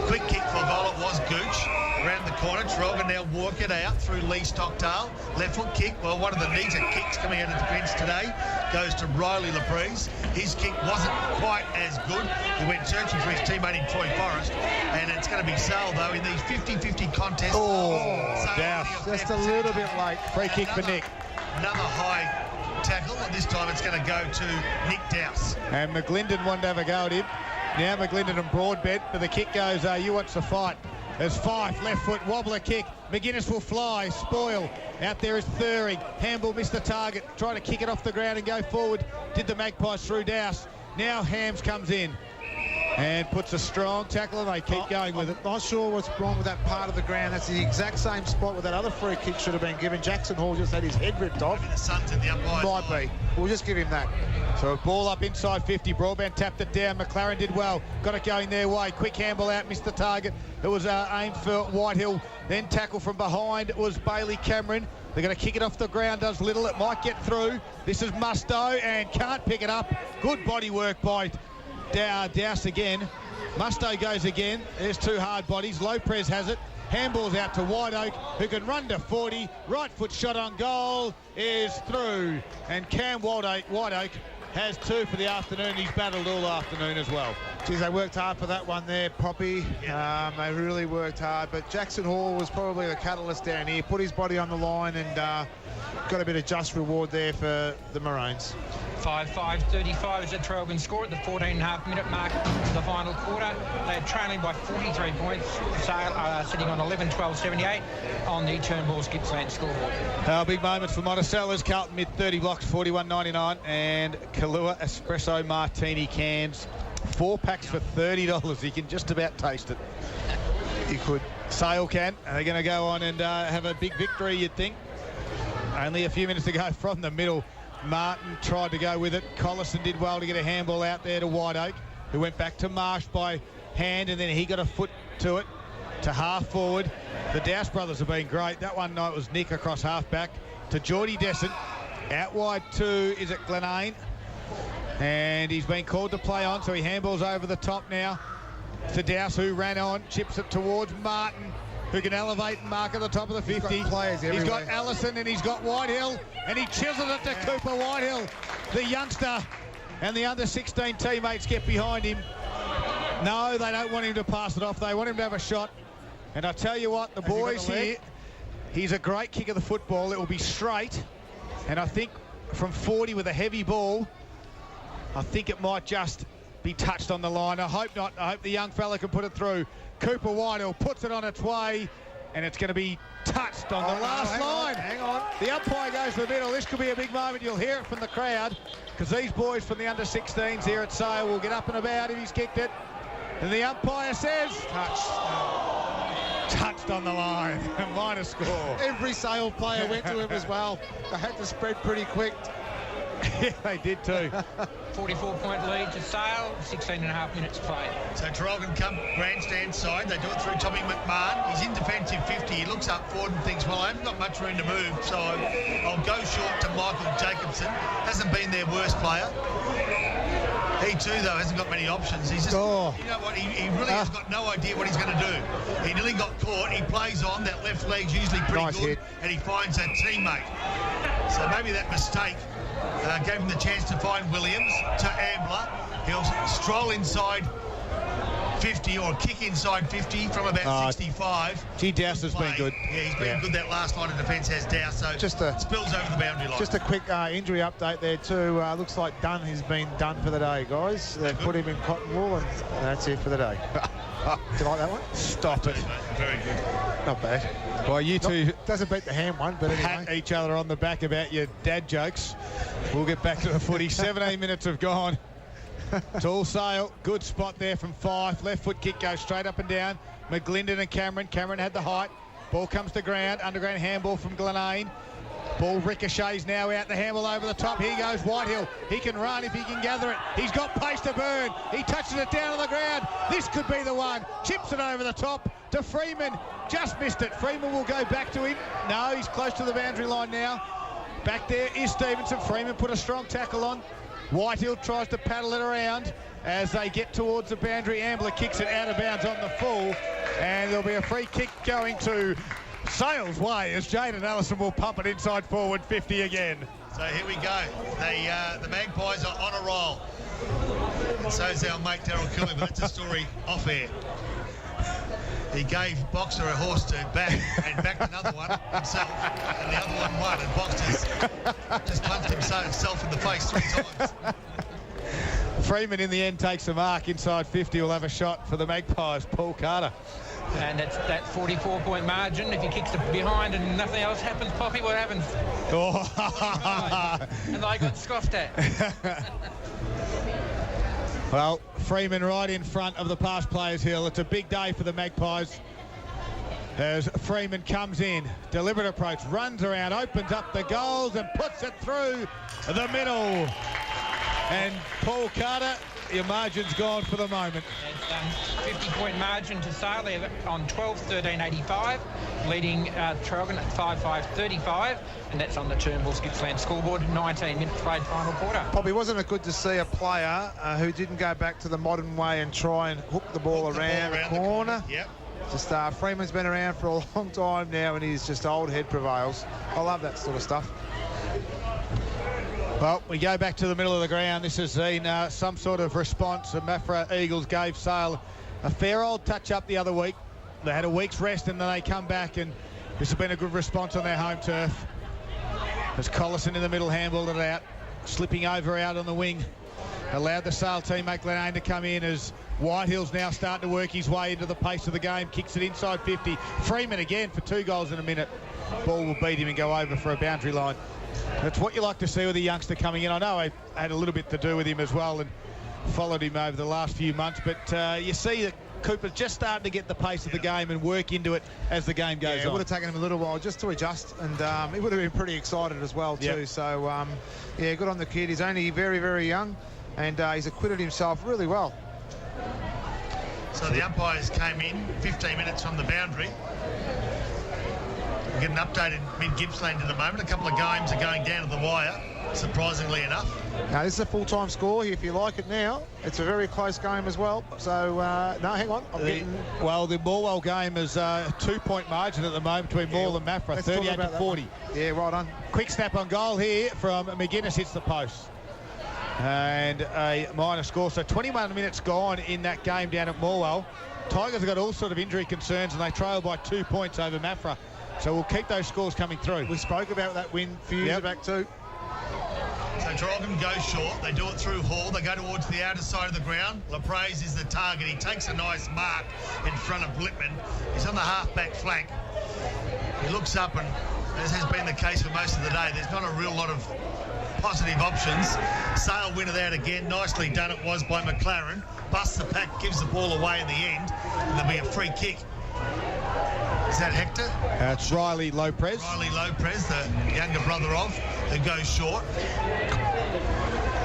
Quick kick for goal, it was Gooch. Around the corner, Traralgon now walk it out through Lee Stockdale. Left foot kick, well, one of the neater kicks coming out of defence today goes to Riley LaBrise. His kick wasn't quite as good. He went searching for his teammate in Troy Forrest, and it's going to be Sale, though, in these 50-50 contests. Sale Dowse. Just a little bit late. Free kick for Nick. Another high tackle, and this time it's going to go to Nick Dowse. And McGlinden wanted to have a go at him. Now McGlinden and Broadbent, but the kick goes, you watch the fight. There's Fife, left foot, wobbler kick. McGuinness will fly, spoil. Out there is Thuring. Hamble missed the target, trying to kick it off the ground and go forward. Did the Magpies through Dowse. Now Hams comes in. and puts a strong tackle and they keep going with it. Not sure what's wrong with that part of the ground. That's the exact same spot where that other free kick should have been given. Jackson Hall just had his head ripped off. Maybe the sun's in the umpire. Might be. We'll just give him that. So a ball up inside 50. Broadbent tapped it down. McLaren did well. Got it going their way. Quick handball out. Missed the target. It was aimed for Whitehill. Then tackle from behind was Bailey Cameron. They're going to kick it off the ground. Does little. It might get through. This is Musto and can't pick it up. Good body work by Douse again. Musto goes again. There's two hard bodies. Lopez has it. Handball's out to White Oak, who can run to 40. Right foot shot on goal is through. And Cam White Oak has two for the afternoon. He's battled all afternoon as well. Geez, they worked hard for that one there, Poppy. They really worked hard. But Jackson Hall was probably the catalyst down here. Put his body on the line and got a bit of just reward there for the Maroons. 5-5-35 is the Traralgon score at the 14.5-minute mark of the final quarter. They're trailing by 43 points. Sale sitting on 11-12-78 on the Turnbull's Gippsland scoreboard. Big moments for Monticello's. Carlton mid 30 blocks, 41.99, and Kahlua Espresso Martini cans. 4 packs for $30. You can just about taste it. You could. Sale can. Are they going to go on and have a big victory, you'd think? Only a few minutes to go from the middle. Martin tried to go with it. Collison did well to get a handball out there to White Oak, who went back to Marsh by hand, and then he got a foot to it, to half forward. The Douse brothers have been great. That one night was Nick across half back to Geordie Descent. Out wide to, is it Glenane? And he's been called to play on, so he handballs over the top now to Douse, who ran on, chips it towards Martin, who can elevate and mark at the top of the 50. He's got Allison and he's got Whitehill, and he chisels it to Cooper Whitehill, the youngster, and the under-16 teammates get behind him. No, they don't want him to pass it off. They want him to have a shot. And I tell you what, the boys here, he's a great kick of the football. It will be straight, and I think from 40 with a heavy ball, I think it might just be touched on the line. I hope not. I hope the young fella can put it through. Cooper Whitehill puts it on its way, and it's going to be touched on the last line. Hang on. The umpire goes to the middle. This could be a big moment. You'll hear it from the crowd, because these boys from the under-16s here at Sale will get up and about if he's kicked it. And the umpire says, touched on the line. Minor score. Every Sale player went to him as well. They had to spread pretty quick. Yeah, they did too. 44-point lead to Sale, 16.5 minutes played. So Traralgon come grandstand side. They do it through Tommy McMahon. He's in defensive 50. He looks up forward and thinks, well, I haven't got much room to move, so I'll go short to Michael Jacobson. Hasn't been their worst player. He too, though, hasn't got many options. He's just, you know what, he really has got no idea what he's going to do. He nearly got caught. He plays on. That left leg's usually pretty Nice good. hit. And he finds a teammate. So maybe that mistake gave him the chance to find Williams to Ambler. He'll stroll inside 50 or kick inside 50 from about 65. Gee, Douse has been good. Yeah, he's been good. That last line of defence has Douse, so Just spills over the boundary line. Just a quick injury update there too. Looks like Dunn has been done for the day, guys. They've put him in cotton wool, and that's it for the day. Do you like that one? Stop it. Very good. Not bad. Well, you two Doesn't beat the ham one, but pat anyway. each other on the back about your dad jokes. We'll get back to the footy. 17 minutes have gone. It's all Sale. Good spot there from Fife. Left foot kick goes straight up and down. McGlinden and Cameron. Cameron had the height. Ball comes to ground. Underground handball from Glenane. Ball ricochets now out the handball over the top. Here goes Whitehill. He can run if he can gather it. He's got pace to burn. He touches it down on the ground. This could be the one. Chips it over the top to Freeman. Just missed it. Freeman will go back to him. No, he's close to the boundary line now. Back there is Stevenson. Freeman put a strong tackle on. Whitehill tries to paddle it around as they get towards the boundary. Ambler kicks it out of bounds on the full, and there'll be a free kick going to Sale's way as Jaden Allison will pump it inside forward 50 again. So here we go. The Magpies are on a roll. And so is our mate Daryl Cooley, but that's a story off air. He gave Boxer a horse to back and backed another one himself, and the other one won, and Boxer just punched himself in the face 3 times. Freeman in the end takes a mark inside 50. Will have a shot for the Magpies. Paul Carter. And that's that 44-point margin. If he kicks it behind and nothing else happens, Poppy, what happens? Oh. And they got scoffed at. Well, Freeman right in front of the past players hill. It's a big day for the Magpies as Freeman comes in, deliberate approach, runs around, opens up the goals and puts it through the middle. And Paul Carter, your margin's gone for the moment. It's 50-point margin to Sale. They're on 12-13-85, leading Traralgon at 5-5-35, and that's on the Turnbull's Gippsland scoreboard. 19 minutes played, final quarter. Probably wasn't it good to see a player who didn't go back to the modern way and try and hook the ball around the corner. Yep. Just Freeman's been around for a long time now, and he's just old head prevails. I love that sort of stuff. Well, we go back to the middle of the ground. This has been some sort of response. The Mafra Eagles gave Sale a fair old touch-up the other week. They had a week's rest and then they come back, and this has been a good response on their home turf. As Collison in the middle handballed it out, slipping over out on the wing. Allowed the Sale teammate Glenane to come in as Whitehill's now starting to work his way into the pace of the game. Kicks it inside 50. Freeman again for 2 goals in a minute. Ball will beat him and go over for a boundary line. That's what you like to see with a youngster coming in. I know I had a little bit to do with him as well and followed him over the last few months, but you see that Cooper's just starting to get the pace of the game and work into it as the game goes on. It would have taken him a little while just to adjust, and he would have been pretty excited as well too. Yep. So, yeah, good on the kid. He's only very, very young, and he's acquitted himself really well. So the umpires came in 15 minutes from the boundary. We'll get an update in mid-Gippsland in a moment. A couple of games are going down to the wire, surprisingly enough. Now, this is a full-time score. If you like it now, it's a very close game as well. So, no, hang on. Well, the Morwell game is a 2-point margin at the moment between Morwell and Mafra, 38-40. Yeah, right on. Quick snap on goal here from McGuinness, hits the post. And a minor score. So 21 minutes gone in that game down at Morwell. Tigers have got all sort of injury concerns and they trail by 2 points over Mafra. So we'll keep those scores coming through. We spoke about that win a few years back too. So Traralgon goes short. They do it through Hall. They go towards the outer side of the ground. LaPraise is the target. He takes a nice mark in front of Blitman. He's on the half-back flank. He looks up, and as has been the case for most of the day, there's not a real lot of positive options. Sale win it out again. Nicely done it was by McLaren. Busts the pack, gives the ball away in the end, and there'll be a free kick. Is that Hector? It's Riley Lopez. Riley Lopez, the younger brother of, who goes short.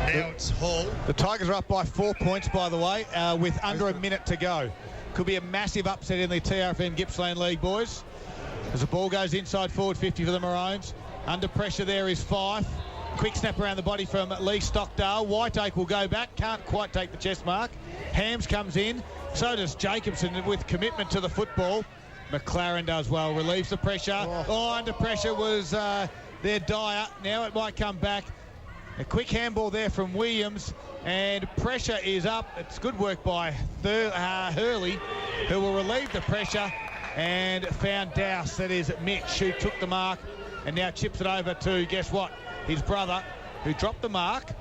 Now it's Hall. The Tigers are up by 4 points, by the way, with under a minute to go. Could be a massive upset in the TRFM Gippsland League, boys. As the ball goes inside forward 50 for the Maroons. Under pressure there is Fife. Quick snap around the body from Lee Stockdale. Whiteacre will go back. Can't quite take the chest mark. Hams comes in. So does Jacobson with commitment to the football. McLaren does well. Relieves the pressure. Under pressure was their Dyer. Now it might come back. A quick handball there from Williams. And pressure is up. It's good work by Hurley, who will relieve the pressure and found Dowse. That is Mitch, who took the mark and now chips it over to, guess what? His brother, who dropped the mark.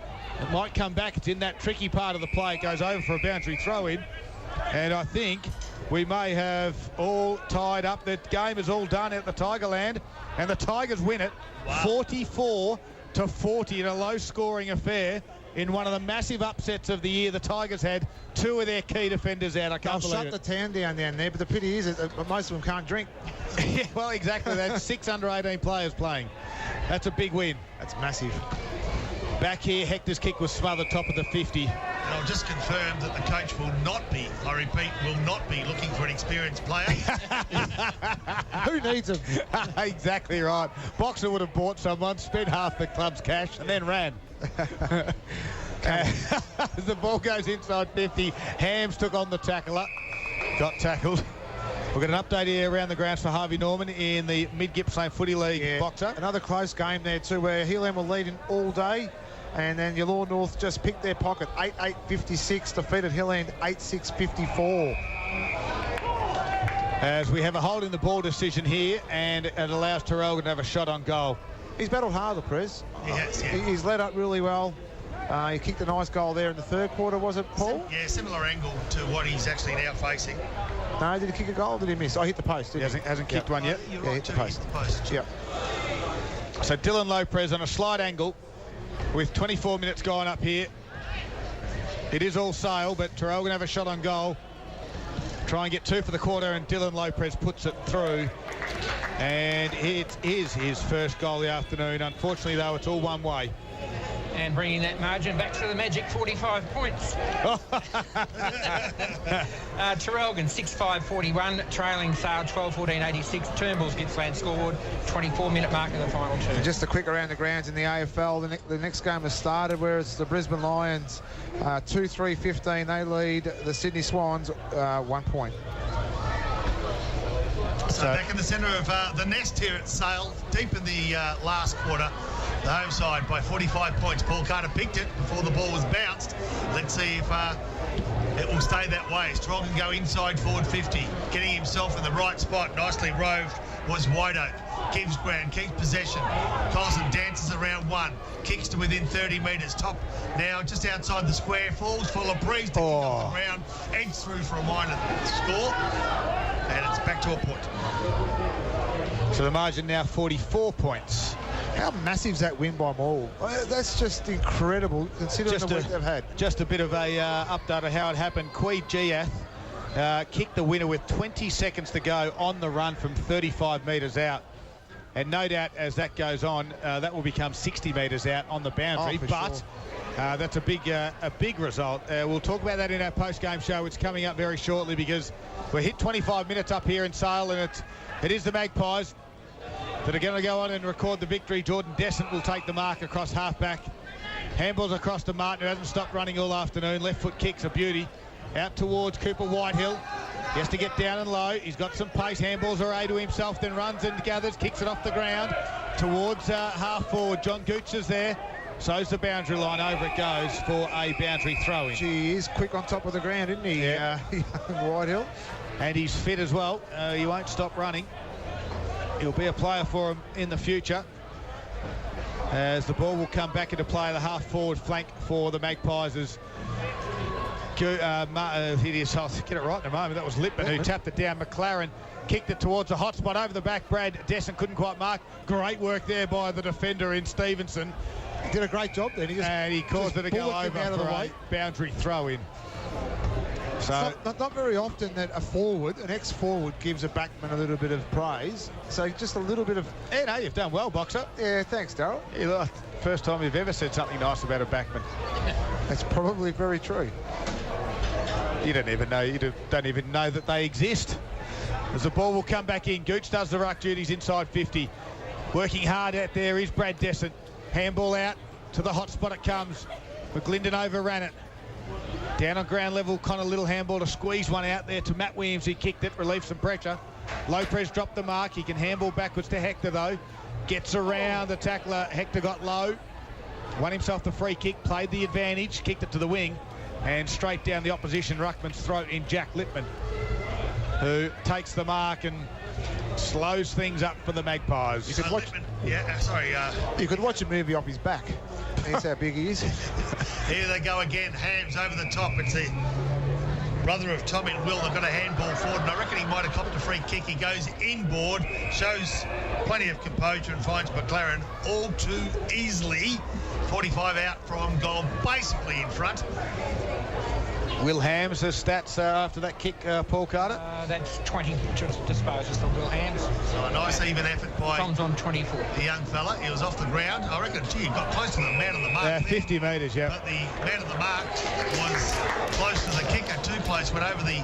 It might come back. It's in that tricky part of the play. It goes over for a boundary throw-in. And I think we may have all tied up. The game is all done at the Tigerland. And the Tigers win it 44-40 in a low-scoring affair. In one of the massive upsets of the year, the Tigers had 2 of their key defenders out. I can't believe it. Shut the town down there, but the pity is that most of them can't drink. Yeah, well, exactly. That's 6 under-18 players playing. That's a big win. That's massive. Back here, Hector's kick was smothered top of the 50. And I'll just confirm that the coach will not be, I repeat, will not be looking for an experienced player. Who needs him? Exactly right. Boxer would have bought someone, spent half the club's cash, and then ran. As the ball goes inside 50, Hams took on the tackler. Got tackled. We've got an update here around the grounds for Harvey Norman in the Mid-Gippsland Footy League Boxer. Another close game there too, where Hillham will lead in all day. And then your Law North just picked their pocket. 8-8-56, defeated Hillham 8-6-54. As we have a holding the ball decision here, and it allows Traralgon to have a shot on goal. He's battled hard, the Prez. He has, yeah. He's led up really well. He kicked a nice goal there in the third quarter, was it, Paul? Yeah, similar angle to what he's actually now facing. No, did he kick a goal or did he miss? Oh, hit the post, didn't he? Hasn't kicked one yet. You're Yeah, right, hit the too, post. hit the post. Yep. So Dylan Lopez on a slight angle with 24 minutes gone up here. It is all sail, but Traralgon have a shot on goal. Try and get 2 for the quarter, and Dylan Lopez puts it through. And it is his first goal of the afternoon. Unfortunately, though, it's all one way. And bringing that margin back to the magic 45 points. Traralgon 6-5-41, trailing Sale 12-14-86. Turnbull's Gippsland scoreboard, 24-minute mark of the final 2. And just a quick around the grounds in the AFL. The next game has started, where it's the Brisbane Lions 2-3-15. They lead the Sydney Swans 1 point. So back in the centre of the nest here at Sale, deep in the last quarter. The home side by 45 points. Paul Carter picked it before the ball was bounced. Let's see if it will stay that way. Strong can go inside forward 50. Getting himself in the right spot. Nicely roved was Whiteoak. Keeps ground, keeps possession. Collison dances around 1. Kicks to within 30 metres. Top now just outside the square. Falls for Labreeze to kick off the ground. Edge through for a minor score. And it's back to a point. So the margin now 44 points. How massive is that win by Maul? That's just incredible, considering the week they've had. Just a bit of a update of how it happened. Queed Giath kicked the winner with 20 seconds to go on the run from 35 metres out. And no doubt, as that goes on, that will become 60 metres out on the boundary. But that's a big result. We'll talk about that in our post-game show, which is coming up very shortly, because we're hit 25 minutes up here in Sale, and it is the Magpies that are going to go on and record the victory. Jordan Descent will take the mark across half-back. Handballs across to Martin, who hasn't stopped running all afternoon. Left foot kicks a beauty. Out towards Cooper Whitehill. He has to get down and low. He's got some pace. Handballs are A to himself, then runs and gathers, kicks it off the ground towards half-forward. John Gooch is there. So's the boundary line. Over it goes for a boundary throw-in. He is quick on top of the ground, isn't he? Yeah. Whitehill. And he's fit as well. He won't stop running. He'll be a player for him in the future, as the ball will come back into play. The half-forward flank for the Magpies is I'll get it right in a moment. That was Lippman who tapped it down. McLaren kicked it towards the hot spot over the back. Brad Descent couldn't quite mark. Great work there by the defender in Stevenson. He did a great job there. He caused it to go over out of the way. Boundary throw-in. So it's not very often that an ex-forward gives a backman a little bit of praise. So just a little bit of... Yeah, no, you've done well, Boxer. Yeah, thanks, Darryl. First time you've ever said something nice about a backman. That's probably very true. You don't even know that they exist. As the ball will come back in, Gooch does the ruck duties inside 50. Working hard out there is Brad Descent. Handball out to the hot spot it comes. McGlinden overran it. Down on ground level, Connor Little handball to squeeze one out there to Matt Williams. He kicked it, relieved some pressure. Lopez dropped the mark. He can handball backwards to Hector, though. Gets around the tackler. Hector got low. Won himself the free kick, played the advantage, kicked it to the wing, and straight down the opposition ruckman's throat in Jack Lippman, who takes the mark and slows things up for the Magpies. You could watch... You could watch a movie off his back. That's how big he is. Here they go again. Hams over the top. It's the brother of Tommy and Will. They've got a handball forward, and I reckon he might have copped a free kick. He goes inboard, shows plenty of composure, and finds McLaren all too easily. 45 out from goal, basically in front. Will Hams, the stats after that kick, Paul Carter? That's 20 disposals for Will Hams. So a nice even effort by Tom's on 24. The young fella. He was off the ground. I reckon, he got close to the man of the mark. 50 metres, yeah. But the man of the mark was close to the kicker. Too close, went over the...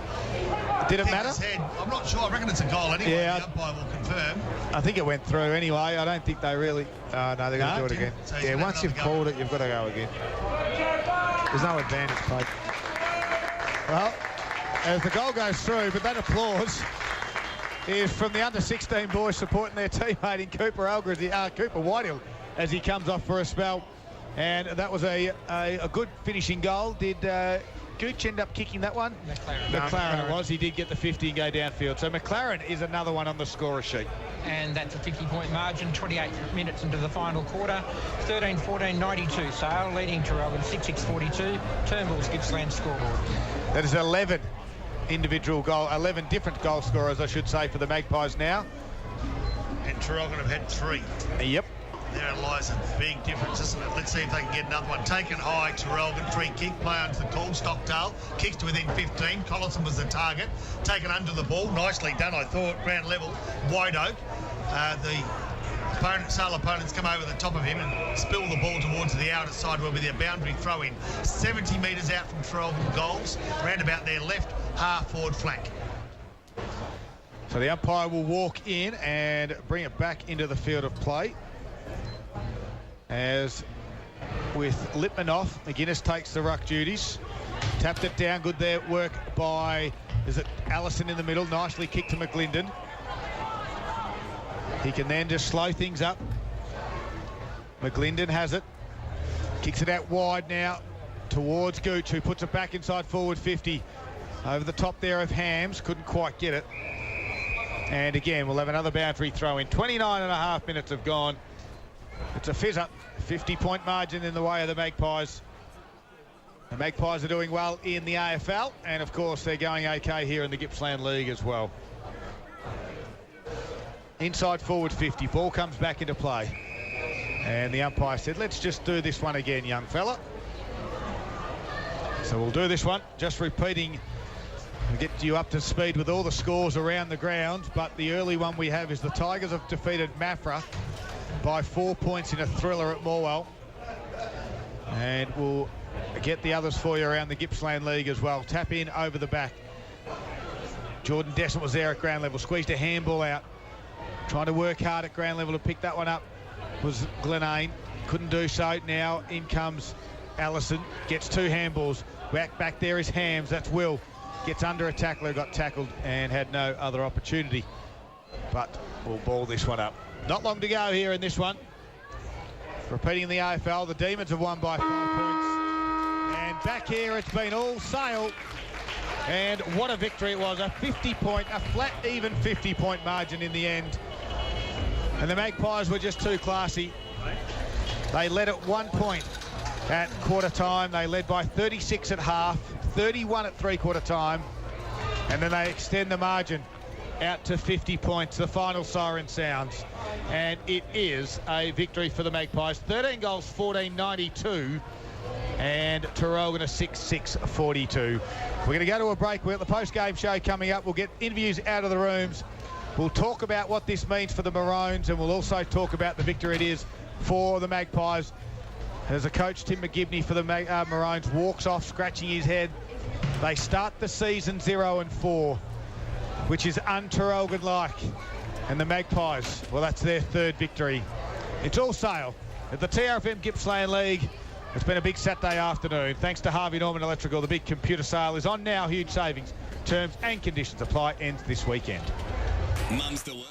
Did it matter? Head. I'm not sure. I reckon it's a goal anyway. Yeah, the umpire will confirm. I think it went through anyway. I don't think they really... no, they're going to do it again. So once you've called it, you've got to go again. There's no advantage, Pope. Well, as the goal goes through, but that applause is from the under-16 boys supporting their teammate in Cooper Whitehill as he comes off for a spell. And that was a good finishing goal. Did Gooch end up kicking that one? McLaren it was. He did get the 50 and go downfield. So McLaren is another one on the scorer sheet. And that's a 50-point margin, 28 minutes into the final quarter. 13-14-92 Sale, leading Traralgon 6-6-42. Turnbull's Gippsland scoreboard. That is 11 different goal scorers, I should say, for the Magpies now. And Traralgon have had 3. Yep. Therein lies a big difference, isn't it? Let's see if they can get another one. Taken high, Traralgon, free kick, play onto the call. Stockdale kicks to within 15. Collison was the target. Taken under the ball. Nicely done, I thought. Ground level, wide oak. The Sale opponents come over the top of him and spill the ball towards the outer side where with their boundary throw in. 70 metres out from Traralgon goals, round about their left half forward flank. So the umpire will walk in and bring it back into the field of play. As with Lippman off, McGuinness takes the ruck duties. Tapped it down, good there, work by, is it Allison in the middle, nicely kicked to McGlinden. He can then just slow things up. McGlinden has it. Kicks it out wide now towards Gooch, who puts it back inside forward 50. Over the top there of Hams, couldn't quite get it. And again, we'll have another boundary throw in. 29.5 minutes have gone. It's a fizz-up, 50-point margin in the way of the Magpies. The Magpies are doing well in the AFL, and of course they're going okay here in the Gippsland League as well. Inside forward 50, ball comes back into play. And the umpire said, let's just do this one again, young fella. So we'll do this one, just repeating, we'll get you up to speed with all the scores around the ground, but the early one we have is the Tigers have defeated Maffra by 4 points in a thriller at Morwell. And we'll get the others for you around the Gippsland League as well. Tap in over the back. Jordan Dessert was there at ground level, squeezed a handball out. Trying to work hard at ground level to pick that one up was Glenane. Couldn't do so. Now in comes Allison. Gets two handballs. Back there is Hams. That's Will. Gets under a tackler. Got tackled and had no other opportunity. But we'll ball this one up. Not long to go here in this one. Repeating the AFL, the Demons have won by 5 points. And back here it's been all sail. And what a victory it was. A flat, even 50-point margin in the end. And the Magpies were just too classy. They led at 1 point at quarter time. They led by 36 at half, 31 at three-quarter time. And then they extend the margin out to 50 points. The final siren sounds. And it is a victory for the Magpies. 13 goals, 14-92. And Traralgon a 6-6-42. We're going to go to a break. We're at the post-game show coming up. We'll get interviews out of the rooms. We'll talk about what this means for the Maroons, and we'll also talk about the victory it is for the Magpies. As a coach, Tim McGibney for the Maroons walks off scratching his head. They start the season 0-4, which is un-Traralgon-like. And the Magpies, well, that's their third victory. It's all sail at the TRFM Gippsland League. It's been a big Saturday afternoon. Thanks to Harvey Norman Electrical, the big computer sale is on now. Huge savings. Terms and conditions apply. Ends this weekend. Mum's the word.